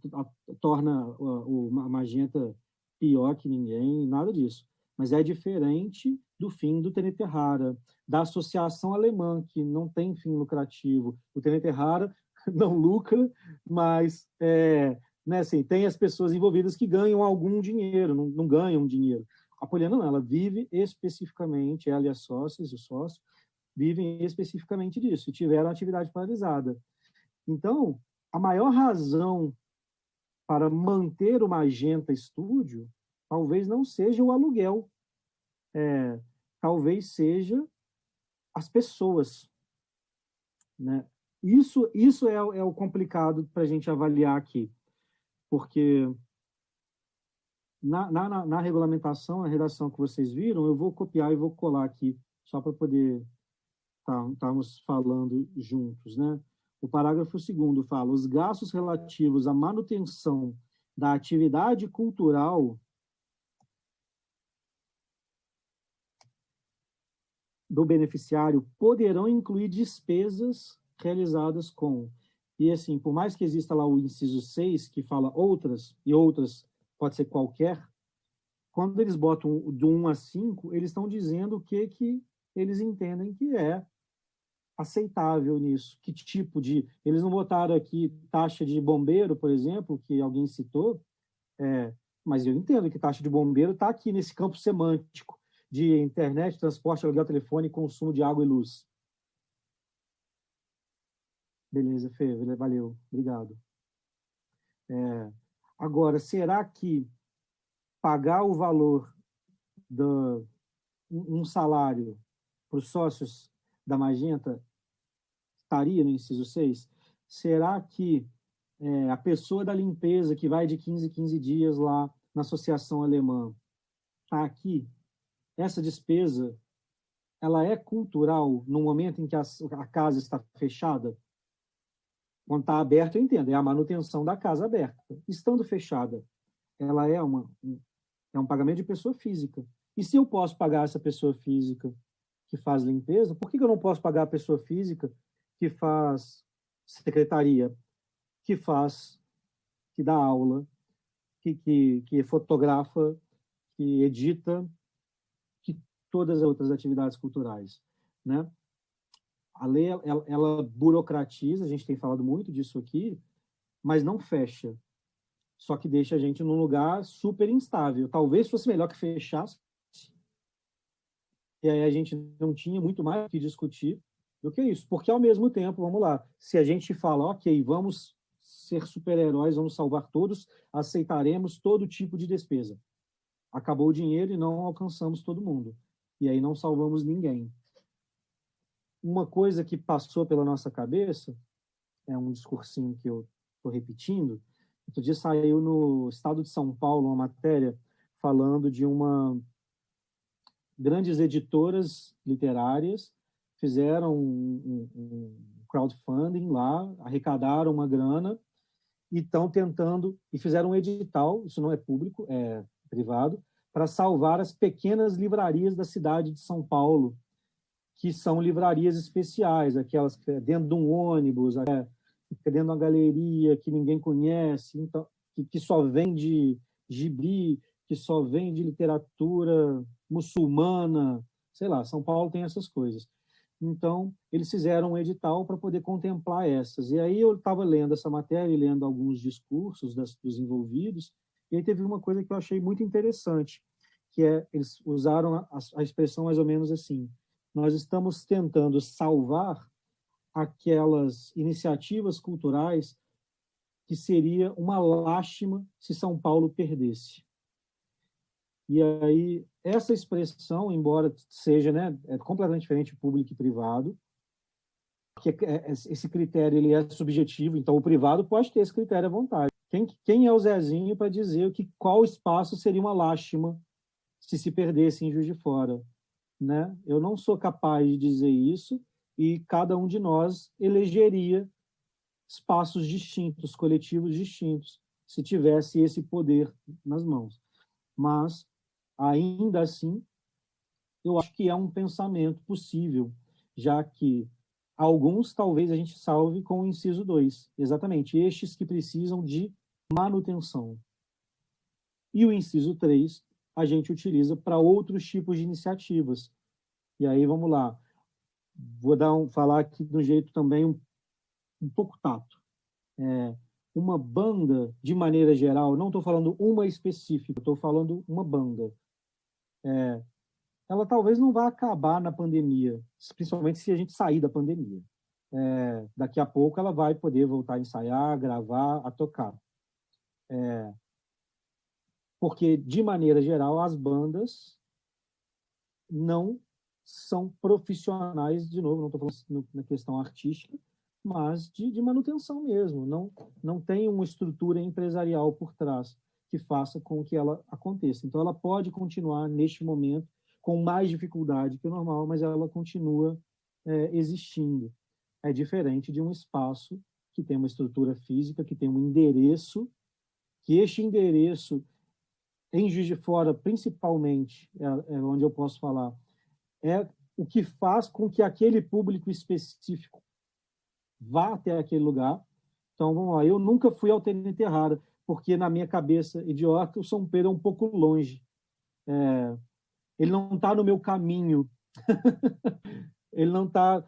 torna a Magenta pior que ninguém, nada disso. Mas é diferente do fim do TNT Rara, da associação alemã, que não tem fim lucrativo. O TNT Rara não lucra, mas né, assim, tem as pessoas envolvidas que ganham algum dinheiro, não ganham dinheiro. A Poliana não, ela vive especificamente, ela e as sócias, o sócio, vivem especificamente disso, e tiveram a atividade paralisada. Então, a maior razão para manter o Magenta Estúdio talvez não seja o aluguel, talvez seja as pessoas, né? Isso é o complicado para a gente avaliar aqui, porque na regulamentação, a redação que vocês viram, eu vou copiar e vou colar aqui, só para poder estarmos falando juntos, né? O parágrafo 2º fala: os gastos relativos à manutenção da atividade cultural do beneficiário poderão incluir despesas realizadas com... E, assim, por mais que exista lá o inciso 6, que fala outras, e outras pode ser qualquer, quando eles botam do 1 a 5, eles estão dizendo o que eles entendem que é aceitável nisso. Que tipo de... Eles não botaram aqui taxa de bombeiro, por exemplo, que alguém citou, mas eu entendo que taxa de bombeiro está aqui nesse campo semântico de internet, transporte, aluguel, telefone, consumo de água e luz. Beleza, Fê, valeu, obrigado. Agora, será que pagar o valor de um salário para os sócios da Magenta estaria no inciso 6? Será que a pessoa da limpeza, que vai de 15 em 15 dias lá na associação alemã, está aqui? essa despesa ela é cultural no momento em que a casa está fechada? Quando está aberta, eu entendo, é a manutenção da casa aberta. Estando fechada, ela é um pagamento de pessoa física. E se eu posso pagar essa pessoa física que faz limpeza, por que eu não posso pagar a pessoa física que faz secretaria, que dá aula, que fotografa, que edita, que todas as outras atividades culturais, né? A lei, ela burocratiza, a gente tem falado muito disso aqui, mas não fecha. Só que deixa a gente num lugar super instável. Talvez fosse melhor que fechasse, e aí a gente não tinha muito mais o que discutir do que isso. Porque, ao mesmo tempo, vamos lá, se a gente fala, ok, vamos ser super-heróis, vamos salvar todos, aceitaremos todo tipo de despesa. Acabou o dinheiro e não alcançamos todo mundo. E aí não salvamos ninguém. Uma coisa que passou pela nossa cabeça, é um discursinho que eu estou repetindo, outro dia saiu no Estado de São Paulo uma matéria falando de grandes editoras literárias fizeram um crowdfunding lá, arrecadaram uma grana e estão tentando, e fizeram um edital, isso não é público, é privado, para salvar as pequenas livrarias da cidade de São Paulo, que são livrarias especiais, aquelas que dentro de um ônibus, dentro de uma galeria que ninguém conhece, então, que só vende gibi, que só vende literatura muçulmana, sei lá, São Paulo tem essas coisas. Então, eles fizeram um edital para poder contemplar essas. E aí eu estava lendo essa matéria e lendo alguns discursos dos envolvidos, e aí teve uma coisa que eu achei muito interessante, que eles usaram a expressão mais ou menos assim: nós estamos tentando salvar aquelas iniciativas culturais que seria uma lástima se São Paulo perdesse. E aí, essa expressão, embora seja, né, completamente diferente público e privado, porque esse critério ele é subjetivo, então o privado pode ter esse critério à vontade. Quem é o Zezinho para dizer qual espaço seria uma lástima se perdesse em Juiz de Fora? Né? Eu não sou capaz de dizer isso, e cada um de nós elegeria espaços distintos, coletivos distintos, se tivesse esse poder nas mãos. Mas, ainda assim, eu acho que é um pensamento possível, já que alguns talvez a gente salve com o inciso 2, exatamente, estes que precisam de manutenção. E o inciso 3 a gente utiliza para outros tipos de iniciativas. E aí, vamos lá, vou falar aqui de um jeito também um pouco tato. Uma banda, de maneira geral, não estou falando uma específica, estou falando uma banda. Ela talvez não vá acabar na pandemia, principalmente se a gente sair da pandemia. Daqui a pouco ela vai poder voltar a ensaiar, a gravar, a tocar. Porque, de maneira geral, as bandas não são profissionais, de novo, não estou falando na questão artística, mas de manutenção mesmo. Não tem uma estrutura empresarial por trás que faça com que ela aconteça. Então, ela pode continuar, neste momento, com mais dificuldade que o normal, mas ela continua existindo. É diferente de um espaço que tem uma estrutura física, que tem um endereço, que este endereço, em Juiz de Fora, principalmente, é onde eu posso falar, é o que faz com que aquele público específico vá até aquele lugar. Então, vamos lá, eu nunca fui ao TNT Rara, porque na minha cabeça idiota, o São Pedro é um pouco longe. Ele não está no meu caminho. Ele não está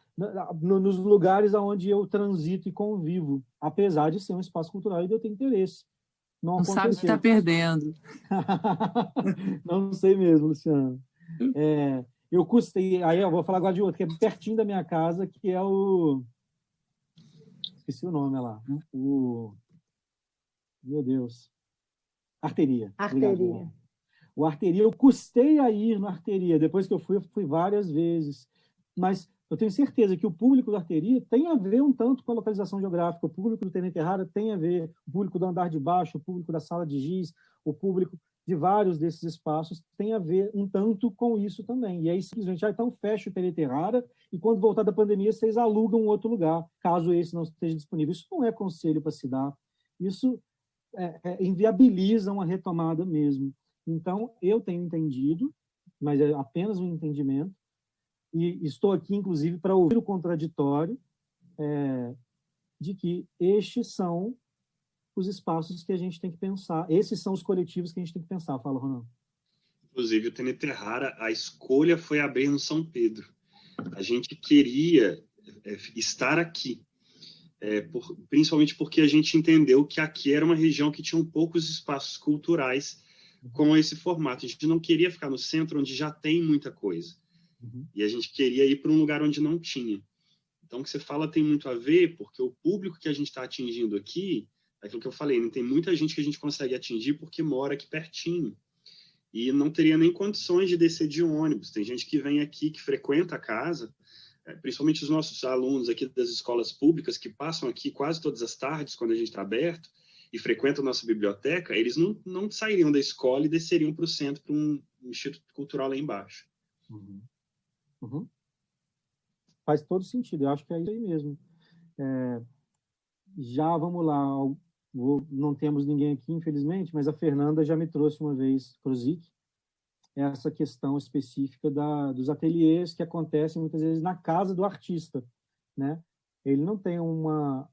nos lugares onde eu transito e convivo, apesar de ser um espaço cultural e de eu ter interesse. Não sabe o que está perdendo. Não sei mesmo, Luciano. Eu custei... Aí eu vou falar agora de outro, que é pertinho da minha casa, que é o... Esqueci o nome lá. Meu Deus. Arteria. Arteria. O Arteria, eu custei a ir no Arteria. Depois que eu fui várias vezes. Mas eu tenho certeza que o público da Arteria tem a ver um tanto com a localização geográfica. O público do TNT Rara tem a ver. O público do andar de baixo, o público da sala de giz, o público de vários desses espaços tem a ver um tanto com isso também. E aí, simplesmente, então fecha o TNT Rara e, quando voltar da pandemia, vocês alugam um outro lugar, caso esse não esteja disponível. Isso não é conselho para se dar. Isso inviabiliza uma retomada mesmo. Então, eu tenho entendido, mas é apenas um entendimento, e estou aqui, inclusive, para ouvir o contraditório de que estes são os espaços que a gente tem que pensar. Esses são os coletivos que a gente tem que pensar. Fala, Ronaldo. Inclusive, o TNT Rara, a escolha foi abrir no São Pedro. A gente queria estar aqui, principalmente porque a gente entendeu que aqui era uma região que tinha poucos espaços culturais com esse formato. A gente não queria ficar no centro, onde já tem muita coisa. E a gente queria ir para um lugar onde não tinha. Então, o que você fala tem muito a ver, porque o público que a gente está atingindo aqui, aquilo que eu falei, né? Tem muita gente que a gente consegue atingir porque mora aqui pertinho. E não teria nem condições de descer de ônibus. Tem gente que vem aqui, que frequenta a casa, principalmente os nossos alunos aqui das escolas públicas, que passam aqui quase todas as tardes, quando a gente está aberto, e frequentam a nossa biblioteca, eles não sairiam da escola e desceriam para o centro, para um instituto cultural lá embaixo. Faz todo sentido, eu acho que é isso aí mesmo. Já vamos lá, não temos ninguém aqui, infelizmente, mas a Fernanda já me trouxe uma vez para o ZIC essa questão específica dos ateliês que acontecem muitas vezes na casa do artista, né? Ele não tem uma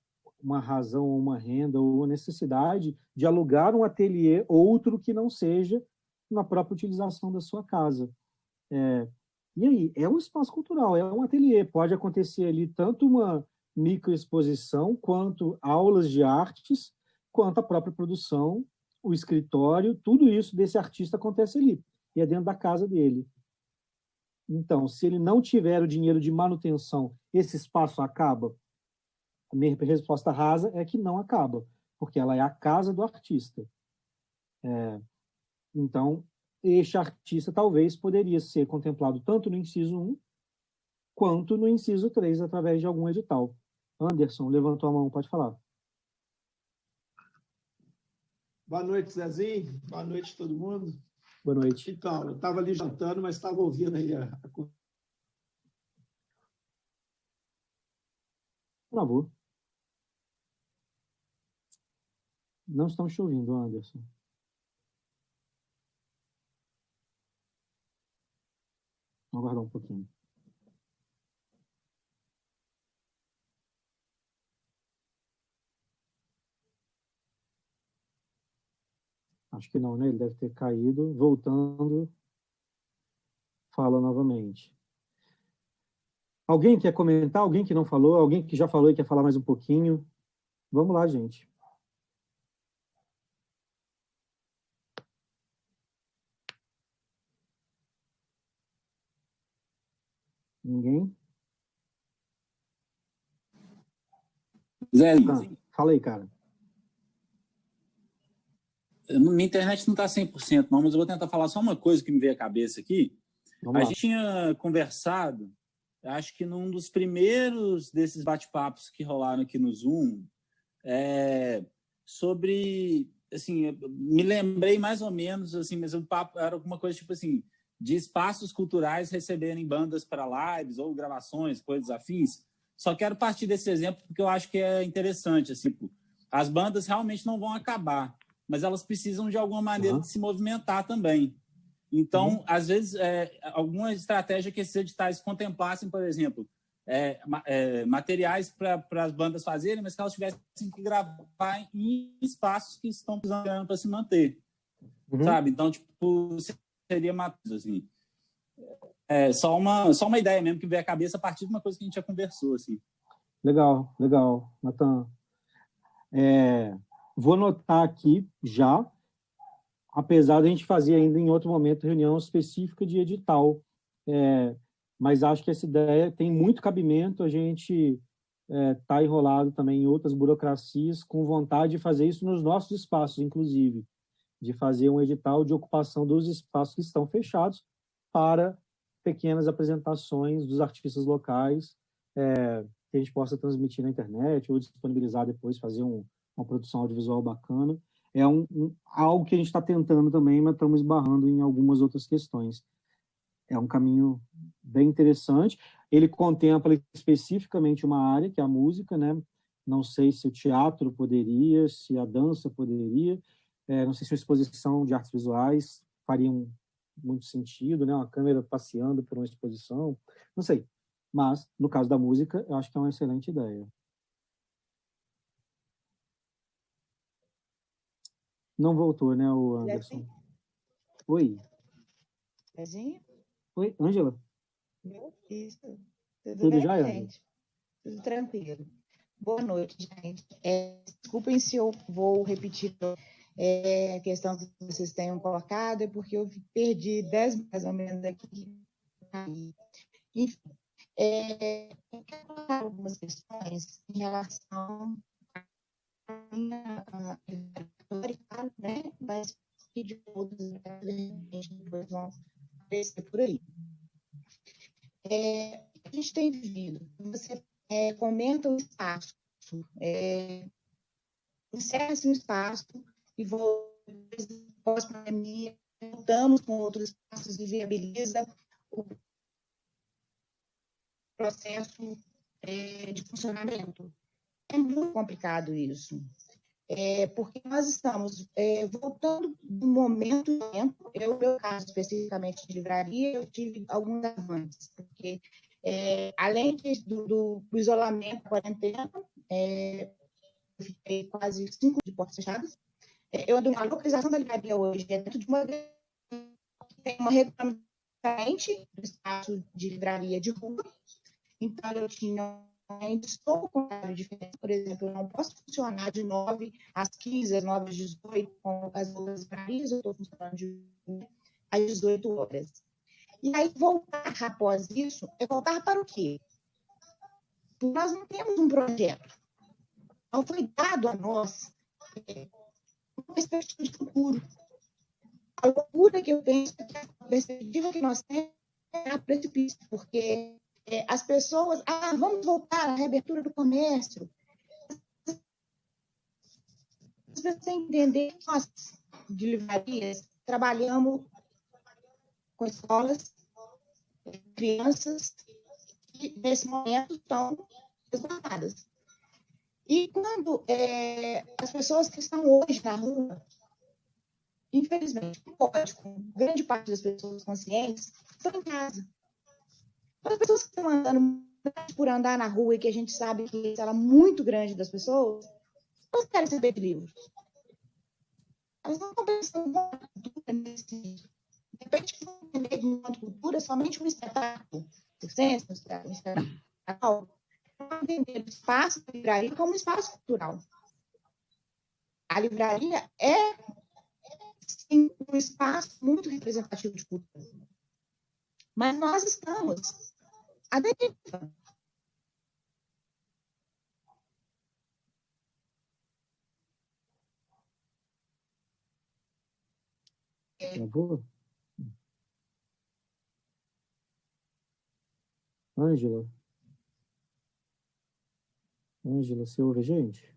razão, ou uma renda, ou uma necessidade de alugar um ateliê outro que não seja na própria utilização da sua casa. E aí, é um espaço cultural, é um ateliê, pode acontecer ali tanto uma microexposição, quanto aulas de artes, quanto a própria produção, o escritório, tudo isso desse artista acontece ali, e é dentro da casa dele. Então, se ele não tiver o dinheiro de manutenção, esse espaço acaba? A minha resposta rasa é que não acaba, porque ela é a casa do artista. Então, este artista talvez poderia ser contemplado tanto no inciso 1 quanto no inciso 3, através de algum edital. Anderson, levantou a mão, pode falar. Boa noite, Zezinho. Boa noite, todo mundo. Boa noite. Então, eu estava ali jantando, mas estava ouvindo aí Por favor. Não estamos te ouvindo, Anderson. Vamos aguardar um pouquinho. Acho que não, né? Ele deve ter caído. Voltando, fala novamente. Alguém quer comentar? Alguém que não falou? Alguém que já falou e quer falar mais um pouquinho? Vamos lá, gente. Ninguém? Zé, fala aí, cara. Minha internet não está 100% não, mas eu vou tentar falar só uma coisa que me veio à cabeça aqui. A gente tinha conversado, acho que num dos primeiros desses bate-papos que rolaram aqui no Zoom, sobre, assim, me lembrei mais ou menos, assim, mas o papo era alguma coisa tipo assim, de espaços culturais receberem bandas para lives ou gravações, coisas afins. Só quero partir desse exemplo porque eu acho que é interessante. Assim, as bandas realmente não vão acabar, mas elas precisam de alguma maneira de se movimentar também. Então, às vezes, alguma estratégia que esses editais contemplassem, por exemplo, materiais para as bandas fazerem, mas que elas tivessem que gravar em espaços que estão precisando para se manter. Sabe? Então, tipo, seria uma coisa assim. Só uma ideia mesmo que veio à cabeça a partir de uma coisa que a gente já conversou. Assim. Legal, Natan. Vou anotar aqui já, apesar de a gente fazer ainda em outro momento reunião específica de edital, mas acho que essa ideia tem muito cabimento, a gente está enrolado também em outras burocracias, com vontade de fazer isso nos nossos espaços, inclusive, de fazer um edital de ocupação dos espaços que estão fechados para pequenas apresentações dos artistas locais, que a gente possa transmitir na internet ou disponibilizar depois, fazer uma produção audiovisual bacana. é algo que a gente está tentando também, mas estamos esbarrando em algumas outras questões. É um caminho bem interessante. Ele contempla especificamente uma área, que é a música, né? Não sei se o teatro poderia, se a dança poderia, não sei se a exposição de artes visuais faria muito sentido, né? Uma câmera passeando por uma exposição, não sei. Mas, no caso da música, eu acho que é uma excelente ideia. Não voltou, né, o Anderson? Oi. Zezinho? Oi, Ângela? Isso. Tudo Tudo bem, jóia? gente? Tudo tranquilo. Boa noite, gente. Desculpem se eu vou repetir a questão que vocês tenham colocado, é porque eu perdi 10 mais ou menos aqui. Enfim, eu quero colocar algumas questões em relação à minha história, né? Mas que de outros depois vão aparecer por aí. A gente tem vivido, você comenta o espaço, encerra-se um espaço e pós-pandemia, voltamos com outros espaços e viabiliza o processo de funcionamento. É muito complicado isso, porque nós estamos voltando de um momento, no meu caso especificamente de livraria, eu tive alguns avanços, porque além do isolamento, da quarentena, eu fiquei quase 5 de portas fechadas. A localização da livraria hoje é dentro de tem uma reclamação diferente do espaço de livraria de rua. Então, ainda estou com horário diferente. Por exemplo, eu não posso funcionar de 9 às 15, às 9 às 18, com as outras livrarias, eu estou funcionando de 1 às 18 horas. E aí, voltar após isso, é voltar para o quê? Porque nós não temos um projeto. Não foi dado a nós uma perspectiva de futuro. A loucura que eu penso é que a perspectiva que nós temos é a precipício, porque as pessoas, vamos voltar à reabertura do comércio. As pessoas têm que entender que nós, de livrarias, trabalhamos com escolas, crianças, que nesse momento estão resguardadas. E quando as pessoas que estão hoje na rua, infelizmente, grande parte das pessoas conscientes estão em casa. As pessoas que estão andando por andar na rua e que a gente sabe que ela é muito grande das pessoas, não querem saber de livros. Elas não estão pensando em cultura nesse sentido. De repente, não entender enquanto cultura somente um espetáculo, um espetáculo, não entender o espaço da livraria como um espaço cultural. A livraria é, sim, um espaço muito representativo de cultura. Mas nós estamos à deriva. Travou? Ângela? Ângela, você ouve a gente?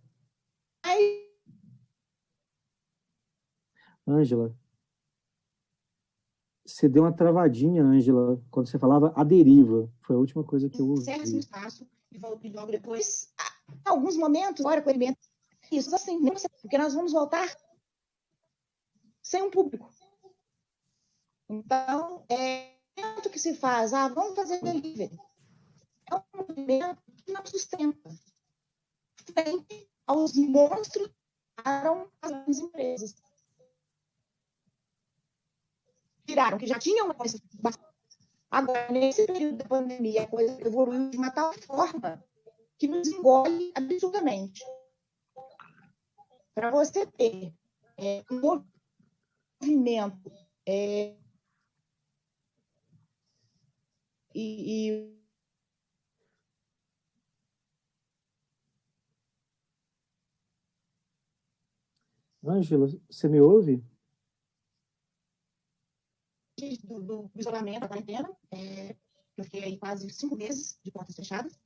Ângela, você deu uma travadinha, Ângela, quando você falava a deriva. Foi a última coisa que eu ouvi. Encerra esse espaço e volta logo depois. Alguns momentos, agora com o alimento. Isso assim, porque nós vamos voltar sem um público. Então, o que se faz? Vamos fazer delivery. É um movimento que não sustenta. Frente aos monstros que viraram as empresas. Viraram, que já tinham uma coisa. Agora, nesse período da pandemia, a coisa evoluiu de uma tal forma que nos engole absurdamente. Para você ter um movimento Ângela, você me ouve? Do isolamento, da quarentena, eu fiquei aí quase 5 meses de portas fechadas.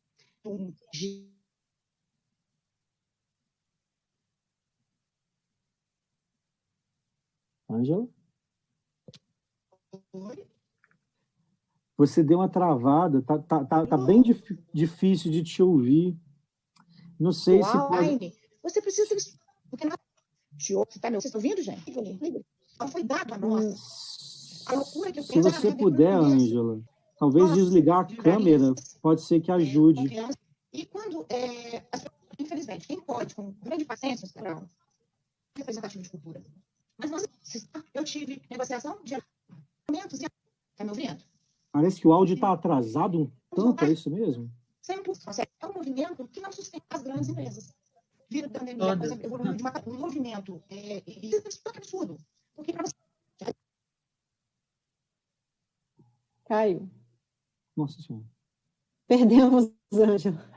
Ângela? Você deu uma travada, tá bem difícil de te ouvir. Não sei se pode... Você precisa... Porque você está ouvindo, gente? Não foi dado a nós. A loucura que eu se você puder, Ângela, talvez desligar a câmera, pode ser que ajude. E quando, infelizmente, quem pode, com grande paciência, será representativo de cultura. Mas eu tive negociação de aumentos e... Está me ouvindo? Parece que o áudio está atrasado um tanto, é isso mesmo? 100%. É um movimento que não sustenta as grandes empresas. Vira pandemia, evoluiu de um movimento. Isso é absurdo. Porque para você... Caio. Nossa Senhora. Perdemos, Ângela.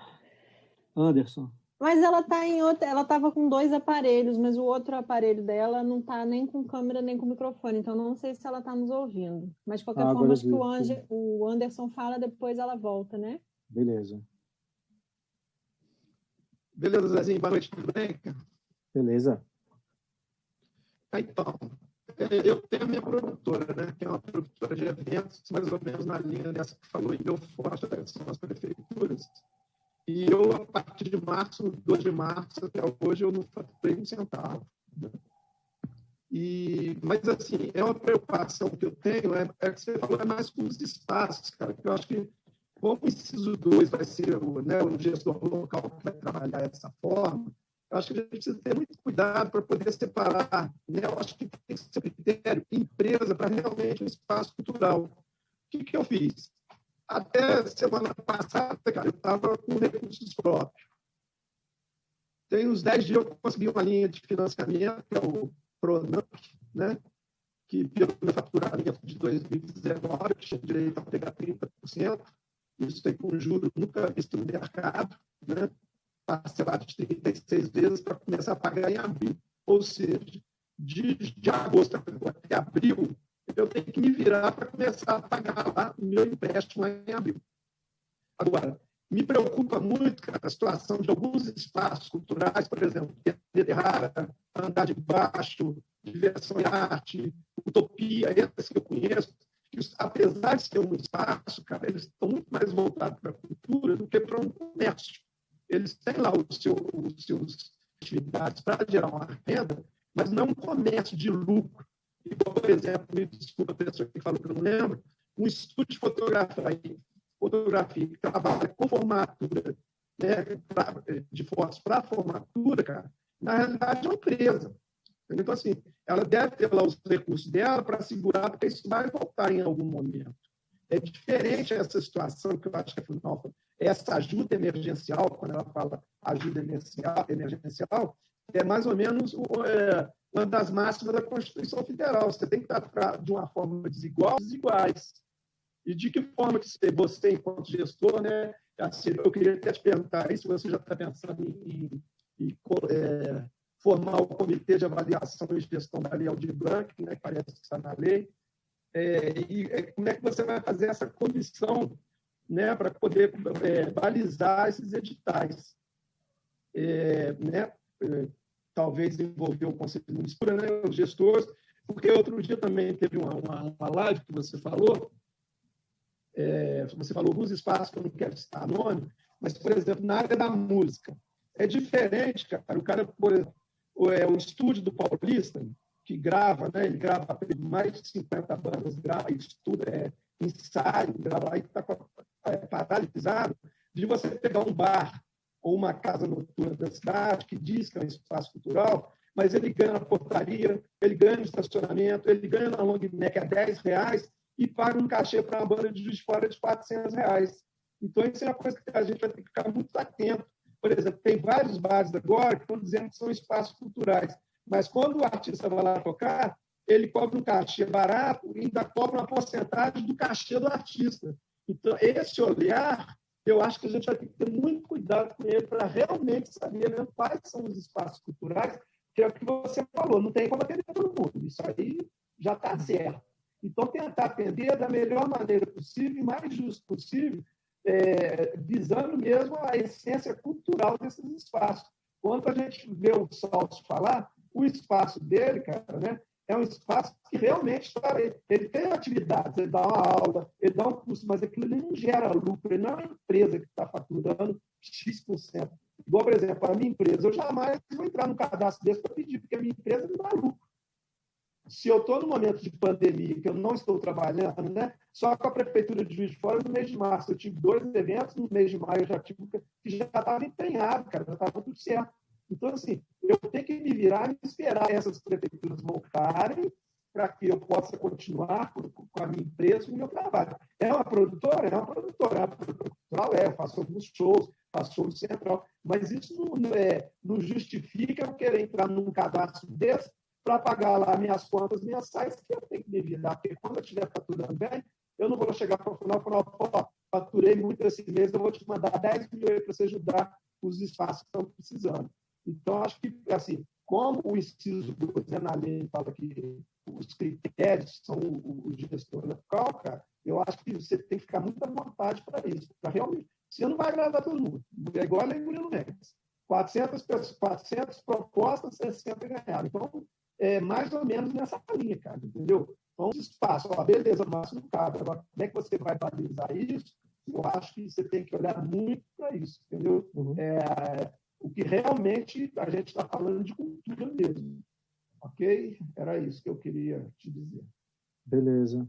Anderson. Mas ela tá em outra, ela estava com 2 aparelhos, mas o outro aparelho dela não está nem com câmera nem com microfone, então não sei se ela está nos ouvindo. Mas de qualquer forma, acho que o Anderson fala, depois ela volta, né? Beleza. Beleza, Zezinho, boa noite, tudo bem? Beleza. Então, eu tenho a minha produtora, né, que é uma produtora de eventos, mais ou menos na linha dessa que falou em Belfort, são as prefeituras. E eu, a partir de março, 2 de março, até hoje, eu não faturei um centavo. Né? Mas, assim, é uma preocupação que eu tenho, que você falou, é mais com os espaços, cara, que eu acho que, como o inciso 2 vai ser o gestor local que vai trabalhar dessa forma, eu acho que a gente precisa ter muito cuidado para poder separar, né? Eu acho que tem que ser critério empresa para realmente um espaço cultural. O que eu fiz? Até semana passada, cara, eu estava com recursos próprios. Tem uns 10 dias eu consegui uma linha de financiamento, que é o Pronamp, né? Que pelo meu faturamento de 2019, eu tinha direito a pegar 30%. Isso tem com juros nunca visto no mercado, né? Parcelado de 36 vezes para começar a pagar em abril. Ou seja, de agosto até abril, eu tenho que me virar para começar a pagar lá o meu empréstimo em abril. Agora, me preocupa muito a situação de alguns espaços culturais, por exemplo, Terrara, Andar de Baixo, Diversão e Arte, Utopia, esses que eu conheço, que, apesar de ser um espaço, cara, eles estão muito mais voltados para a cultura do que para um comércio. Eles têm lá os seus atividades para gerar uma renda, mas não um comércio de lucro. Igual, por exemplo, me desculpa a pessoa que falou que eu não lembro, um estúdio de fotografia que trabalha com formatura, né, de fotos para formatura, cara, na realidade é uma empresa. Então, assim, ela deve ter lá os recursos dela para segurar, porque isso vai voltar em algum momento. É diferente essa situação que eu acho que, afinal, essa ajuda emergencial, quando ela fala ajuda emergencial, é mais ou menos uma das máximas da Constituição Federal. Você tem que tratar de uma forma desiguais. E de que forma que você, enquanto gestor, né, eu queria até te perguntar aí se você já está pensando em formar o Comitê de Avaliação e Gestão da Lei Aldir Blanc, né, que parece que está na lei, como é que você vai fazer essa comissão, né, para poder balizar esses editais. Né, talvez envolver o Conselho de Mistura, né, os gestores, porque outro dia também teve uma live que você falou alguns espaços que eu não quero citar nome, mas, por exemplo, na área da música, é diferente, cara. O cara, por exemplo, o estúdio do Paulista, que grava, né, ele grava mais de 50 bandas, grava, estuda, ensaio, grava lá e está paralisado, de você pegar um bar ou uma casa noturna da cidade, que diz que é um espaço cultural, mas ele ganha na portaria, ele ganha no estacionamento, ele ganha na long neck a R$10 e paga um cachê para uma banda de Juiz de Fora de R$400. Então, isso é uma coisa que a gente vai ter que ficar muito atento. Por exemplo, tem vários bares agora que estão dizendo que são espaços culturais, mas quando o artista vai lá tocar, ele cobra um cachê barato e ainda cobra uma porcentagem do cachê do artista. Então, esse olhar, eu acho que a gente vai ter que ter muito cuidado com ele para realmente saber, né, quais são os espaços culturais, que é o que você falou, não tem como atender todo mundo, isso aí já está certo. Então, tentar atender da melhor maneira possível e mais justo possível, visando mesmo a essência cultural desses espaços. Quando a gente vê o Salso falar, o espaço dele, cara, né, é um espaço que realmente ele tem atividades, ele dá uma aula, ele dá um curso, mas aquilo ali não gera lucro, ele não é uma empresa que está faturando X%. Igual, por exemplo, a minha empresa, eu jamais vou entrar no cadastro desse para pedir, porque a minha empresa não dá lucro. Se eu estou no momento de pandemia, que eu não estou trabalhando, né? Só com a Prefeitura de Juiz de Fora, no mês de março, eu tive 2 eventos, no mês de maio eu já tive, que já estava empenhado, cara, já estava tudo certo. Então, assim, eu tenho que me virar e esperar essas prefeituras voltarem para que eu possa continuar com a minha empresa, com o meu trabalho. É uma produtora? É uma produtora. Eu faço alguns shows, faço show central, mas isso não justifica eu querer entrar num cadastro desse para pagar lá minhas contas mensais, que eu tenho que me virar, porque quando eu estiver faturando bem, eu não vou chegar para o final e falar, pô, faturei muito esse mês, eu vou te mandar 10 mil aí para você ajudar os espaços que estão precisando. Então, acho que, assim, como o inciso 2, né, na lei fala que os critérios são o gestor local, cara, eu acho que você tem que ficar muito à vontade para isso, para realmente. Você não vai agradar todo mundo. É igual a lei Murilo Mendes. 400 propostas, 60 ganharam. Então, é mais ou menos nessa linha, cara, entendeu? Então, espaço, beleza, mas não cabe. Agora, como é que você vai valorizar isso? Eu acho que você tem que olhar muito para isso, entendeu? O que realmente a gente está falando de cultura mesmo. Ok? Era isso que eu queria te dizer. Beleza.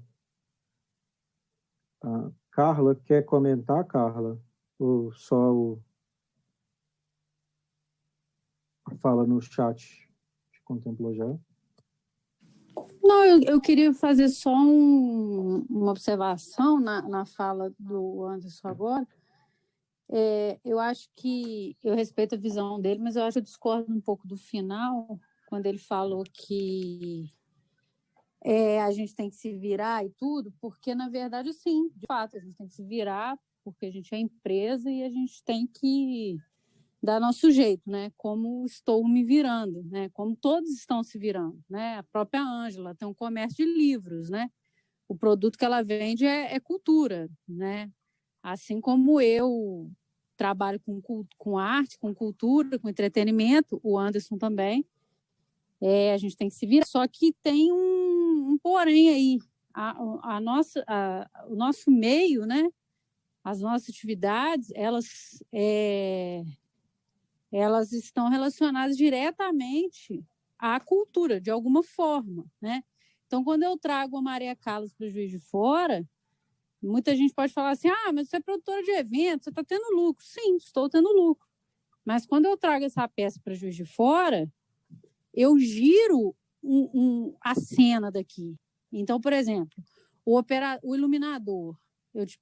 Carla, quer comentar, Carla? Ou só a fala no chat te contemplou já? Não, eu queria fazer só uma observação na fala do Anderson agora. Eu acho que eu respeito a visão dele, mas eu acho que eu discordo um pouco do final, quando ele falou que a gente tem que se virar e tudo, porque, na verdade, sim, de fato, a gente tem que se virar, porque a gente é empresa e a gente tem que dar nosso jeito, né? Como estou me virando, né? Como todos estão se virando, né? A própria Ângela tem um comércio de livros, né? O produto que ela vende é cultura, né? Assim como eu trabalho com arte, com cultura, com entretenimento, o Anderson também. A gente tem que se virar, só que tem um porém aí. O nosso meio, né? As nossas atividades, elas estão relacionadas diretamente à cultura, de alguma forma, né? Então, quando eu trago a Maria Carlos para o Juiz de Fora, muita gente pode falar assim, mas você é produtora de eventos, você está tendo lucro. Sim, estou tendo lucro. Mas quando eu trago essa peça para Juiz de Fora, eu giro a cena daqui. Então, por exemplo, o iluminador.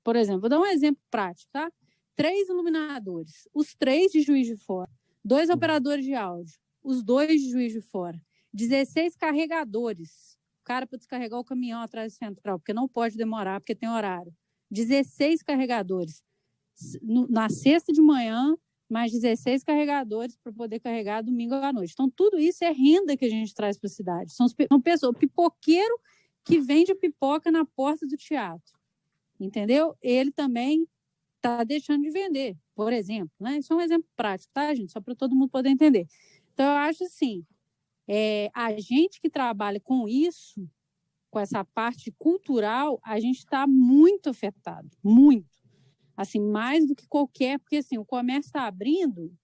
Por exemplo, vou dar um exemplo prático, tá? 3 iluminadores, os 3 de Juiz de Fora, 2 operadores de áudio, os 2 de Juiz de Fora, 16 carregadores, o cara para descarregar o caminhão atrás do central, porque não pode demorar, porque tem horário. 16 carregadores. Na sexta de manhã, mais 16 carregadores para poder carregar domingo à noite. Então, tudo isso é renda que a gente traz para a cidade. São pessoas, pipoqueiro que vende pipoca na porta do teatro. Entendeu? Ele também está deixando de vender, por exemplo, né? Isso é um exemplo prático, tá, gente? Só para todo mundo poder entender. Então, eu acho assim, a gente que trabalha com isso, com essa parte cultural, a gente está muito afetado, muito. Assim, mais do que qualquer, porque assim, o comércio está abrindo,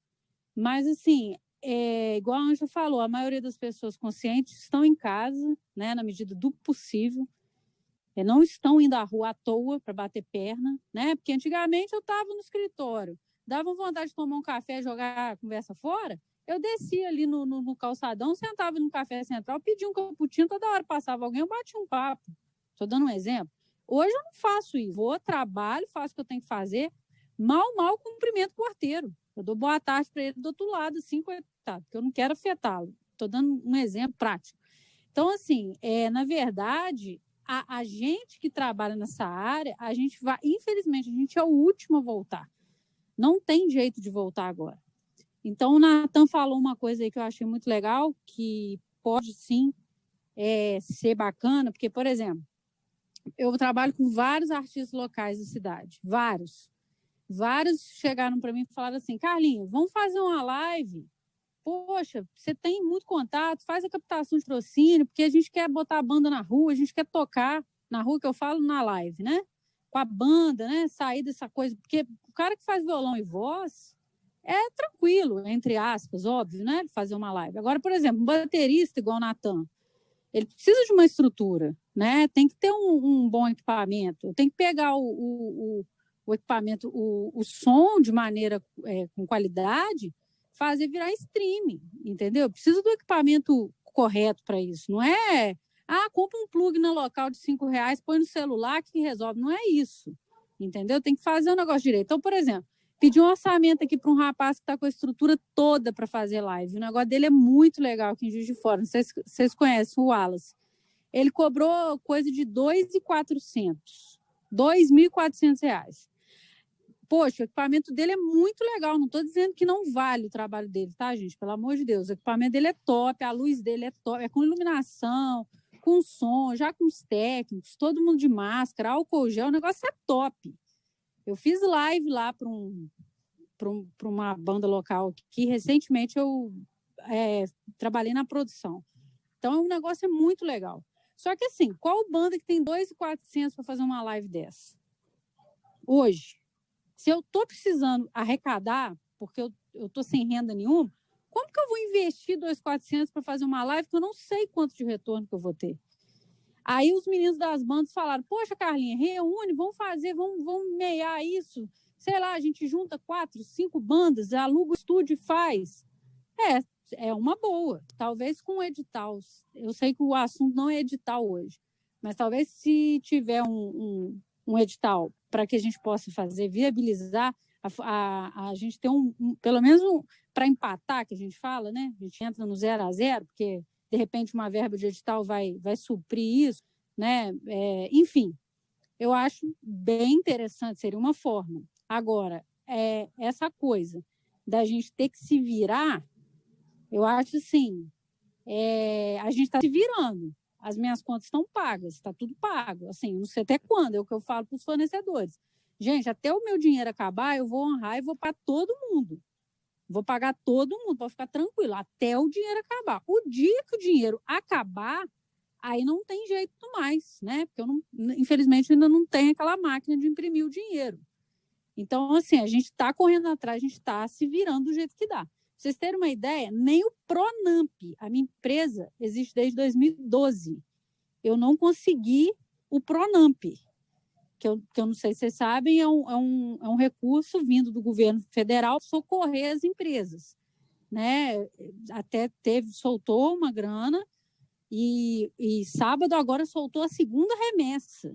mas assim, igual a Ângela falou, a maioria das pessoas conscientes estão em casa, né, na medida do possível, não estão indo à rua à toa para bater perna, né? Porque antigamente eu estava no escritório, dava vontade de tomar um café, jogar a conversa fora, eu descia ali no calçadão, sentava no café central, pedia um cappuccino, toda hora passava alguém, eu batia um papo. Estou dando um exemplo. Hoje eu não faço isso. Vou, trabalho, faço o que eu tenho que fazer, mal cumprimento o porteiro. Eu dou boa tarde para ele do outro lado, assim, coitado, porque eu não quero afetá-lo. Estou dando um exemplo prático. Então, assim, na verdade, a gente que trabalha nessa área, a gente vai, infelizmente, a gente é o último a voltar. Não tem jeito de voltar agora. Então, o Nathan falou uma coisa aí que eu achei muito legal, que pode, sim, ser bacana, porque, por exemplo, eu trabalho com vários artistas locais da cidade, vários chegaram para mim e falaram assim, Carlinhos, vamos fazer uma live poxa, você tem muito contato, faz a captação de patrocínio, porque a gente quer botar a banda na rua, a gente quer tocar na rua, que eu falo na live, né? Com a banda, né? Sair dessa coisa, porque o cara que faz violão e voz é tranquilo, entre aspas, óbvio, né? Fazer uma live. Agora, por exemplo, um baterista igual o Natan, ele precisa de uma estrutura, né? Tem que ter um bom equipamento, tem que pegar o equipamento, o som de maneira com qualidade, fazer virar streaming, entendeu? Precisa do equipamento correto para isso. Não é, compra um plug na local de R$5, põe no celular que resolve. Não é isso, entendeu? Tem que fazer o negócio direito. Então, por exemplo, pedi um orçamento aqui para um rapaz que está com a estrutura toda para fazer live. O negócio dele é muito legal aqui em Juiz de Fora. Não sei se vocês conhecem o Wallace. Ele cobrou coisa de R$2.400. R$2.400. Poxa, o equipamento dele é muito legal. Não estou dizendo que não vale o trabalho dele, tá, gente? Pelo amor de Deus. O equipamento dele é top, a luz dele é top, é com iluminação, com som, já com os técnicos, todo mundo de máscara, álcool gel, o negócio é top. Eu fiz live lá para uma banda local que recentemente eu trabalhei na produção. Então, o negócio é muito legal. Só que assim, qual banda que tem R$2.400 para fazer uma live dessa? Hoje, se eu estou precisando arrecadar, porque eu estou sem renda nenhuma, como que eu vou investir R$2.400 para fazer uma live que eu não sei quanto de retorno que eu vou ter? Aí os meninos das bandas falaram, poxa, Carlinha, reúne, vamos meiar isso. Sei lá, a gente junta 4, 5 bandas, aluga o estúdio e faz. É uma boa. Talvez com edital. Eu sei que o assunto não é edital hoje, mas talvez se tiver um edital para que a gente possa fazer, viabilizar, a gente ter pelo menos para empatar, que a gente fala, né? A gente entra no 0-0, porque de repente uma verba de edital vai suprir isso, né? Enfim, eu acho bem interessante, seria uma forma. Agora, essa coisa da gente ter que se virar, eu acho assim, a gente está se virando, as minhas contas estão pagas, está tudo pago, assim, não sei até quando, é o que eu falo para os fornecedores. Gente, até o meu dinheiro acabar, eu vou honrar e vou para todo mundo. Vou pagar todo mundo, pode ficar tranquilo, até o dinheiro acabar. O dia que o dinheiro acabar, aí não tem jeito mais, né? Porque infelizmente, ainda não tem aquela máquina de imprimir o dinheiro. Então, assim, a gente está correndo atrás, a gente está se virando do jeito que dá. Pra vocês terem uma ideia, nem o Pronamp, a minha empresa, existe desde 2012. Eu não consegui o Pronamp, que eu não sei se vocês sabem, é um recurso vindo do governo federal para socorrer as empresas, né? Até soltou uma grana e sábado agora soltou a segunda remessa.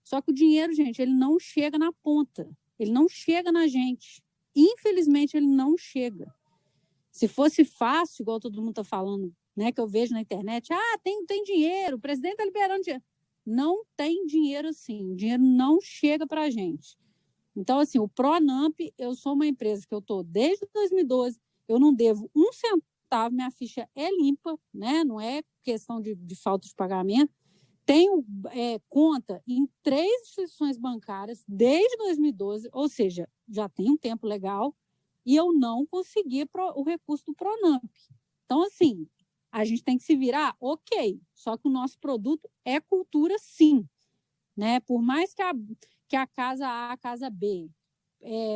Só que o dinheiro, gente, ele não chega na ponta, ele não chega na gente. Infelizmente, ele não chega. Se fosse fácil, igual todo mundo está falando, né, que eu vejo na internet, tem dinheiro, o presidente está liberando dinheiro. Não tem dinheiro assim, o dinheiro não chega para a gente. Então, assim, o Pronamp, eu sou uma empresa que eu estou desde 2012, eu não devo um centavo, minha ficha é limpa, né? Não é questão de falta de pagamento. Tenho conta em 3 instituições bancárias desde 2012, ou seja, já tem um tempo legal, e eu não consegui o recurso do Pronamp. Então, assim, a gente tem que se virar, ok, só que o nosso produto é cultura, sim. Né? Por mais que a casa A, a casa B,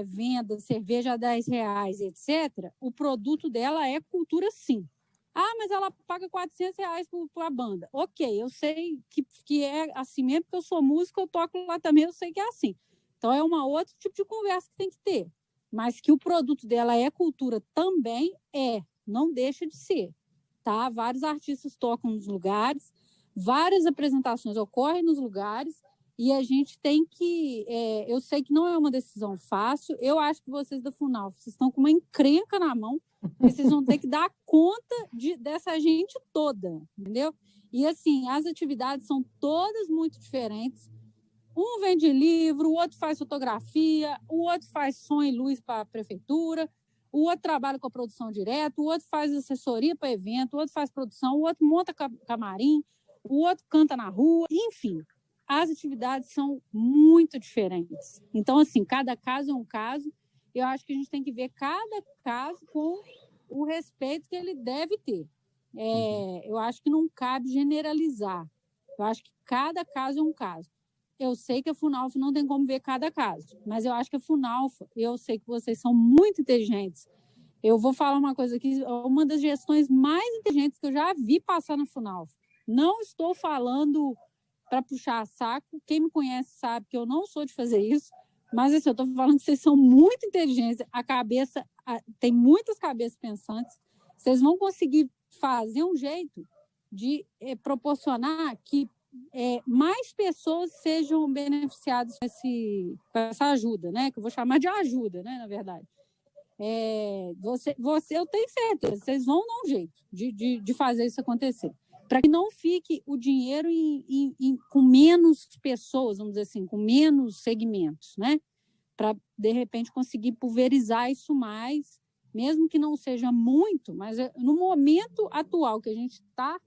venda cerveja a R$10, etc., o produto dela é cultura, sim. Mas ela paga R$400 por a banda. Ok, eu sei que é assim mesmo, porque eu sou música, eu toco lá também, eu sei que é assim. Então, é outro tipo de conversa que tem que ter. Mas que o produto dela é cultura também, não deixa de ser. Tá? Vários artistas tocam nos lugares, várias apresentações ocorrem nos lugares, e a gente tem que... eu sei que não é uma decisão fácil, eu acho que vocês da FUNAL, vocês estão com uma encrenca na mão, e vocês vão ter que dar conta dessa gente toda, entendeu? E assim, as atividades são todas muito diferentes. Um vende livro, o outro faz fotografia, o outro faz som e luz para a prefeitura, o outro trabalha com a produção direta, o outro faz assessoria para evento, o outro faz produção, o outro monta camarim, o outro canta na rua, enfim, as atividades são muito diferentes. Então, assim, cada caso é um caso, eu acho que a gente tem que ver cada caso com o respeito que ele deve ter. Eu acho que não cabe generalizar. Eu acho que cada caso é um caso. Eu sei que a Funalfa não tem como ver cada caso, mas eu acho que a Funalfa, eu sei que vocês são muito inteligentes. Eu vou falar uma coisa aqui, uma das gestões mais inteligentes que eu já vi passar na Funalfa. Não estou falando para puxar saco, quem me conhece sabe que eu não sou de fazer isso, mas assim, eu estou falando que vocês são muito inteligentes, tem muitas cabeças pensantes, vocês vão conseguir fazer um jeito de proporcionar que mais pessoas sejam beneficiadas com essa ajuda, né? Que eu vou chamar de ajuda, né? Na verdade. Eu tenho certeza, vocês vão dar um jeito de fazer isso acontecer. Para que não fique o dinheiro com menos pessoas, vamos dizer assim, com menos segmentos, né? Para, de repente, conseguir pulverizar isso mais, mesmo que não seja muito, mas no momento atual que a gente está,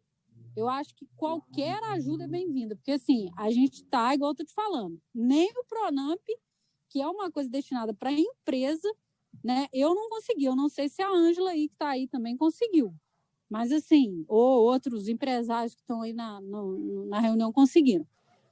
eu acho que qualquer ajuda é bem-vinda, porque assim, a gente está, igual eu estou te falando, nem o Pronamp, que é uma coisa destinada para a empresa, né? Eu não consegui, eu não sei se a Ângela aí que está aí também conseguiu, mas assim, ou outros empresários que estão aí na reunião conseguiram.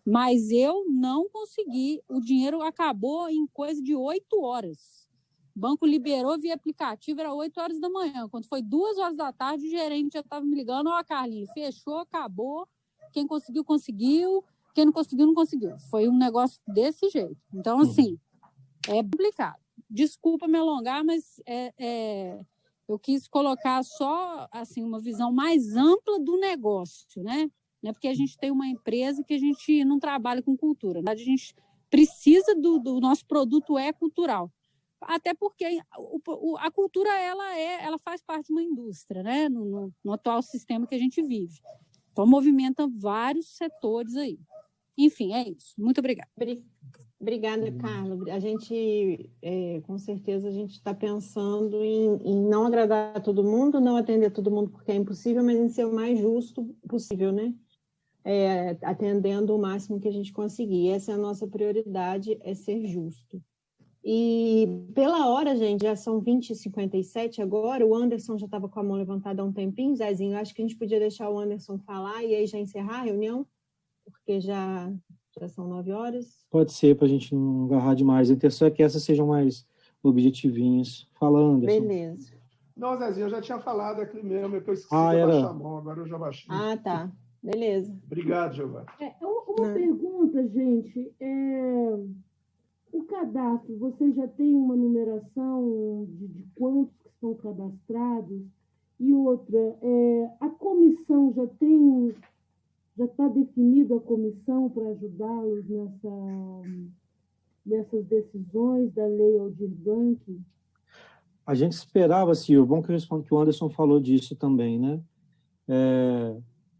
Mas eu não consegui, o dinheiro acabou em coisa de 8 horas. O banco liberou via aplicativo, era 8 horas da manhã. Quando foi 2 horas da tarde, o gerente já estava me ligando, ó, Carlinhos, fechou, acabou, quem conseguiu, conseguiu, quem não conseguiu, não conseguiu. Foi um negócio desse jeito. Então, assim, é complicado. Desculpa me alongar, mas eu quis colocar só assim, uma visão mais ampla do negócio, né? Não é porque a gente tem uma empresa que a gente não trabalha com cultura. Na verdade, a gente precisa do nosso produto cultural. Até porque a cultura ela faz parte de uma indústria, né? No atual sistema que a gente vive. Então, movimenta vários setores aí. Enfim, é isso. Muito obrigada. Obrigada, Carla. A gente, com certeza, a gente está pensando em não agradar a todo mundo, não atender todo mundo porque é impossível, mas em ser o mais justo possível, né? Atendendo o máximo que a gente conseguir. Essa é a nossa prioridade, é ser justo. E pela hora, gente, já são 20h57 agora, o Anderson já estava com a mão levantada há um tempinho, Zezinho, acho que a gente podia deixar o Anderson falar e aí já encerrar a reunião, porque já são 9 horas. Pode ser, para a gente não agarrar demais. A intenção é que essas sejam mais objetivinhas. Fala, Anderson. Beleza. Não, Zezinho, eu já tinha falado aqui mesmo, eu esqueci de baixar a mão, agora eu já baixei. Ah, tá. Beleza. Obrigado, Giovana. Uma pergunta, gente. O cadastro, vocês já têm uma numeração de quantos que estão cadastrados? E outra, a comissão já está definida a comissão para ajudá-los nessas decisões da Lei Aldir Blanc? A gente esperava, Silvio, bom que o Anderson falou disso também, né?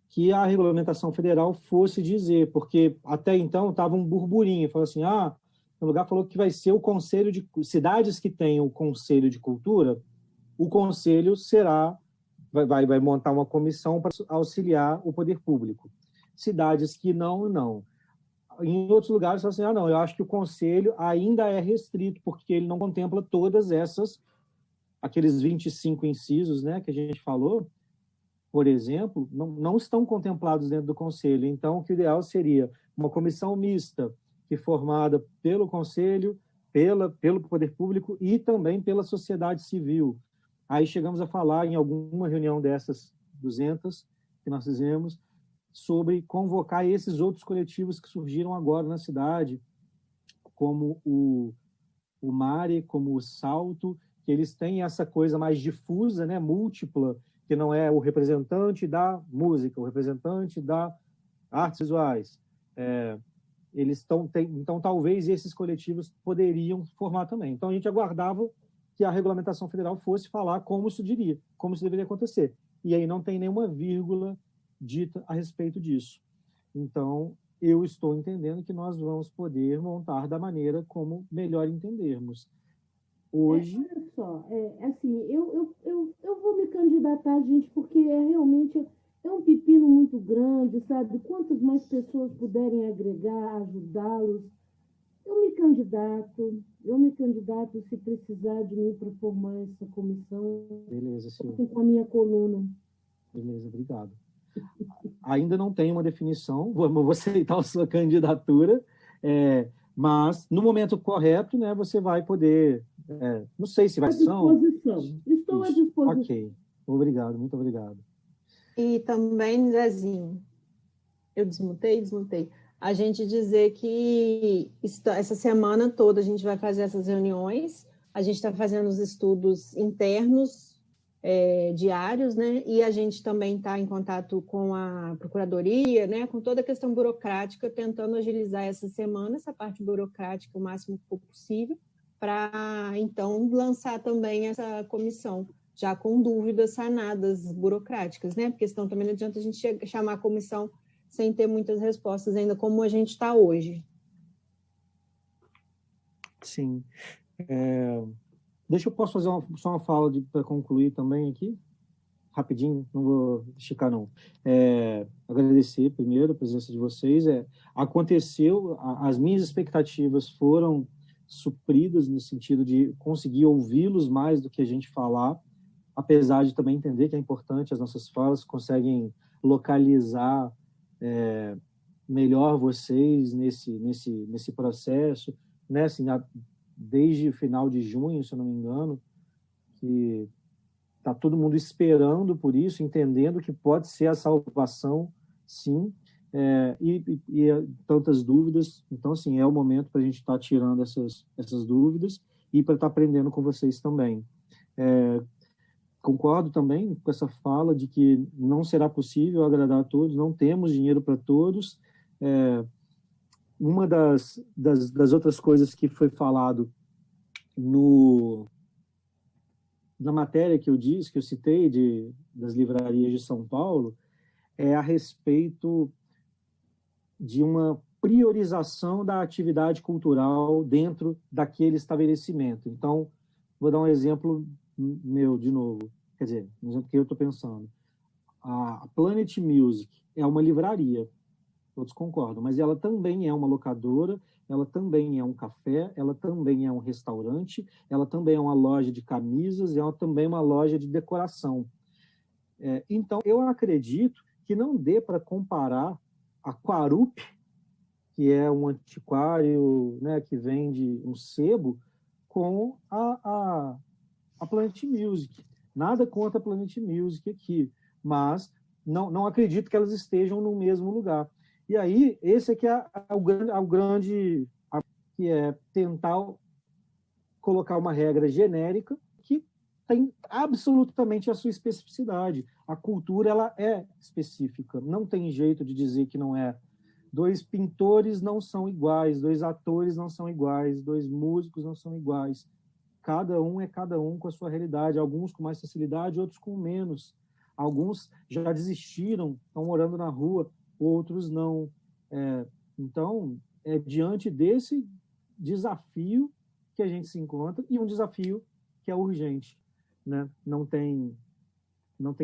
Que a regulamentação federal fosse dizer, porque até então estava um burburinho, falou assim, no lugar falou que vai ser o conselho de cidades que têm o conselho de cultura, o conselho vai montar uma comissão para auxiliar o poder público. Cidades que não. Em outros lugares, assim, não, eu acho que o conselho ainda é restrito, porque ele não contempla todas aqueles 25 incisos, né, que a gente falou, por exemplo, não estão contemplados dentro do conselho. Então, o que o ideal seria uma comissão mista, que formada pelo conselho, pelo poder público e também pela sociedade civil. Aí chegamos a falar em alguma reunião dessas 200 que nós fizemos, sobre convocar esses outros coletivos que surgiram agora na cidade, como o Mare, como o Salto, que eles têm essa coisa mais difusa, né, múltipla, que não é o representante da música, o representante das artes visuais. Então, talvez esses coletivos poderiam formar também. Então, a gente aguardava que a regulamentação federal fosse falar como isso deveria acontecer. E aí não tem nenhuma vírgula dita a respeito disso. Então, eu estou entendendo que nós vamos poder montar da maneira como melhor entendermos. Hoje... Olha só, assim, eu vou me candidatar, gente, porque realmente um pepino muito grande, sabe? Quantas mais pessoas puderem agregar, ajudá-los, Eu me candidato se precisar de mim para formar essa comissão. Beleza, senhor. Com a minha coluna. Beleza, obrigado. Ainda não tem uma definição, vou aceitar a sua candidatura, mas no momento correto, né, você vai poder, não sei se vai ser. Estou à disposição. Ok, obrigado, muito obrigado. E também, Zezinho, eu desmutei. A gente dizer que essa semana toda a gente vai fazer essas reuniões, a gente está fazendo os estudos internos, diários, né? E a gente também está em contato com a Procuradoria, né? Com toda a questão burocrática, tentando agilizar essa semana, essa parte burocrática o máximo que for possível, para então lançar também essa comissão, já com dúvidas sanadas burocráticas, né? Porque senão também não adianta a gente chamar a comissão sem ter muitas respostas ainda, como a gente está hoje. Sim. Posso fazer só uma fala para concluir também aqui? Rapidinho, não vou esticar, não. Agradecer primeiro a presença de vocês. Aconteceu, as minhas expectativas foram supridas no sentido de conseguir ouvi-los mais do que a gente falar, apesar de também entender que é importante, as nossas falas conseguem localizar melhor vocês nesse processo, né? Assim, desde o final de junho, se eu não me engano, que está todo mundo esperando por isso, entendendo que pode ser a salvação, sim, e tantas dúvidas. Então, assim, é o momento para a gente estar tirando essas dúvidas e para estar aprendendo com vocês também. Concordo também com essa fala de que não será possível agradar a todos, não temos dinheiro para todos. Uma das outras coisas que foi falado na matéria que eu citei das livrarias de São Paulo, é a respeito de uma priorização da atividade cultural dentro daquele estabelecimento. Então, vou dar um exemplo meu de novo, quer dizer, um exemplo que eu estou pensando. A Planet Music é uma livraria, todos concordam, mas ela também é uma locadora, ela também é um café, ela também é um restaurante, ela também é uma loja de camisas, ela também é uma loja de decoração. Então, eu acredito que não dê para comparar a Quarup, que é um antiquário, né, que vende um sebo, com a Planet Music. Nada contra a Planet Music aqui, mas não acredito que elas estejam no mesmo lugar. E aí, esse aqui é o grande, que é tentar colocar uma regra genérica que tem absolutamente a sua especificidade. A cultura, ela é específica, não tem jeito de dizer que não é. 2 pintores não são iguais, 2 atores não são iguais, 2 músicos não são iguais. Cada um é cada um com a sua realidade, alguns com mais facilidade, outros com menos. Alguns já desistiram, estão morando na rua, outros não. Então, diante desse desafio que a gente se encontra, e um desafio que é urgente, né? Não tem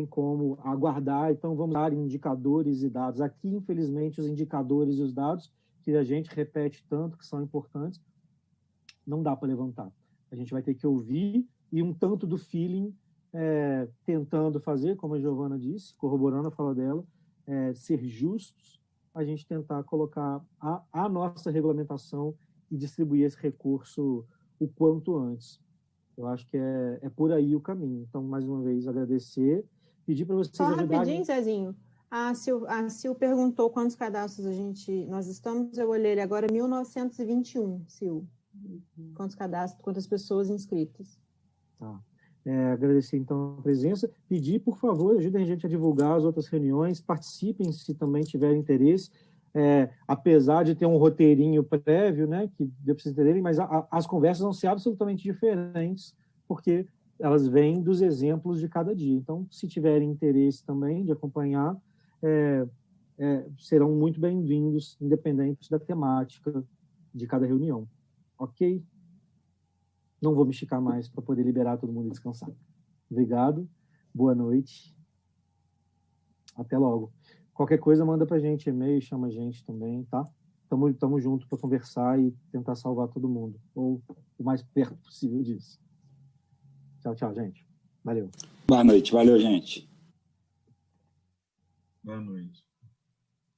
como aguardar, então vamos dar indicadores e dados. Aqui, infelizmente, os indicadores e os dados, que a gente repete tanto, que são importantes, não dá para levantar. A gente vai ter que ouvir e um tanto do feeling, tentando fazer, como a Giovana disse, corroborando a fala dela, ser justos, a gente tentar colocar a nossa regulamentação e distribuir esse recurso o quanto antes. Eu acho que é por aí o caminho. Então, mais uma vez, agradecer, pedir para vocês ajudarem... Só rapidinho, Zezinho. A Sil perguntou quantos cadastros nós estamos, eu olhei agora, 1921, Sil. Quantos cadastros, quantas pessoas inscritas. Tá. Agradecer, então, a presença. Pedir, por favor, ajudem a gente a divulgar as outras reuniões, participem se também tiverem interesse. Apesar de ter um roteirinho prévio, né, que deu para vocês entenderem, mas as conversas vão ser absolutamente diferentes, porque elas vêm dos exemplos de cada dia. Então, se tiverem interesse também de acompanhar, serão muito bem-vindos, independente da temática de cada reunião. Ok? Não vou me esticar mais para poder liberar todo mundo e descansar. Obrigado, boa noite. Até logo. Qualquer coisa, manda para a gente e-mail, chama a gente também, tá? estamos juntos para conversar e tentar salvar todo mundo, ou o mais perto possível disso. Tchau, tchau, gente. Valeu. Boa noite. Valeu, gente. Boa noite.